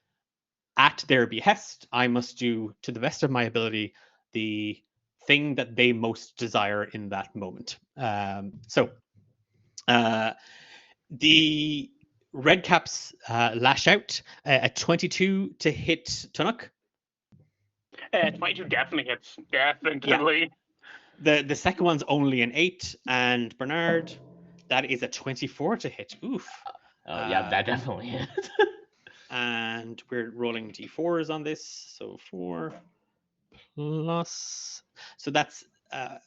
at their behest, I must do to the best of my ability the thing that they most desire in that moment. The Red Caps lash out at 22 to hit Tunnock. 22 definitely hits. Definitely. The second one's only an 8, and Bernard, that is a 24 to hit. Oof. Oh, yeah, that definitely is. And we're rolling d4s on this, so 4 plus. So that's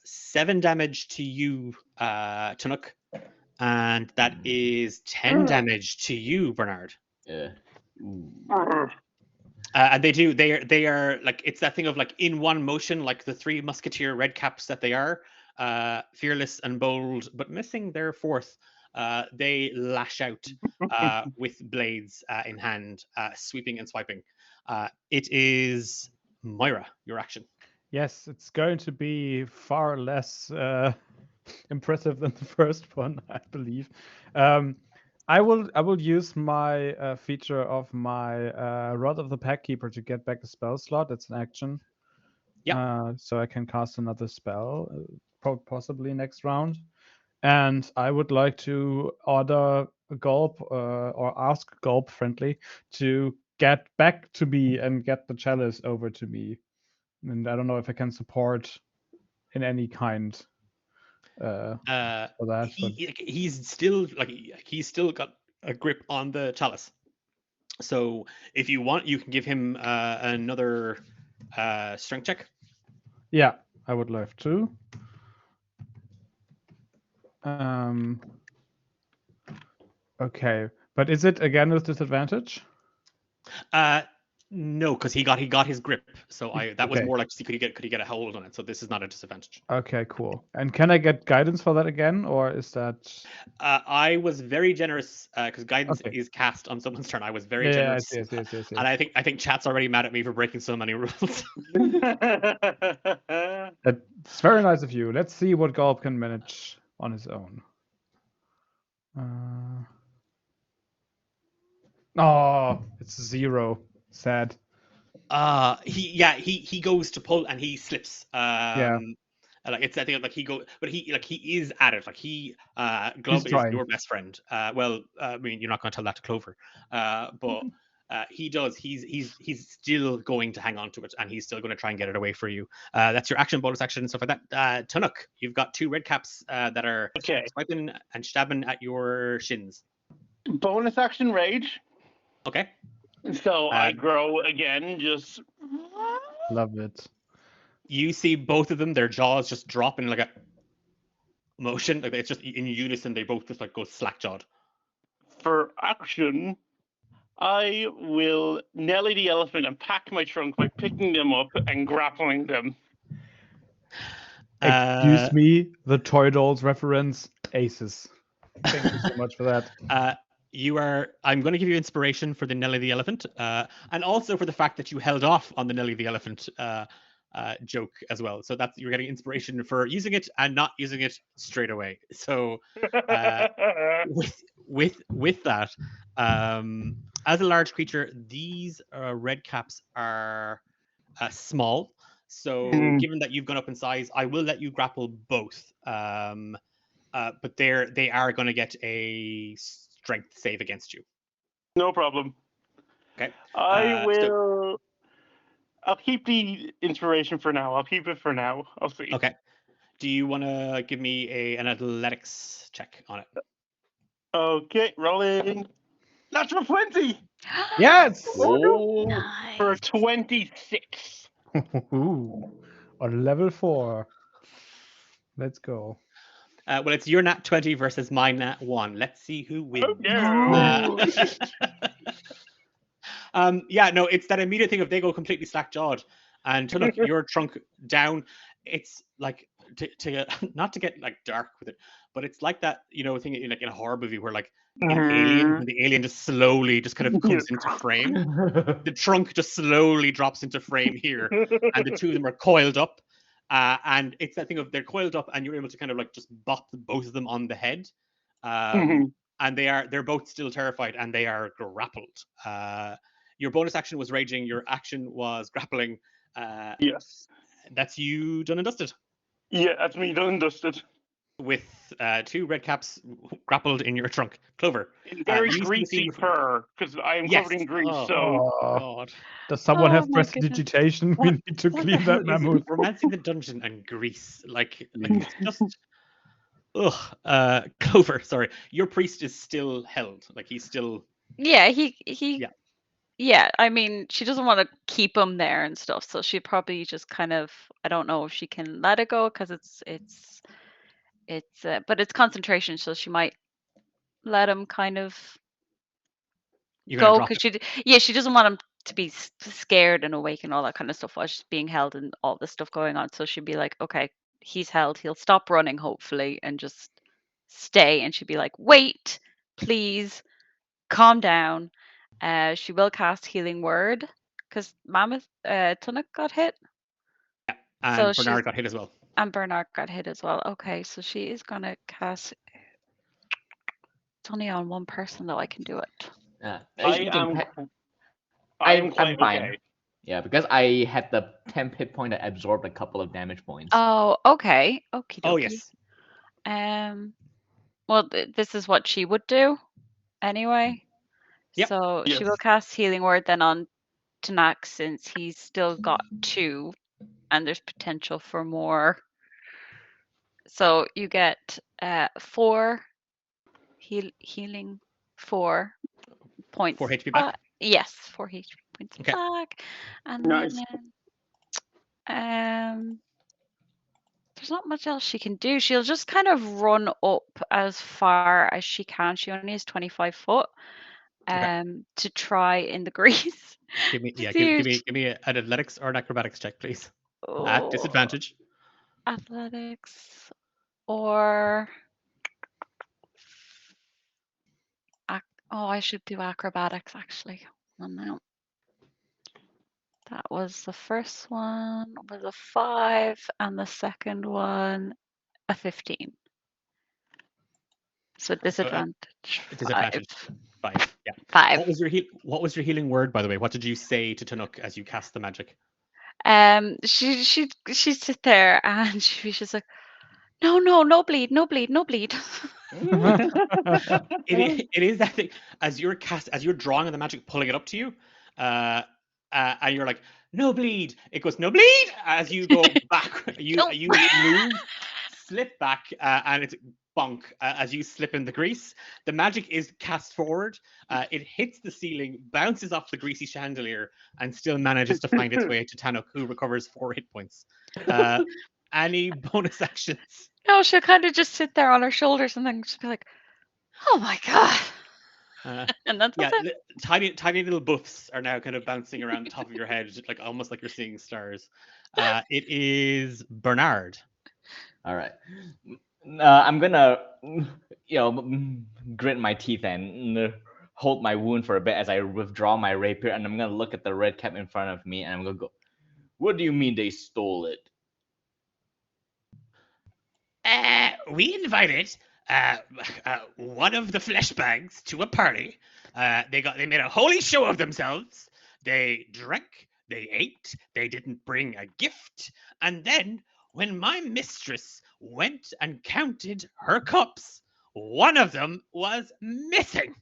7 damage to you, Tunnock, and that is 10 damage to you, Bernard. Yeah. Ooh. And they are like, it's that thing of like in one motion, like the 3 musketeer red caps that they are, fearless and bold, but missing their fourth. They lash out with blades in hand, sweeping and swiping. It is Moira, your action. Yes, it's going to be far less impressive than the first one, I believe. I will use my feature of my Rod of the Packkeeper to get back a spell slot. It's an action. Yeah. So I can cast another spell, possibly next round. And I would like to order Gulp or ask Gulp friendly to get back to me and get the chalice over to me. And I don't know if I can support in any kind for that. He's still he's still got a grip on the chalice. So if you want, you can give him another strength check. Yeah, I would love to. Okay, but is it again with disadvantage? No, because he got his grip. So that was Okay. more like, could he get a hold on it? So this is not a disadvantage. Okay, cool. And can I get guidance for that again, or is that? I was very generous because guidance is cast on someone's turn. I was very generous. Yes. And I think chat's already mad at me for breaking so many rules. It's very nice of you. Let's see what Gulp can manage on his own. Oh, it's 0. Sad. He goes to pull and he slips. Yeah. Like it's that thing of like he is at it. Like Glove is trying. your best friend. Well, I mean, you're not going to tell that to Clover, but he does. He's still going to hang on to it, and he's still going to try and get it away for you. That's your action, bonus action, and stuff like that. Tunnock, you've got 2 red caps that are swiping and stabbing at your shins. Bonus action rage. Okay. So I grow again, just love it. You see both of them, their jaws just drop in like a motion. Like it's just in unison, they both just like go slack jawed. For action, I will Nelly the elephant and pack my trunk by picking them up and grappling them. Excuse me, the Toy Dolls reference, aces. Thank you so much for that. I'm going to give you inspiration for the Nelly the elephant, and also for the fact that you held off on the Nelly the elephant joke as well. So that's, you're getting inspiration for using it and not using it straight away. So with that, as a large creature, these red caps are small. So given that you've gone up in size, I will let you grapple both. But they are going to get a strength save against you. No problem. Okay. I will. I'll keep the inspiration for now. I'll keep it for now. I'll see. Okay. Do you want to give me an athletics check on it? Okay, rolling. Natural 20. Yes. Nice. For 26. On level 4. Let's go. Well, it's your nat 20 versus my nat 1. Let's see who wins. Oh, no. Yeah, no, it's that immediate thing of they go completely slack-jawed. And to look, your trunk down, it's like to not to get like dark with it, but it's like that thing like in a horror movie where like in Alien, when the alien just slowly just kind of comes into frame, the trunk just slowly drops into frame here, and the two of them are coiled up, and it's that thing of they're coiled up, and you're able to kind of like just bop both of them on the head, and they're both still terrified, and they are grappled. Your bonus action was raging. Your action was grappling. Yes. That's you done and dusted. Yeah, that's me done and dusted. With 2 red caps grappled in your trunk. Clover. Very you greasy see fur, because I am covered in grease, Oh, so... God. Does someone Oh have my goodness. prestidigitation? We need to What clean the that hell is mammoth. romancing the dungeon and grease? Like it's just... Ugh. Clover, sorry. Your priest is still held. Like he's still... Yeah, Yeah. yeah, I mean, she doesn't want to keep him there and stuff, so she probably just kind of, I don't know if she can let it go because but it's concentration, so she might let him kind of You're going to go drop because it. she doesn't want him to be scared and awake and all that kind of stuff while she's being held and all this stuff going on. So she'd be like, okay, he's held, he'll stop running hopefully and just stay. And she'd be like, wait, please, calm down. She will cast Healing Word because Mammoth Tunnock got hit. And Bernard got hit as well. And Bernard got hit as well. Okay, so she is gonna cast. It's only on one person though. I can do it. I'm quite fine. okay. Yeah, because I had the temp hit point that absorbed a couple of damage points. Oh, okay. Okie dokie. Oh, yes. Well, this is what she would do anyway. Yep. So Yes. she will cast Healing Word then on Tanak since he's still got 2 and there's potential for more. So you get 4 healing 4 points. 4 HP back? Yes, 4 HP points Okay. back. And Nice. then there's not much else she can do. She'll just kind of run up as far as she can. She only has 25 foot to try in the grease. Give me an athletics or an acrobatics check, please. At disadvantage. Athletics or I should do acrobatics actually. No. That was the first one was a 5 and the second one a 15. So disadvantage. Disadvantage. 5. Yeah. 5. What was your healing word, by the way? What did you say to Tanuk as you cast the magic? She'd sit there and she's just like, no bleed. It is that thing as you're drawing on the magic, pulling it up to you, and you're like, no bleed. It goes no bleed as you go back. You move, slip back, and it's bonk as you slip in the grease. The magic is cast forward. It hits the ceiling, bounces off the greasy chandelier, and still manages to find its way to Tanuk, who recovers 4 hit points. Any bonus actions? No, she'll kind of just sit there on her shoulders and then just be like, oh my god. And that's it. Tiny little buffs are now kind of bouncing around the top of your head, like almost like you're seeing stars. It is Bernard. All right. I'm gonna, grit my teeth and hold my wound for a bit as I withdraw my rapier, and I'm gonna look at the red cap in front of me, and I'm gonna go, "What do you mean they stole it?" We invited one of the flesh bags to a party. They made a holy show of themselves. They drank, they ate, they didn't bring a gift, and then when my mistress went and counted her cups, one of them was missing.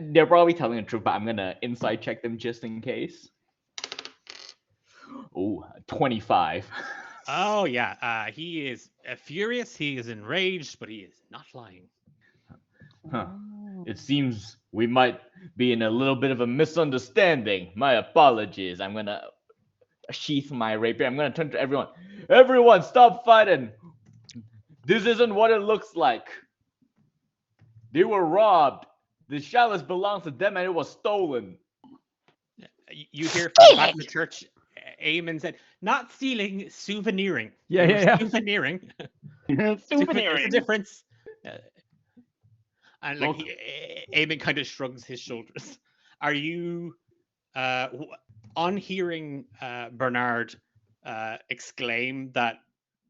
They're probably telling the truth, but I'm gonna inside check them just in case. Oh, 25. Oh yeah, he is furious. He is enraged, but he is not lying. Huh. It seems we might be in a little bit of a misunderstanding. My apologies. I'm gonna sheath my rapier. I'm gonna turn to everyone. Everyone, stop fighting. This isn't what it looks like. They were robbed. The chalice belongs to them and it was stolen. You hear from the back of the church, Eamon said, not stealing, souveniring. Yeah, You were yeah, yeah. Souveniring. There's a Souveniring. difference. And like Look. Eamon kind of shrugs his shoulders. Are you on hearing Bernard exclaim that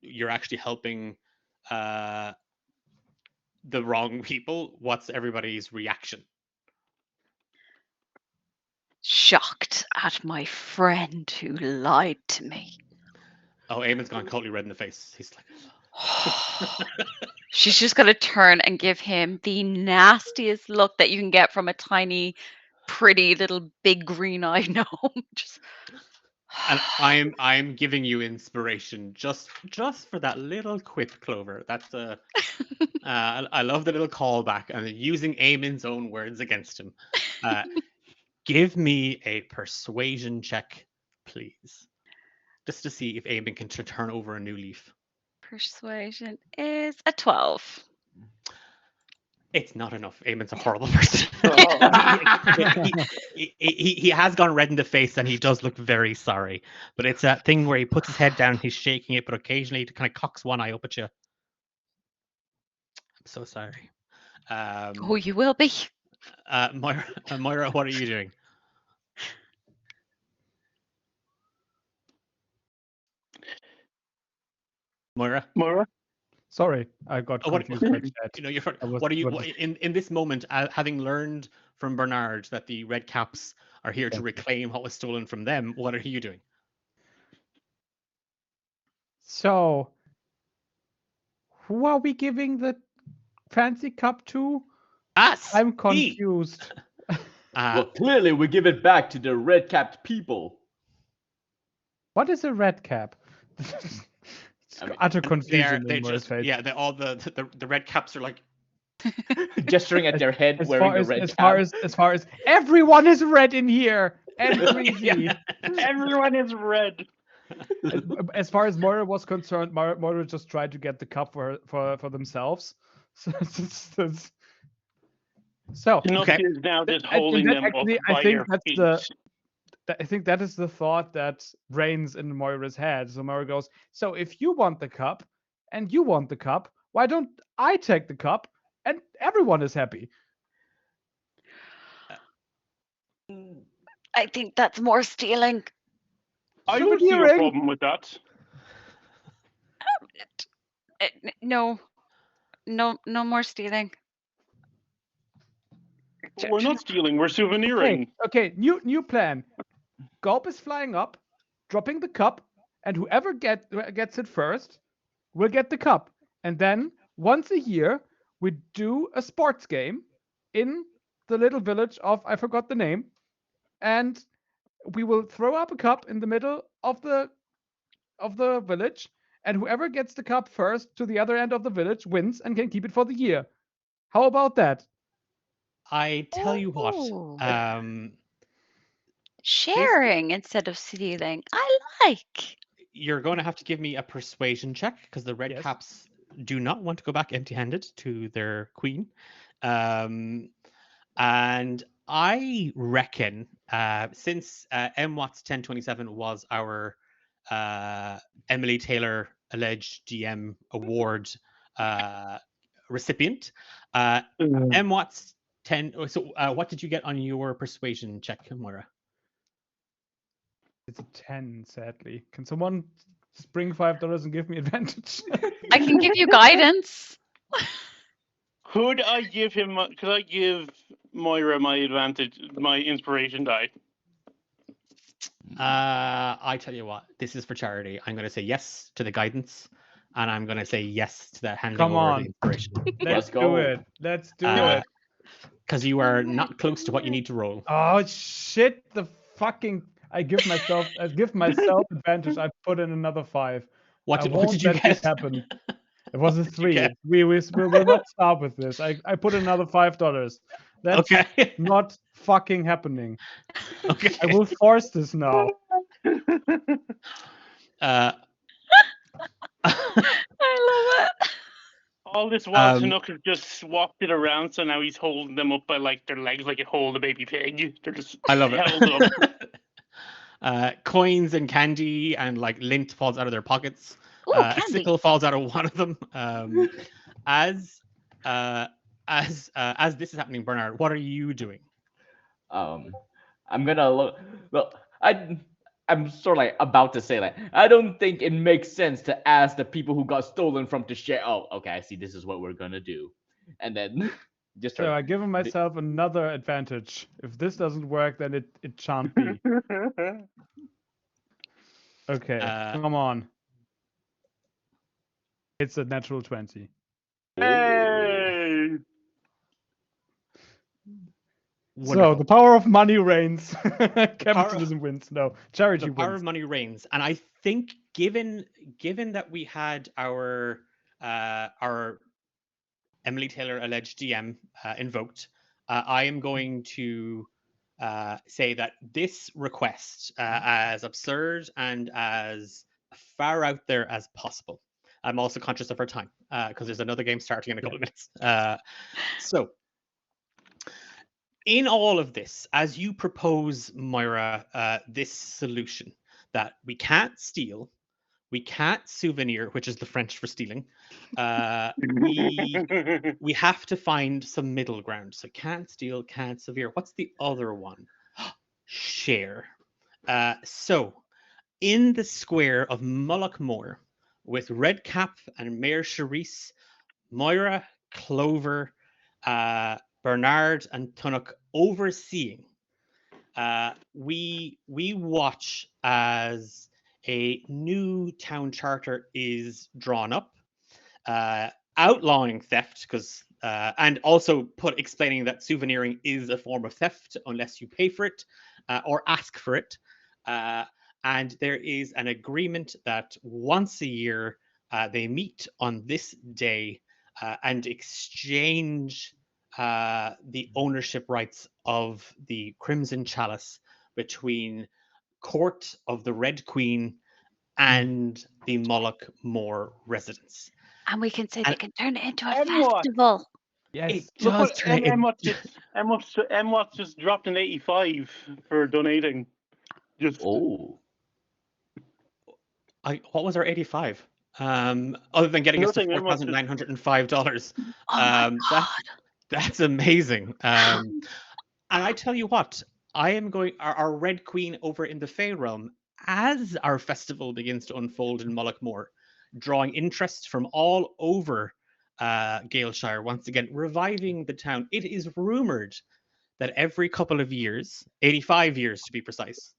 you're actually helping the wrong people? What's everybody's reaction? Shocked at my friend who lied to me. Oh, Eamon's gone totally red in the face. He's like, She's just going to turn and give him the nastiest look that you can get from a tiny, pretty little big green eye gnome. Just... and I'm giving you inspiration just for that little quip, Clover. That's the I love the little callback and using Eamon's own words against him. Give me a persuasion check, please, just to see if Eamon can turn over a new leaf. Persuasion is a 12. It's not enough. Eamon's a horrible person. He has gone red in the face and he does look very sorry. But it's that thing where he puts his head down, he's shaking it, but occasionally he kind of cocks one eye up at you. I'm so sorry. Oh, you will be. Moira, what are you doing? Moira? Sorry, I got confused by chat. You're what are you in this moment, having learned from Bernard that the Red Caps are here to reclaim what was stolen from them? What are you doing? So, who are we giving the fancy cup to? Us. I'm confused. Well, clearly we give it back to the red-capped people. What is a red cap? Utter confusion in Moira's face. Yeah, all the Red Caps are like gesturing at their head, wearing the red cap. As far as everyone is red in here. Everyone is red. As far as Moira was concerned, Moira just tried to get the cup for themselves. So okay. Is now just holding them actually, up by their feet. I think that is the thought that reigns in Moira's head. So Moira goes, so if you want the cup and you want the cup, why don't I take the cup and everyone is happy? I think that's more stealing. I would see a problem with that. No more stealing. We're not stealing, we're souveniring. Okay, new plan. Gulp is flying up, dropping the cup, and whoever gets it first will get the cup. And then once a year, we do a sports game in the little village of, I forgot the name, and we will throw up a cup in the middle of the village, and whoever gets the cup first to the other end of the village wins and can keep it for the year. How about that? I tell you what, sharing instead of stealing. I like. You're going to have to give me a persuasion check because the Red Caps do not want to go back empty-handed to their queen. And I reckon since M. Watts 1027 was our Emily Taylor alleged DM award recipient, M. Watts 10. So what did you get on your persuasion check, Moira? It's a 10, sadly. Can someone just bring $5 and give me advantage? I can give you guidance. Could I give Moira my advantage, my inspiration die? I tell you what, this is for charity. I'm going to say yes to the guidance, and I'm going to say yes to that handing over the inspiration. Let's do it. Let's do it. Because you are not close to what you need to roll. Oh shit! I give myself advantage. I put in another 5. What did you get? Happen. It was a 3. We will not start with this. I put another $5. That's not fucking happening. Okay. I will force this now. I love it. All this while, Chinook has just swapped it around, so now he's holding them up by like their legs, like you hold a baby pig. They're just I love it. held up. Coins and candy and like lint falls out of their pockets. Ooh, A candy. sickle falls out of one of them. As this is happening, Bernard, what are you doing? I'm gonna look. Well, I'm sort of like about to say like I don't think it makes sense to ask the people who got stolen from to share. Oh, okay, I see. This is what we're gonna do, and then just So start. I've given myself another advantage. If this doesn't work, then it shan't be. Okay, come on. It's a natural 20. Hey! So Wonderful. the power of money reigns. Capitalism wins. No, charity The power wins. of money reigns, and I think given that we had our Emily Taylor alleged DM invoked, I am going to say that this request, as absurd and as far out there as possible. I'm also conscious of our time because there's another game starting in a couple of minutes. So, in all of this, as you propose, Moira, this solution that we can't steal, we can't souvenir, which is the French for stealing. We have to find some middle ground. So can't steal, can't souvenir. What's the other one? Share. So in the square of Mullaghmore, with Redcap and Mayor Charisse, Moira, Clover, Bernard, and Tunnock overseeing, we watch as a new town charter is drawn up, outlawing theft, because and also explaining that souveniring is a form of theft unless you pay for it or ask for it. And there is an agreement that once a year they meet on this day and exchange the ownership rights of the Crimson Chalice between Court of the Red Queen and the Mullaghmore residents. And we can say they can turn it into a And what? festival. Yes. It Look does what turn it. Watts just dropped an 85 for donating. Just Oh, What was our 85? Other than getting us to Nothing, Emma, just- $4,905. Oh my God. That's amazing. And I tell you what, I am going our Red Queen over in the Fey Realm as our festival begins to unfold in Mullaghmore, drawing interest from all over Galeshire, once again reviving the town. It is rumored that every couple of years, 85 years to be precise,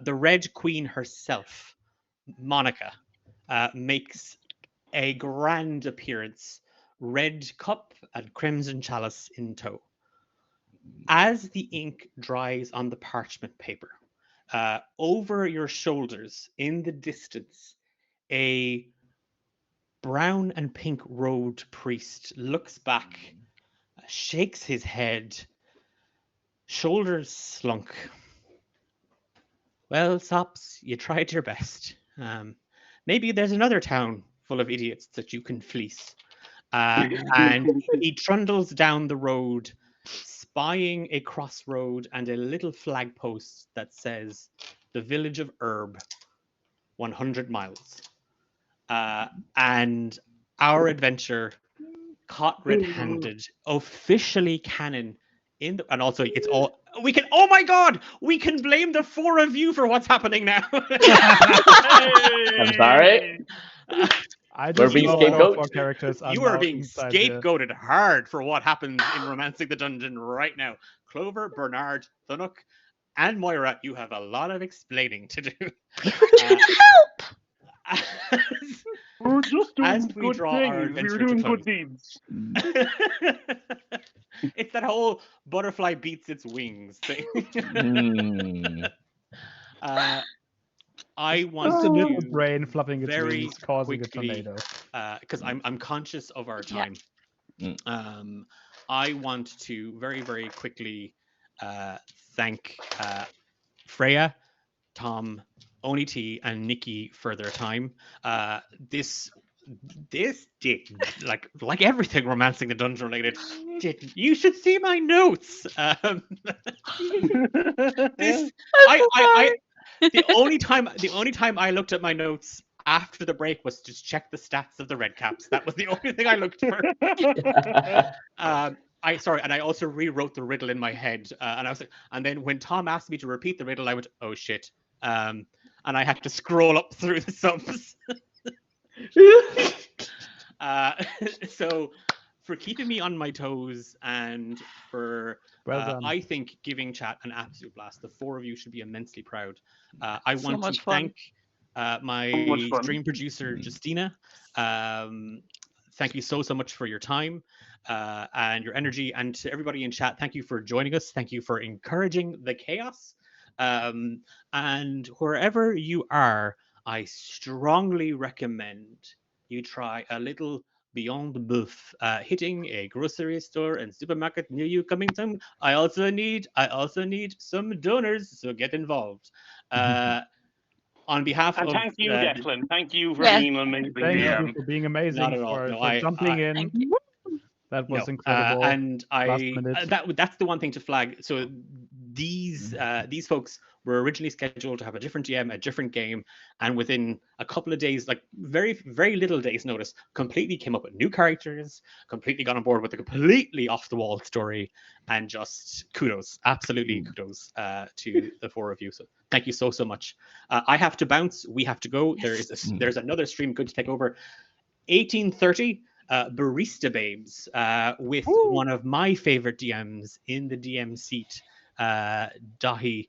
the Red Queen herself, Monica, makes a grand appearance, red cup and crimson chalice in tow. As the ink dries on the parchment paper, over your shoulders in the distance, a brown and pink robed priest looks back, shakes his head, shoulders slunk. Well, Sops, you tried your best. Maybe there's another town full of idiots that you can fleece. And he trundles down the road, spying a crossroad and a little flagpost that says, "The Village of Herb, 100 miles." And our adventure, caught red-handed, officially canon in the, and also it's all we can. Oh my God, we can blame the four of you for what's happening now. I'm sorry. We're being know scapegoat. four characters are You are now being inside the- scapegoated hard for what happens in Romancing the Dungeon right now. Clover, Bernard, Thunnock, and Moira, you have a lot of explaining to do. We were trying to help. We're just doing As we good draw our things. We adventure were to doing close. good deeds. It's that whole butterfly beats its wings thing. Hmm. I want Just a to little brain flapping its very wings, causing quickly, a tornado. because I'm conscious of our Yeah. time. I want to very, very quickly thank Freya, Tom, Oni T, and Nikki for their time. This did like everything Romancing the Dungeon related. You should see my notes. This I'm so sorry. the only time I looked at my notes after the break was to check the stats of the Red Caps. That was the only thing I looked for. And I also rewrote the riddle in my head, and I was like, and then when Tom asked me to repeat the riddle, I went, oh shit, and I had to scroll up through the subs. So for keeping me on my toes and for Well done. I think giving chat an absolute blast. The four of you should be immensely proud. I So want to much fun. thank my much fun. stream producer Justina. Thank you so much for your time and your energy, and to everybody in chat, thank you for joining us. Thank you for encouraging the chaos. And wherever you are, I strongly recommend you try a little Beyond the Buff, hitting a grocery store and supermarket near you coming soon. I also need some donors, so get involved. On behalf And of thank you, Declan. Thank you for Yeah. being an amazing Thank you DM. for being amazing, Not at all. for, No, for jumping in. Thank you. That was no, incredible. and Last I minute. that's the one thing to flag. So these folks were originally scheduled to have a different GM, a different game, and within a couple of days, like very little days notice, completely came up with new characters, completely got on board with a completely off the wall story, and just kudos, absolutely kudos to the four of you. So thank you so much. I have to bounce. We have to go. There's another stream good to take over. 1830. Barista Babes with one of my favorite DMs in the DM seat, Dahi,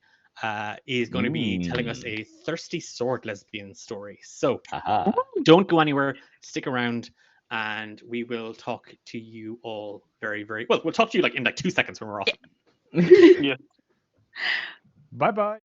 is going to be telling us a thirsty sword lesbian story. So don't go anywhere, stick around, and we will talk to you all very, very well. We'll talk to you in 2 seconds when we're off. Yeah. Bye bye.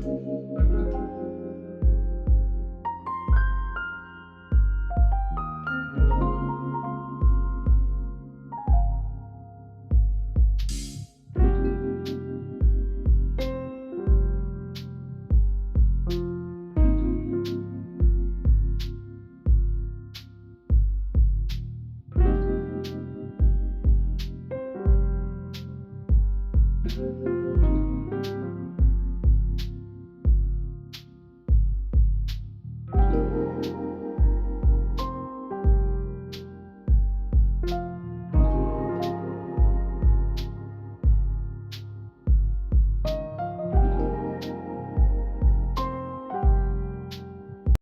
you